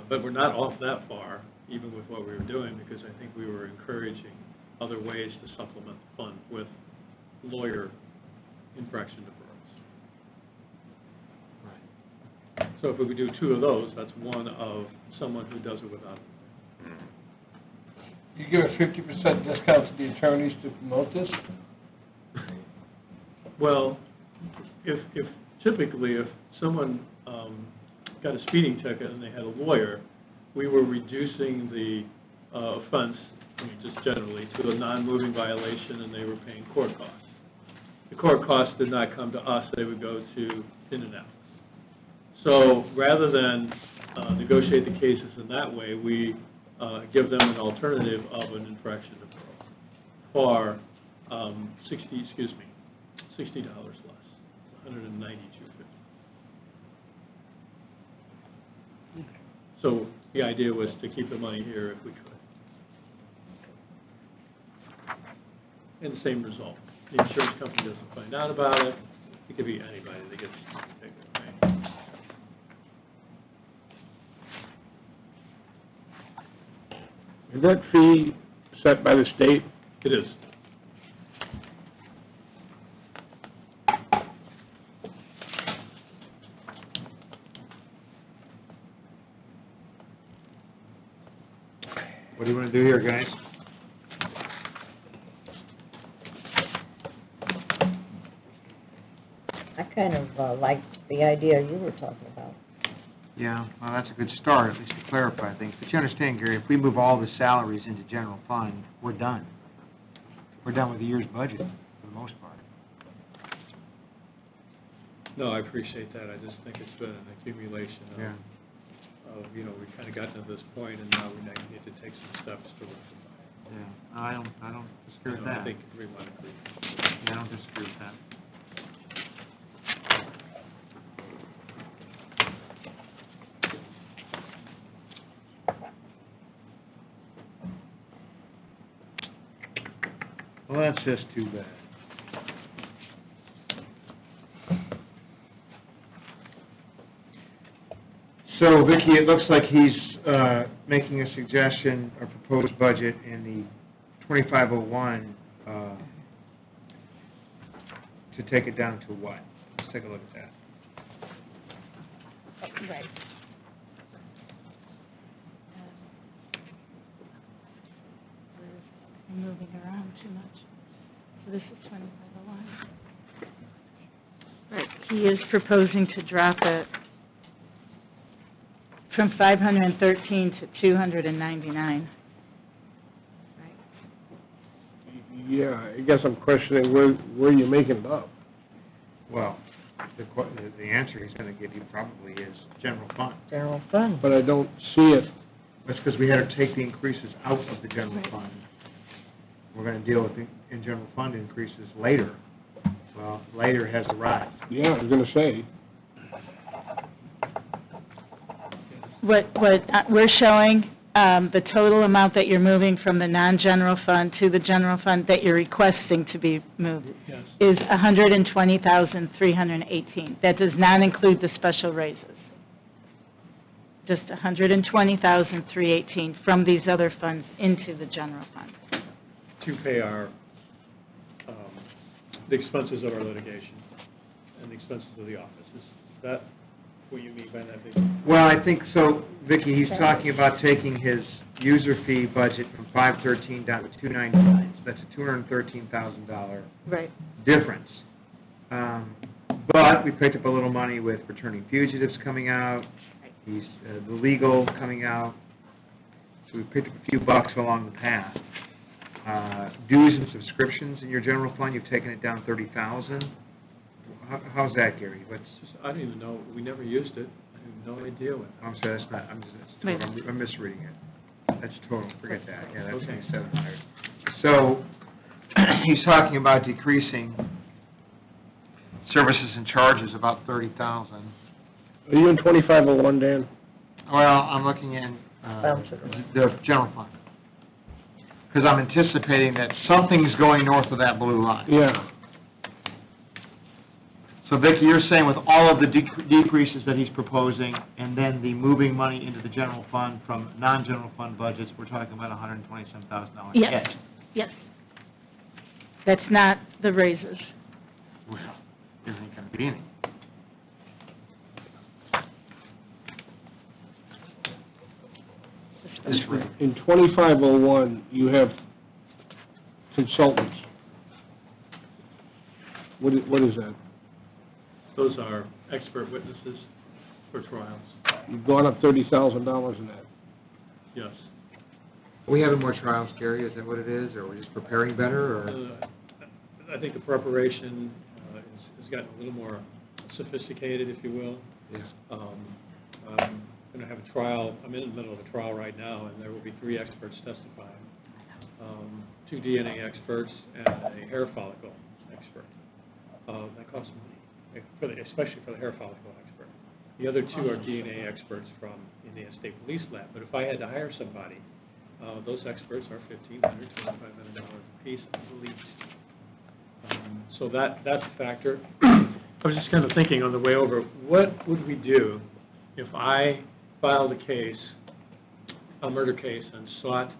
But we're not off that far, even with what we were doing, because I think we were encouraging other ways to supplement the fund with lawyer infraction deferrals. Right. So if we could do 2 of those, that's one of someone who does it without. You give a 50% discount to the attorneys to promote this? Well, if typically if someone got a speeding ticket and they had a lawyer, we were reducing the offense, I mean, just generally, to a non-moving violation, and they were paying court costs. The court costs did not come to us, they would go to Indianapolis. So rather than negotiate the cases in that way, we give them an alternative of an infraction deferral for $60 less, $192.50. So the idea was to keep the money here if we could. And the same result. The insurance company doesn't find out about it. It could be anybody that gets taken away. Is that fee set by the state? It is. What do you want to do here, guys? I kind of like the idea you were talking about. Yeah, well, that's a good start, at least to clarify things. But you understand, Gary, if we move all the salaries into general fund, we're done. We're done with the year's budget, for the most part. No, I appreciate that. I just think it's been an accumulation Yeah. of, we've kind of gotten to this point, and now we need to take some steps to rectify it. Yeah, I don't disagree with that. I think everyone agrees. Yeah, I don't disagree with that. Well, that's just too bad. So, Vicki, it looks like he's making a suggestion, a proposed budget in the 2501 to take it down to what? Let's take a look at that. Right. We're moving around too much. So this is 2501. Right, he is proposing to drop it from 513 to 299. Yeah, I guess I'm questioning where you're making it up. Well, the answer he's going to give you probably is general fund. General fund. But I don't see it. That's because we had to take the increases out of the general fund. We're going to deal with the in general fund increases later. Well, later has arrived. Yeah, I was going to say. What we're showing, the total amount that you're moving from the non-general fund to the general fund that you're requesting to be moved Yes. is $120,318. That does not include the special raises. Just $120,318 from these other funds into the general fund. To pay the expenses of our litigation and the expenses of the office. Is that what you mean by that, Vicki? Well, I think so, Vicki, he's talking about taking his user fee budget from 513 down to 299. So that's a $213,000 Right. difference. But we picked up a little money with returning fugitives coming out, the legal coming out, so we picked up a few bucks along the path. Dues and subscriptions in your general fund, you've taken it down $30,000. How's that, Gary? I don't even know, we never used it. I have no idea what. I'm sorry, that's not, I'm misreading it. That's total, forget that, yeah, that's Okay. 2,700. So, he's talking about decreasing services and charges about 30,000. Are you in 2501, Dan? Well, I'm looking in the general fund, because I'm anticipating that something's going north of that blue line. Yeah. So, Vicki, you're saying with all of the decreases that he's proposing, and then the moving money into the general fund from non-general fund budgets, we're talking about $127,000 Yes. hit. Yes. That's not the raises. Well, there ain't going to be any. This rate. In 2501, you have consultants. What is that? Those are expert witnesses for trials, You've gone up $30,000 in that. yes. Are we having more trials, Gary? Is that what it is, or are we just preparing better, or? I think the preparation has gotten a little more sophisticated, if you will. Yeah. going to have a trial, I'm in the middle of a trial right now, and there will be 3 experts testifying. 2 DNA experts and a hair follicle expert. That costs money, especially for the hair follicle expert. The other 2 are DNA experts from Indiana State Police Lab. But if I had to hire somebody, those experts are $1,500, $2,500 a piece at the least. So that's a factor. I was just kind of thinking on the way over, what would we do if I filed a case, a murder case, and sought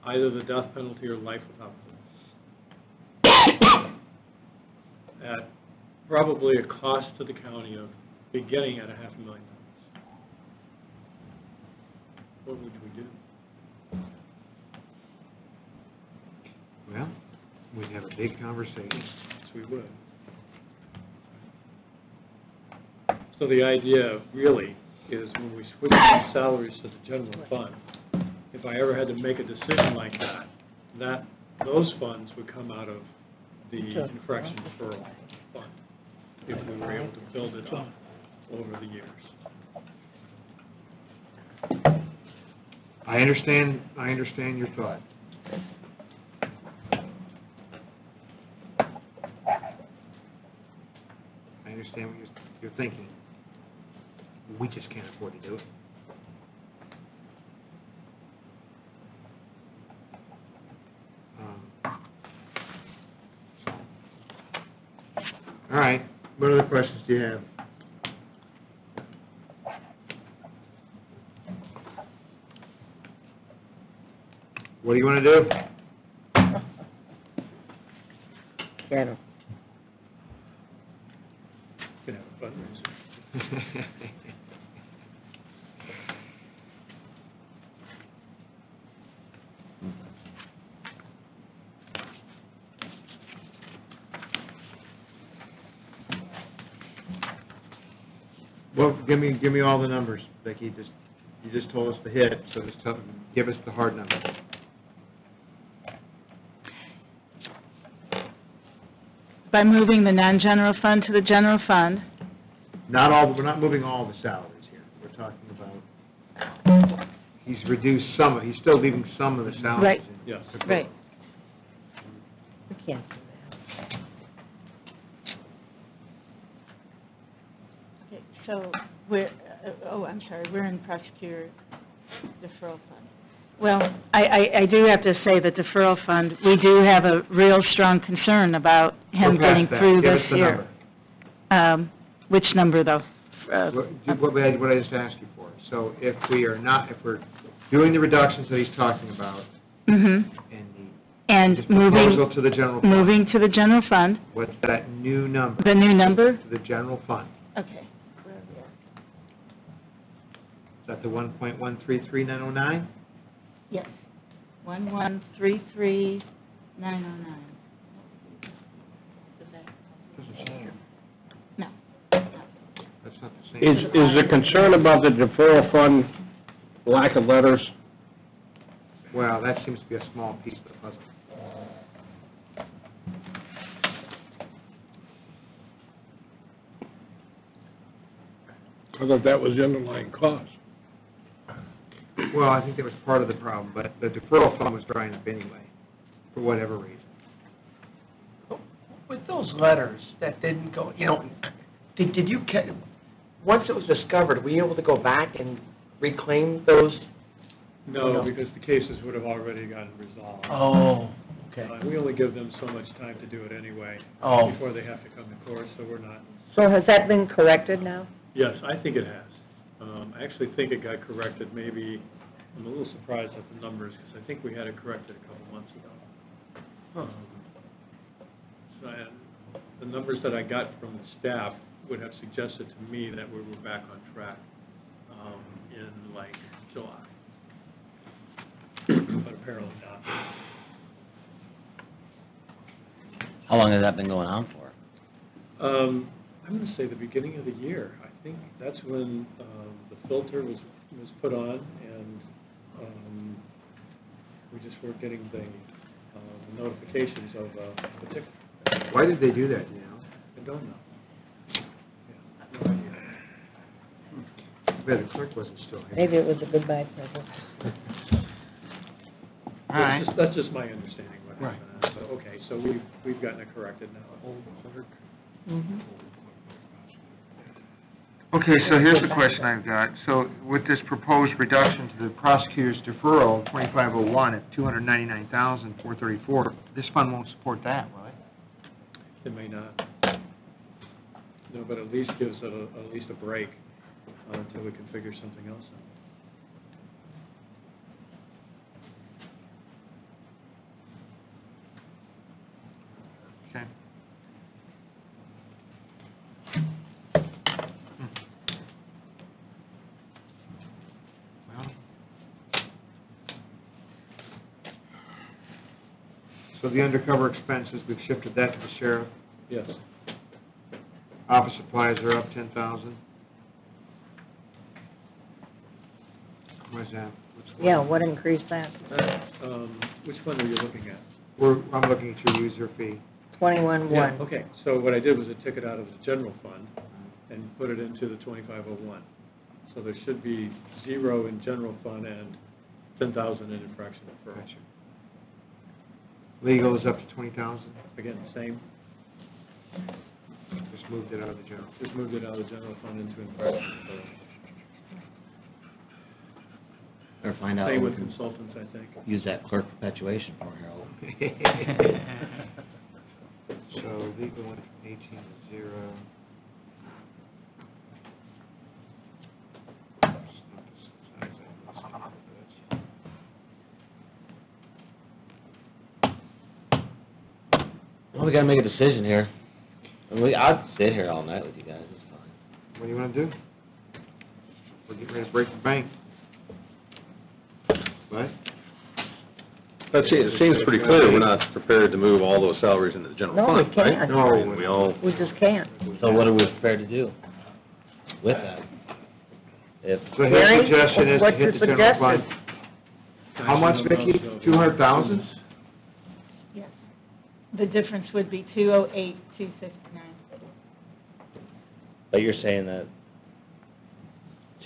either the death penalty or life without parole? At probably a cost to the county of beginning at $500,000. What would we do? Well, we'd have a big conversation. Yes, we would. So the idea really is when we switch from salaries to the general fund, if I ever had to make a decision like that those funds would come out of the infraction deferral fund, if we were able to build it up over the years. I understand your thought. I understand what you're thinking. We just can't afford to do it. All right, what other questions do you have? What do you want to do? General. You can have a fundraiser. Well, give me all the numbers, Vicki. You just told us the hit, so just give us the hard numbers. By moving the non-general fund to the general fund, We're not moving all the salaries here. We're talking about, he's reduced he's still leaving some of the salaries. Right. in. Yes. right. We can't do Okay, so I'm sorry, we're in prosecutor deferral fund. Well, I do have to say the deferral fund, we do have a real strong concern about him We're past getting that. through Give this us the year. number. Which number, though? What I just asked you for. So if we're doing the reductions that he's talking about, Mm-hmm. and And the moving, proposal to the general fund, moving to the general fund, what's that new number? the new number? To the general fund. Okay. Is that the 1.133909? Yes. 1133909. No. That's not the same. Is the concern about the deferral fund lack of letters? Well, that seems to be a small piece of the puzzle. I thought that was the underlying cause. Well, I think that was part of the problem, but the deferral fund was drying up anyway, for whatever reason. With those letters that didn't go, did you, once it was discovered, were you able to go back and reclaim those? No, because the cases would have already gotten resolved. Oh, okay. We only give them so much time to do it anyway, Oh. before they have to come to court, so we're not. So has that been corrected now? Yes, I think it has. I actually think it got corrected, maybe, I'm a little surprised at the numbers, because I think we had it corrected a couple months ago. The numbers that I got from the staff would have suggested to me that we were back on track in like July. But apparently not. How long has that been going on for? I'm going to say the beginning of the year. I think that's when the filter was put on, and we just weren't getting the notifications of the ticket. Why did they do that, do you know? I don't know. Yeah, no idea. The clerk wasn't still here. Maybe it was a goodbye present. All right. That's just my understanding what Right. happened. So, okay, so we've gotten it corrected now. Old clerk. Mhm. Okay, so here's the question I've got. So with this proposed reduction to the prosecutor's deferral, 2501 at 299,434, this fund won't support that, will it? It may not. No, but at least gives it at least a break until we can figure something else out. Okay. Well. So the undercover expenses, we've shifted that to the sheriff. Yes. Office supplies are up 10,000. Where's that? Which one? Yeah, what increased that? Which one are you looking at? I'm looking at your user fee. 21-1. Yeah, okay, so what I did was I took it out of the general fund and put it into the 2501. So there should be 0 in general fund and 10,000 in infraction deferral. Gotcha. Legal is up to 20,000. Again, same, Just moved it out of the general. just moved it out of the general fund into infraction deferral. Or find out. Same what with we can consultants, I think. Use that clerk perpetuation for, Harold. So legal went from 18 to 0. Well, we gotta make a decision here. I'd sit here all night with you guys, it's fine. What do you want to do? We're getting ready to break the bank. What? But see, it seems pretty clear we're not prepared to move all those salaries into the general No, we fund, right? can't. No. I mean, we all, We just can't. So what are we prepared to do with that? If, So his Gary, suggestion is to what's hit your the general fund. suggestion? How much, Vicki? 200,000? Yes. The difference would be 208,259. but you're saying that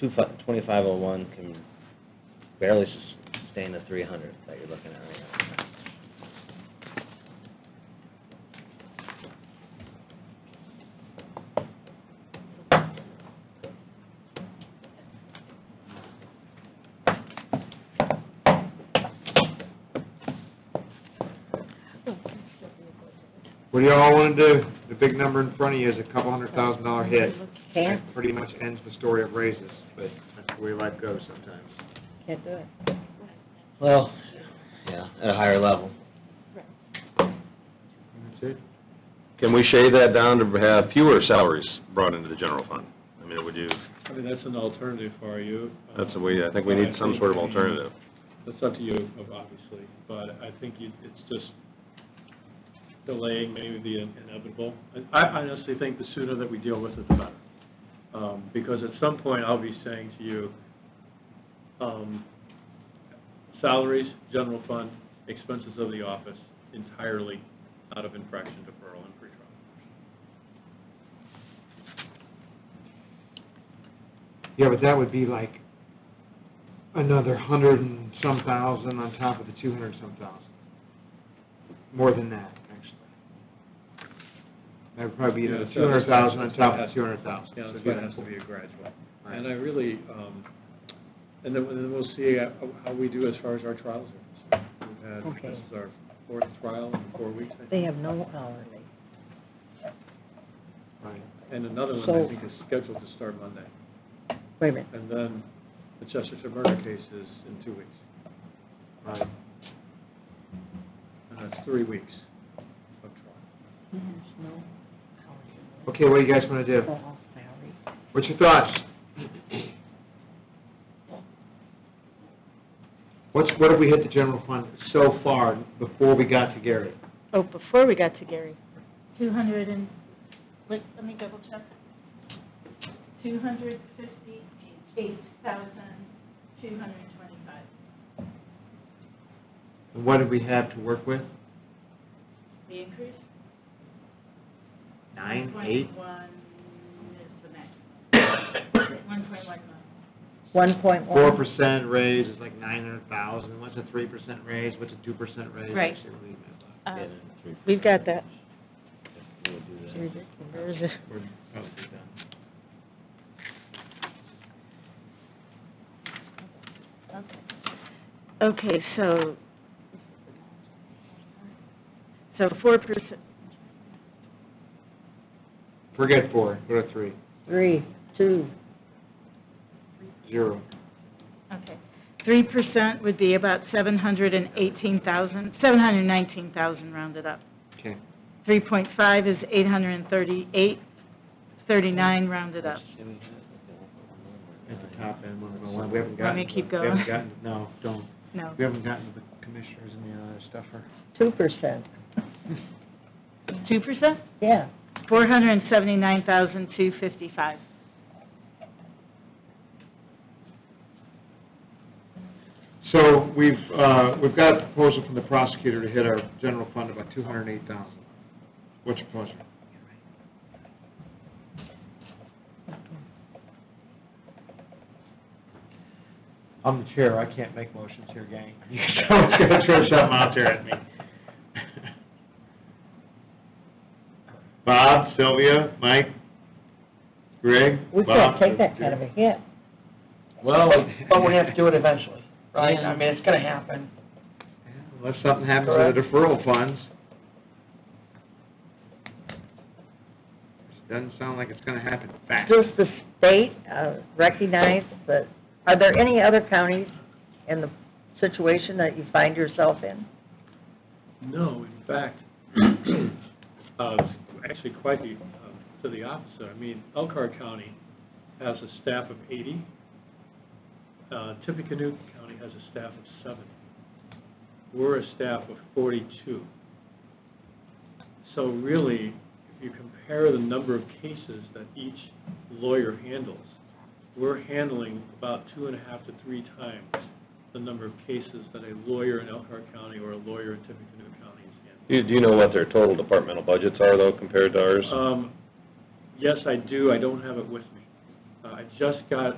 2501 can barely sustain the 300 that you're looking at right now. What do y'all want to do? The big number in front of you is a couple $100,000 hit. Can't, That pretty much ends the story of raises, but that's the way life goes sometimes. can't do it. Well, yeah, at a higher level. That's it. can we shave that down to have fewer salaries brought into the general fund? I mean, would you, I mean, that's an alternative for you. that's the way, I think we need some sort of alternative. That's up to you, obviously, but I think it's just delaying maybe the inevitable. I honestly think the sooner that we deal with it, the better. Because at some point, I'll be saying to you, salaries, general fund, expenses of the office, entirely out of infraction deferral and pretrial. Yeah, but that would be like another 100 and some thousand on top of the 200 and some thousand. More than that, actually. That would probably be another 200,000 on top of 200,000. Yeah, So that's why it has to be a gradual. And I really, and then we'll see how we do as far as our trials are concerned. We've had, Okay. this is our 4th trial in 4 weeks, I They think. have no hourly. Right. And another one, So- I think, is scheduled to start Monday. Wait a minute. And then the Chesterton murder case is in 2 weeks. Right. And that's 3 weeks of trial. He has no hourly. Okay, what do you guys want to do? All salary. What's your thoughts? What have we hit the general fund so far before we got to Gary? Oh, before we got to Gary. 200 and, let me double check. 258,225. And what did we have to work with? The increase? 9, 8? 1.1 is the max. 1.19. 1.1? 4% raise is like 900,000, what's a 3% raise, what's a 2% raise? Right. Let's see what we have. We've got that. We're probably done. Okay, so 4%, Forget 4, go to 3, 3, 2, 0. okay. 3% would be about 719,000 rounded up. Okay. 3.5 is 838,39 rounded up. At the top end, 1.1, we haven't Want gotten. me to keep We going? haven't gotten, no, don't. No. We haven't gotten to the commissioners and the other stuff. 2%. 2%? Yeah. 479,255. So we've got a proposal from the prosecutor to hit our general fund about 208,000. What's your pleasure? I'm the chair, I can't make motions here, gang. Someone's gonna throw something out there at me. Bob, Sylvia, Mike, Greg, We Bob? can't take that kind of a hit. Well, but we have to do it eventually, right? I mean, it's gonna happen. Unless something happens with the deferral funds. Doesn't sound like it's gonna happen fast. Does the state recognize that, are there any other counties in the situation that you find yourself in? No, in fact, actually quite to the opposite. I mean, Elkhart County has a staff of 80. Tippecanoe County has a staff of 7. We're a staff of 42. So really, if you compare the number of cases that each lawyer handles, we're handling about 2.5 to 3 times the number of cases that a lawyer in Elkhart County or a lawyer in Tippecanoe County is handling. Do you know what their total departmental budgets are, though, compared to ours? Yes, I do. I don't have it with me. I just got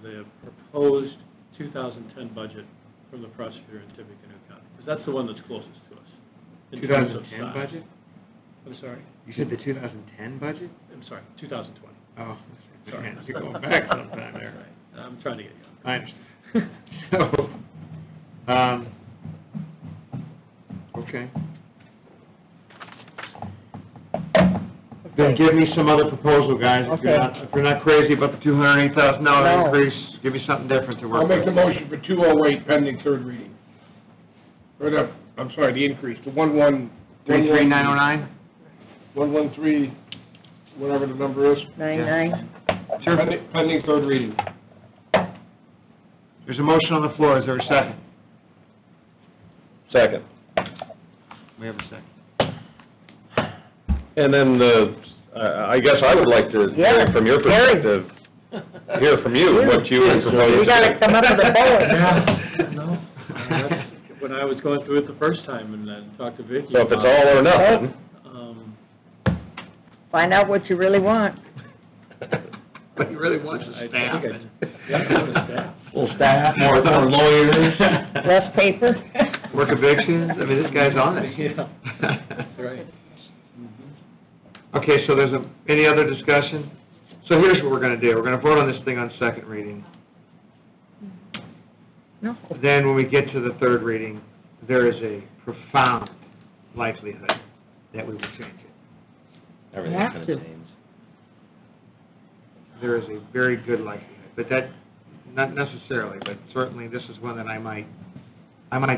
the proposed 2010 budget from the prosecutor in Tippecanoe County, because that's the one that's closest to us. in terms of 2010 size. budget? I'm sorry? You said the 2010 budget? I'm sorry, 2020. Oh, Sorry. man, you're going back sometime there. Right. I'm trying to get you. I understand. So, okay. Then give me some other proposal, guys. If you're not crazy about the $208,000 No. increase, give me something different to work I'll with. make the motion for 208 pending third reading. Or the, I'm sorry, the increase, the 33909? 113, whatever the number is. 99. Sure. Pending third reading. There's a motion on the floor. Is there a second? Second. We have a second. And then I guess I would like to hear from your perspective, hear from you, what you would propose. You gotta come up with a bullet. When I was going through it the first time and then talked to Vicki. So if it's all or nothing, Find out what you really want. What he really wants is staff. full staff, More lawyers. Less paper. More convictions. I mean, this guy's on it. That's right. Okay, so there's any other discussion? So here's what we're going to do. We're going to vote on this thing on second reading. No. Then when we get to the third reading, there is a profound likelihood that we will change it. Everything's Have going to. to change. There is a very good likelihood, but that, not necessarily, but certainly this is one that I might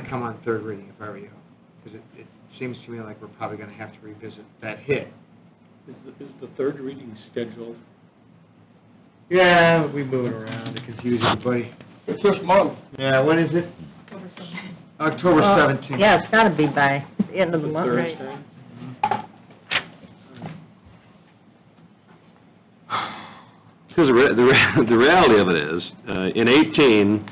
come on third reading if I were you, because it seems to me like we're probably going to have to revisit that hit. Is the third reading scheduled? Yeah, we move it around to confuse everybody. It's this month. Yeah, when is it? October 17th. Yeah, it's gotta be by the end of the month. Thursday? because the reality of it is, in 18,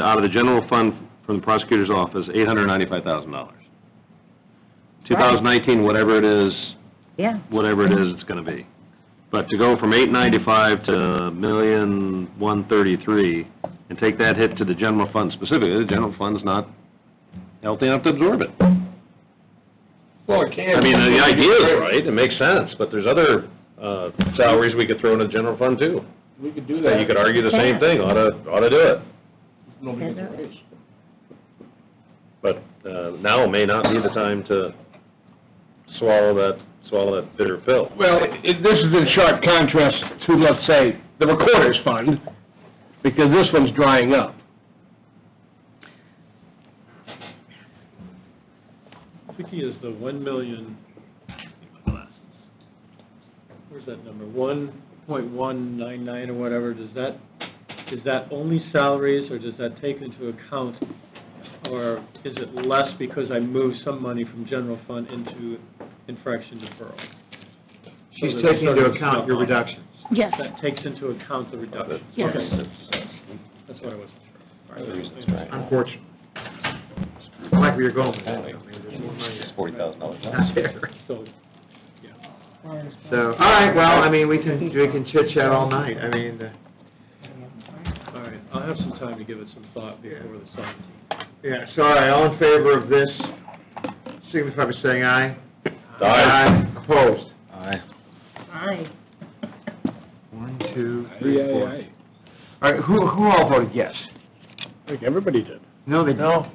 out of the general fund from the prosecutor's office, $895,000. 2019, whatever it is, Yeah. whatever it is it's going to be. But to go from 895 to $1,133,000 and take that hit to the general fund specifically. The general fund's not healthy enough to absorb it. Well, it can. I mean, the idea is right, it makes sense, but there's other salaries we could throw in the general fund too. We could do So that. you could argue the same thing, ought to do it. Nobody gets a raise. But now may not be the time to swallow that bitter pill. Well, this is in sharp contrast to, let's say, the recorder's fund, because this one's drying up. Vicki, is the 1 million, where's that number, 1.199 or whatever, is that only salaries, or does that take into account, or is it less because I moved some money from general fund into infraction deferral? She's taking into account your reductions. Yes. That takes into account the reduction? Yes. Okay. That's what I wasn't sure. Unfortunately. I like where you're going with that. I mean, there's more money It's $40,000. not there. So, So, all right, well, I mean, we can chit chat all night. I mean, all right, I'll have some time to give it some thought before the 17th. yeah, so, all right, all in favor of this, signify by saying aye. Aye. Opposed? Aye. Aye. 1, 2, 3, 4. Aye. All right, who all voted yes? I think everybody did. No, they No,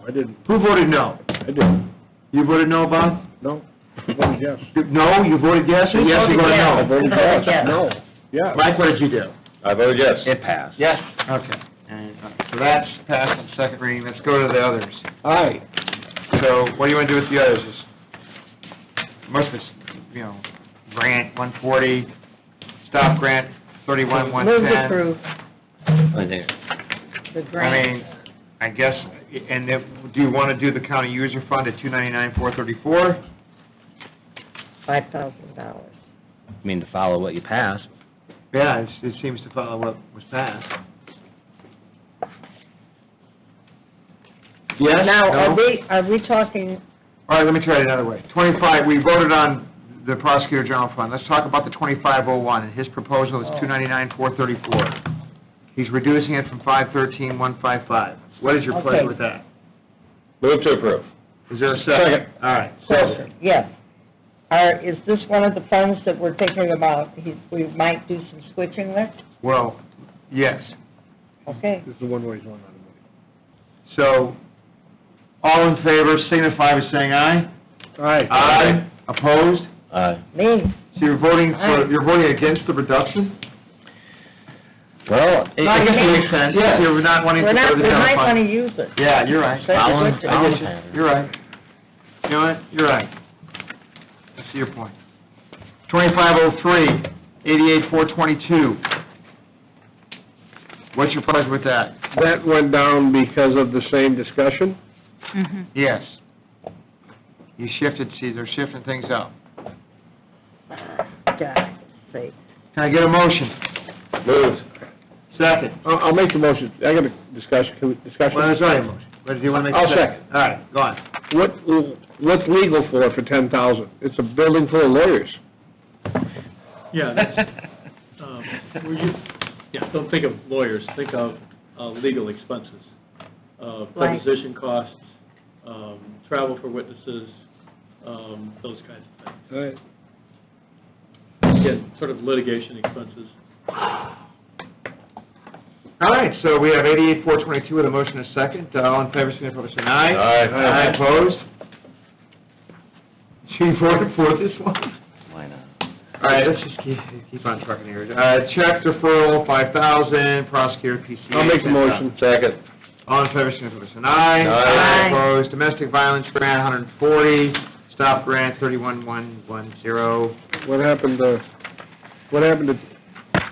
I didn't. Who voted no? I didn't. You voted no, Bob? No. I voted yes. No, you voted yes, or yes, you voted no? I voted yes. No. Yeah. Mike, what did you do? I voted yes. It passed. Yes. Okay. And, so that's passed on second reading. Let's go to the others. Aye. So what do you want to do with the others? Most of it's, grant 140, stop grant 31, 110. Move to approve I think, the I grant. mean, I guess, and then, do you want to do the county user fund at 299, 434? $5,000. I mean, to follow what you passed. Yeah, it seems to follow what was passed. Yes? Now, No? are we talking, All right, let me try it another way. 25, we voted on the prosecutor general fund. Let's talk about the 2501, and his proposal is 299, 434. He's reducing it from 513, 155. What is your Okay. pleasure with that? Move to approve. Is there a second? All right. question, yes. Is this one of the funds that we're thinking about, we might do some switching with? Well, yes. Okay. This is the one where he's running out of money. So, all in favor signify by saying aye. Aye. Aye. Opposed? Aye. Me. So you're voting Aye. you're voting against the reduction? Well, No, I guess it makes sense. Yes. You're not wanting to We're go not, to the we general might want fund. to use it. Yeah, you're right. Set the Following- budget. I get you. pattern. You're right. You know what? You're right. I see your point. 2503, 88,422. What's your pleasure with that? That went down because of the same discussion? Mhm. Yes. You shifted, see, they're shifting things up. God's sake. Can I get a motion? Moved. Second. I'll make the motion. I got a discussion. Well, there's already a motion. But do you want to make a I'll second? second. All right, go on. What's legal for 10,000? It's a building full of lawyers. Yeah, that's, don't think of lawyers, think of legal expenses, Right. deposition costs, travel for witnesses, those kinds of things. All right. Again, sort of litigation expenses. All right, so we have 88,422 with a motion and a second. All in favor, signify by saying aye. Aye. Aye, opposed? You voted for this one? Why not? All right, let's just keep on trucking here. Check deferral, 5,000, prosecutor PCA. I'll make the motion. Second. All in favor, signify by saying aye. Aye. Opposed? Domestic violence grant, 140. Stop grant, 31,110. What happened to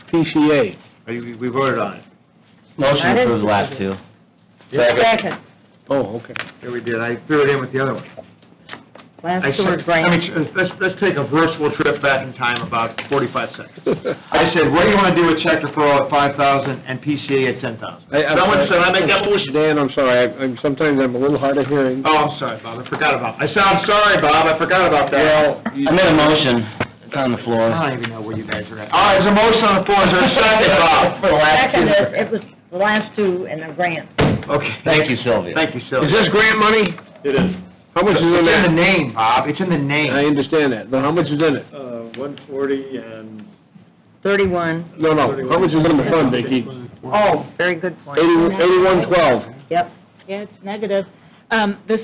PCA? We voted on it. Motion I to didn't- approve the last two. Second. Oh, okay. Yeah, we did. I threw it in with the other one. Last I sewer said, grant. let's take a virtual trip back in time about 45 seconds. I said, what do you want to do with check deferral at 5,000 and PCA at 10,000? Someone said, I make that motion. Dan, I'm sorry. Sometimes I'm a little hard of hearing. Oh, I'm sorry, Bob, I forgot about that. I said, I'm sorry, Bob, I forgot about that. Well, I made a motion. It's on the floor. I don't even know where you guys are at. All right, there's a motion on the floor, is there a second, Bob? Second, it was The last two and a grant. Okay. Thank you, Sylvia. Thank you, Is Sylvia. this grant money? It is. How much is in It's in the that? name, Bob, it's in the name. I understand that, but how much is in it? 140 and 31. No, how much is in the fund, Vicki? Oh, very good point. 8112. Yep. Yeah, it's negative. This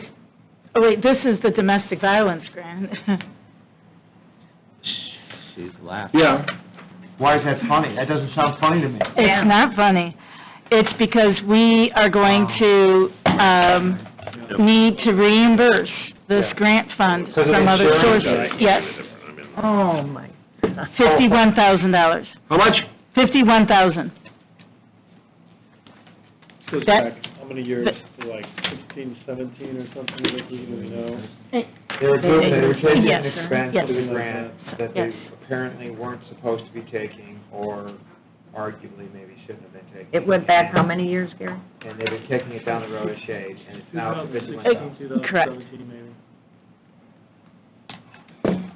is the domestic violence grant. She's laughing. Yeah. Why is that funny? That doesn't sound funny to me. It's not funny. It's because we are going to need to reimburse this grant fund Because of from other insurance, sources. right? Yes, Oh, my. $51,000. How much? $51,000. goes That- back, how many years, to like 16, 17 or something, Vicki, do we know? They were taking Yes, an sir. expense Yes. to the grant that they Yes. apparently weren't supposed to be taking, or arguably maybe shouldn't have been taking. It went back how many years, Gary? And they've been kicking it down the road a shade, and it's now $51,000. 2017, maybe.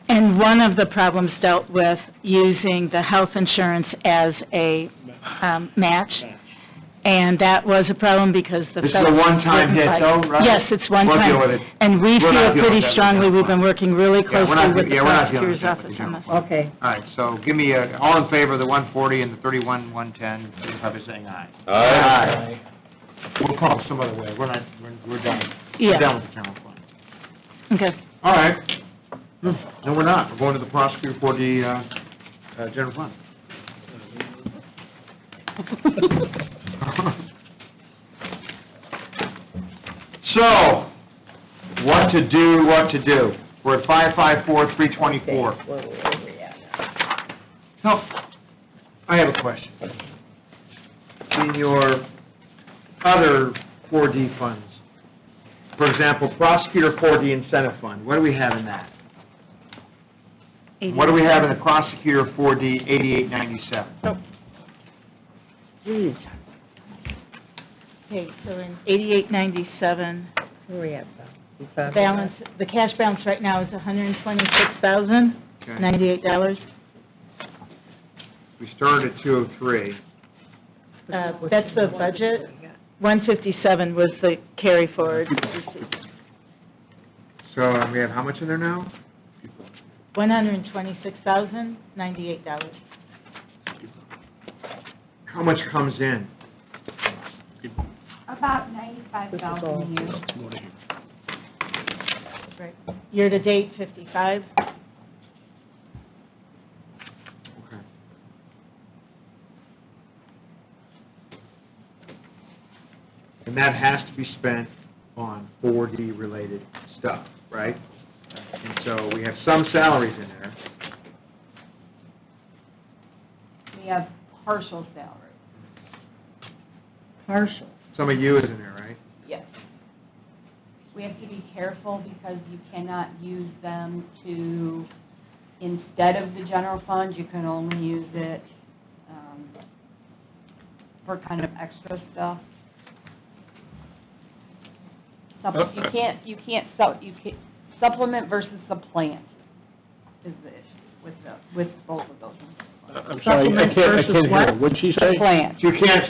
And one of the problems dealt with using the health insurance as a match, and that was a problem because the... This is a one-time hit, though, right? Yes, it's one We'll time. deal with it. And we We're not feel dealing pretty with that. strongly, we've been working really Yeah, we're closely not- with the yeah, we're not dealing prosecutor's with that. office on this. Okay. All right, so give me, all in favor of the 140 and the 31,110, signify by saying aye. Aye. We'll call it some other way, we're not, we're done. Yeah. We're done with the general fund. Okay. All right. No, we're not, we're going to the prosecutor for the general fund. So, what to do. We're at 554,324. Where were we at? So, I have a question. In your other 4D funds, for example, prosecutor 4D incentive fund, what do we have in that? What do we have in the prosecutor 4D 8897? Jeez, Okay, so in 8897, where we at, Bob? balance, the cash balance right now is $126,098. We started at 203. That's the budget. 157 was the carry forward. So we have how much in there now? $126,098. How much comes in? About 95,000 a year. Right. Year-to-date, 55. Okay. And that has to be spent on 4D-related stuff, right? And so we have some salaries in there. We have partial salary. Partial. Some of you is in there, right? Yes. We have to be careful because you cannot use them to, instead of the general fund, you can only use it for kind of extra stuff. You can't supplement versus supplant is the issue with both of those. I'm sorry, I can't hear. What'd she say? Supplant. So you can't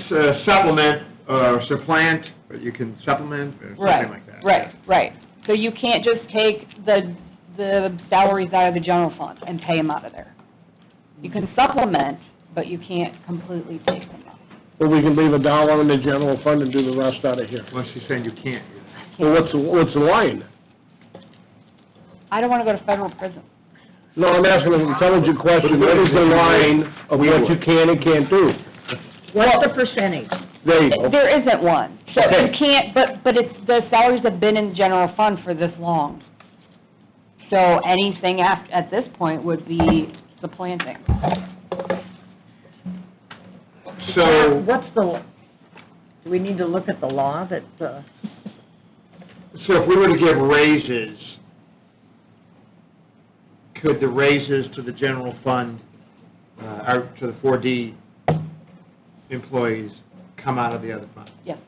supplement or supplant, but you can supplement or something like that. Right. So you can't just take the salaries out of the general fund and pay them out of there. You can supplement, but you can't completely take them out. Well, we can leave $1 in the general fund and do the rest out of here. Well, she's saying you can't do that. Well, what's the line? I don't want to go to federal prison. No, I'm asking an intelligent question. What is the line of what you can and can't do? What's the percentage? There you go. There isn't one. So Okay. you can't, but it's, the salaries have been in the general fund for this long. So anything at this point would be supplanting. So, Do we need to look at the law that, so if we were to give raises, could the raises to the general fund, or to the 4D employees come out of the other fund? Yes.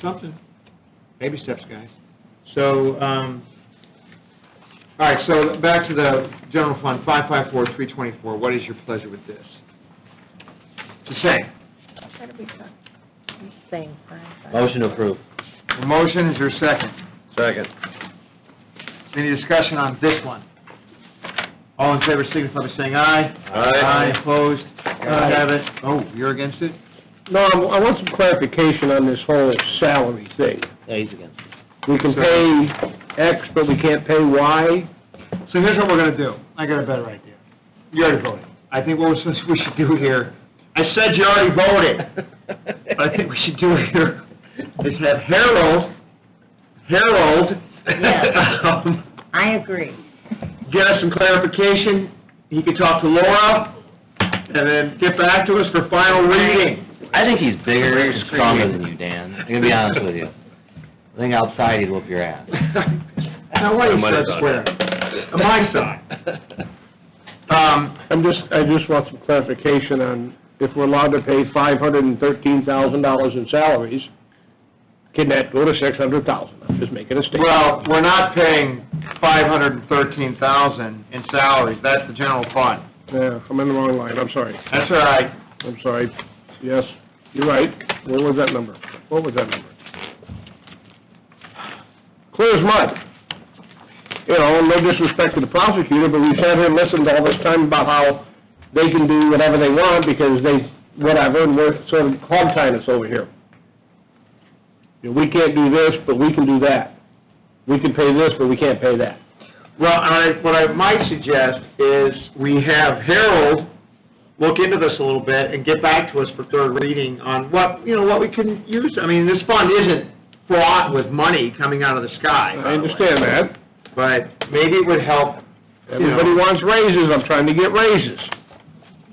Something. Baby steps, guys. So, all right, so back to the general fund, 554,324. What is your pleasure with this? the same. Same. Motion to approve. A motion, is there a second? Second. Any discussion on this one? All in favor, signify by saying aye. Aye. Opposed? Ayes have it. Oh, you're against it? No, I want some clarification on this whole salary thing. Yeah, he's against it. We can pay X, but we can't pay Y? So here's what we're gonna do. I got a better idea. You already voted. I think what we should do here, I said you already voted. What I think we should do here is have Harold, I agree. get us some clarification. He could talk to Laura, and then get back to us for final reading. I think he's bigger and stronger than you, Dan. I'm gonna be honest with you. I think outside he'd whoop your ass. Now, why are you Money's so on square? On my side. I just want some clarification on if we're allowed to pay $513,000 in salaries, can that go to $600,000? I'm just making a statement. Well, we're not paying $513,000 in salaries. That's the general fund. Yeah, I'm in the wrong line, I'm sorry. That's all right. I'm sorry. Yes, you're right. What was that number? Clear as mud. You know, no disrespect to the prosecutor, but we've had him listen to all this time about how they can do whatever they want because whatever, and we're sort of hog-tying us over here. You know, we can't do this, but we can do that. We can pay this, but we can't pay that. Well, what I might suggest is we have Harold look into this a little bit and get back to us for third reading on what we can use. I mean, this fund isn't fraught with money coming out of the sky. I understand that. But maybe it would help. Everybody wants raises, I'm trying to get raises.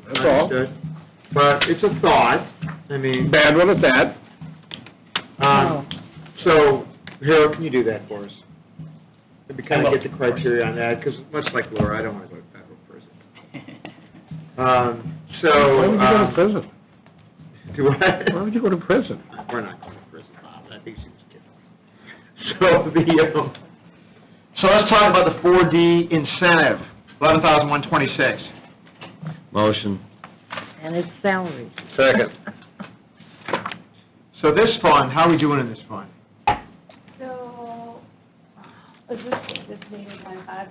That's all. Understood. But it's a thought. I mean. Bad one at that. So, Harold, can you do that for us? Maybe kind of get the criteria on that, because much like Laura, I don't want to go to federal prison. Why would you go to prison? Do what? Why would you go to prison? We're not going to prison, Bob. I think she was kidding. So let's talk about the 4D incentive, 11,126. Motion. And it's salaries. Second. So this fund, how are we doing in this fund? So, is this meeting 25?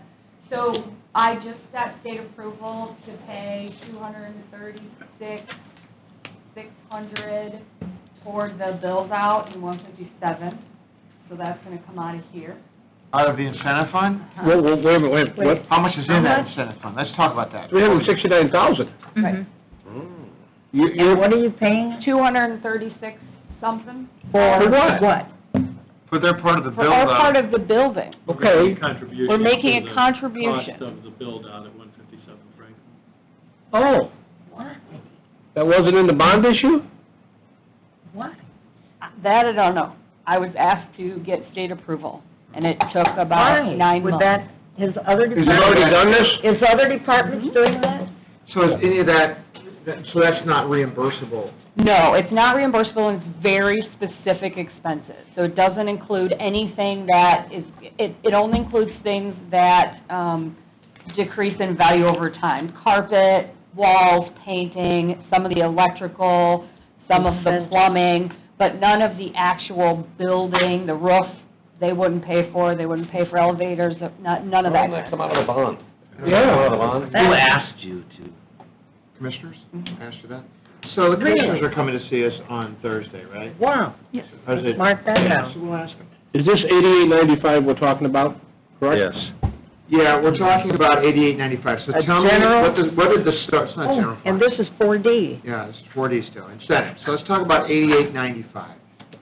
So I just got state approval to pay $236,600 for the bills out and 157. So that's going to come out of here. Out of the incentive fund? Wait a minute, what? How much is in How that much? incentive fund? Let's talk about that. $369,000. Right. And what are you paying? 236 something. For what? For their part of the For build our out. part of the building. Okay. Contribution We're making to a the contribution. Cost of the build-out at 157 Franklin. Oh, that wasn't in the bond issue? That I don't know. I was asked to get state approval, and it took about Why? 9 Would months. that, his other Is it department... already done this? Is other departments doing that? So is any of that, so that's not reimbursable? No, it's not reimbursable, and it's very specific expenses. So it doesn't include anything that is, it only includes things that decrease in value over time. Carpet, walls, painting, some of the electrical, some of the plumbing, but none of the actual building, the roof, they wouldn't pay for. They wouldn't pay for elevators, none of that. Come out of the bond. Yeah. Who asked you to? Commissioners? Asked you that? So the commissioners are coming to see us on Thursday, right? Wow. How's it? Mark that down. So we'll ask them. Is this 8895 we're talking about, correct? Yes. Yeah, we're talking about 8895. So A tell me, general- what did the start, it's not general Oh, fund. and this is 4D. Yeah, this is 4D still, incentive. So let's talk about 8895.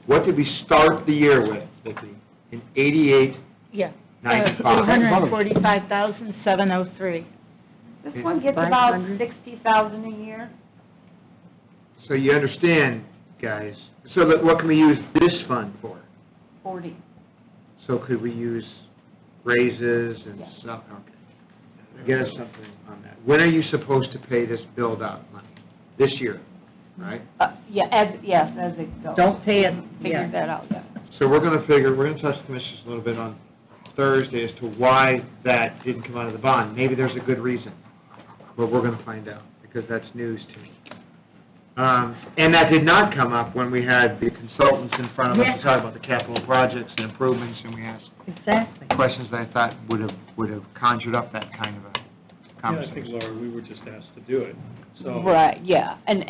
What did we start the year with, Vicki? In 8895? 245,703. This one gets about 500. 60,000 a year. So you understand, guys, so that what can we use this fund for? 40. So could we use raises and stuff? Okay. Get us something on that. When are you supposed to pay this build-out money? This year, right? Yes, as it goes. Don't pay it, Figure that out, yeah. So we're going to touch the commissioners a little bit on Thursday as to why that didn't come out of the bond. Maybe there's a good reason, but we're going to find out, because that's news to me. And that did not come up when we had the consultants in front of us to talk about the capital projects and improvements, and we asked Exactly. questions that I thought would have conjured up that kind of a Yeah, I conversation. think, Laura, we were just asked to do it, so. Right, yeah, and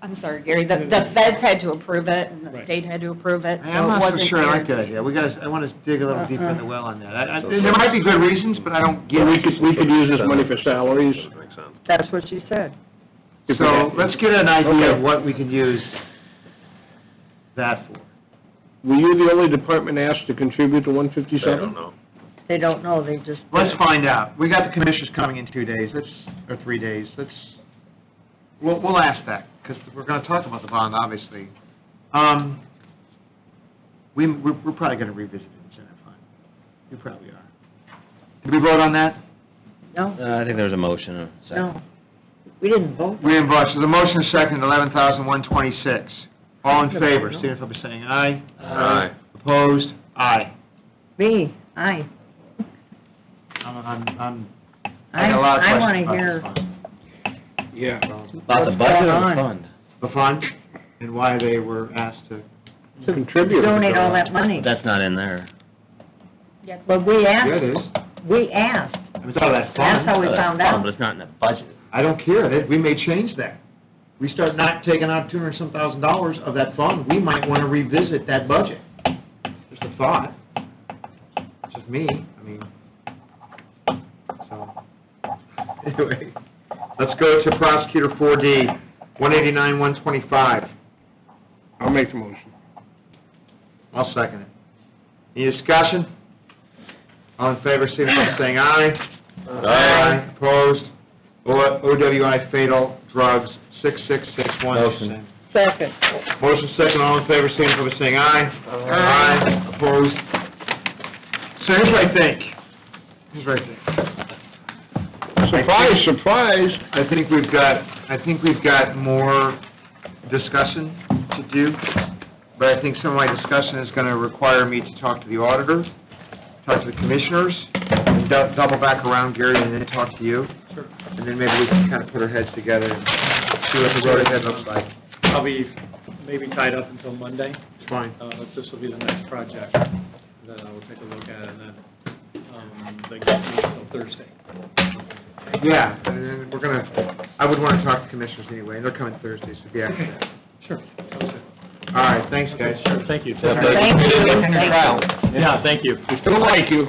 I'm sorry, Gary, the feds had to approve it, and the Right. state had to approve it, so I'm it not so wasn't sure I like here. that idea. I want to dig a little deeper in the well on that. There might be good reasons, but I don't get We it. could use this money for salaries. Makes sense. That's what she said. So let's get an idea of Okay. what we can use that for. Were you the only department asked to contribute to I 157? don't know. They don't know, they just. Let's find out. We got the commissioners coming in 2 days, or 3 days. We'll ask that, because we're going to talk about the bond, obviously. We're probably going to revisit the incentive fund. We probably are. Did we vote on that? No, I think there was a motion, a second. no. We didn't vote. We didn't vote, so the motion is second, 11,126. All in favor, signify by saying aye. Aye. Opposed? Aye. Me, aye. I got a lot of I questions want to about hear the fund. Yeah. About the budget or the fund? The fund, and why they were asked to. Contribute. donate all that money. That's not in there. But we Yeah, it asked, is. we asked. It's out of that That's how fund. we found out. But it's not in the budget. I don't care, we may change that. We start not taking out $200-some thousand of that fund, we might want to revisit that budget. Just a thought. It's just me, I mean, so, anyway. Let's go to prosecutor 4D, 189-125. I'll make the motion. I'll second it. Any discussion? All in favor, signify by saying aye. Aye. Opposed? OWI fatal drugs, 6661. Second. Motion second, all in favor, signify by saying aye. Aye. Opposed? So here's what I think. Surprise, surprise. I think we've got more discussion to do, but I think some of my discussion is going to require me to talk to the auditor, talk to the commissioners, and double back around, Gary, and then talk to you. Sure. And then maybe we can kind of put our heads together and see what the road ahead looks like. I'll be maybe tied up until Monday, It's fine. but this will be the next project, then I will take a look at it, and then, they can see until Thursday. Yeah, and then I would want to talk to commissioners anyway, and they're coming Thursday, so be after that. Sure. All right, thanks, guys. Sure, thank you. Thank you. Yeah, thank you. We still like you.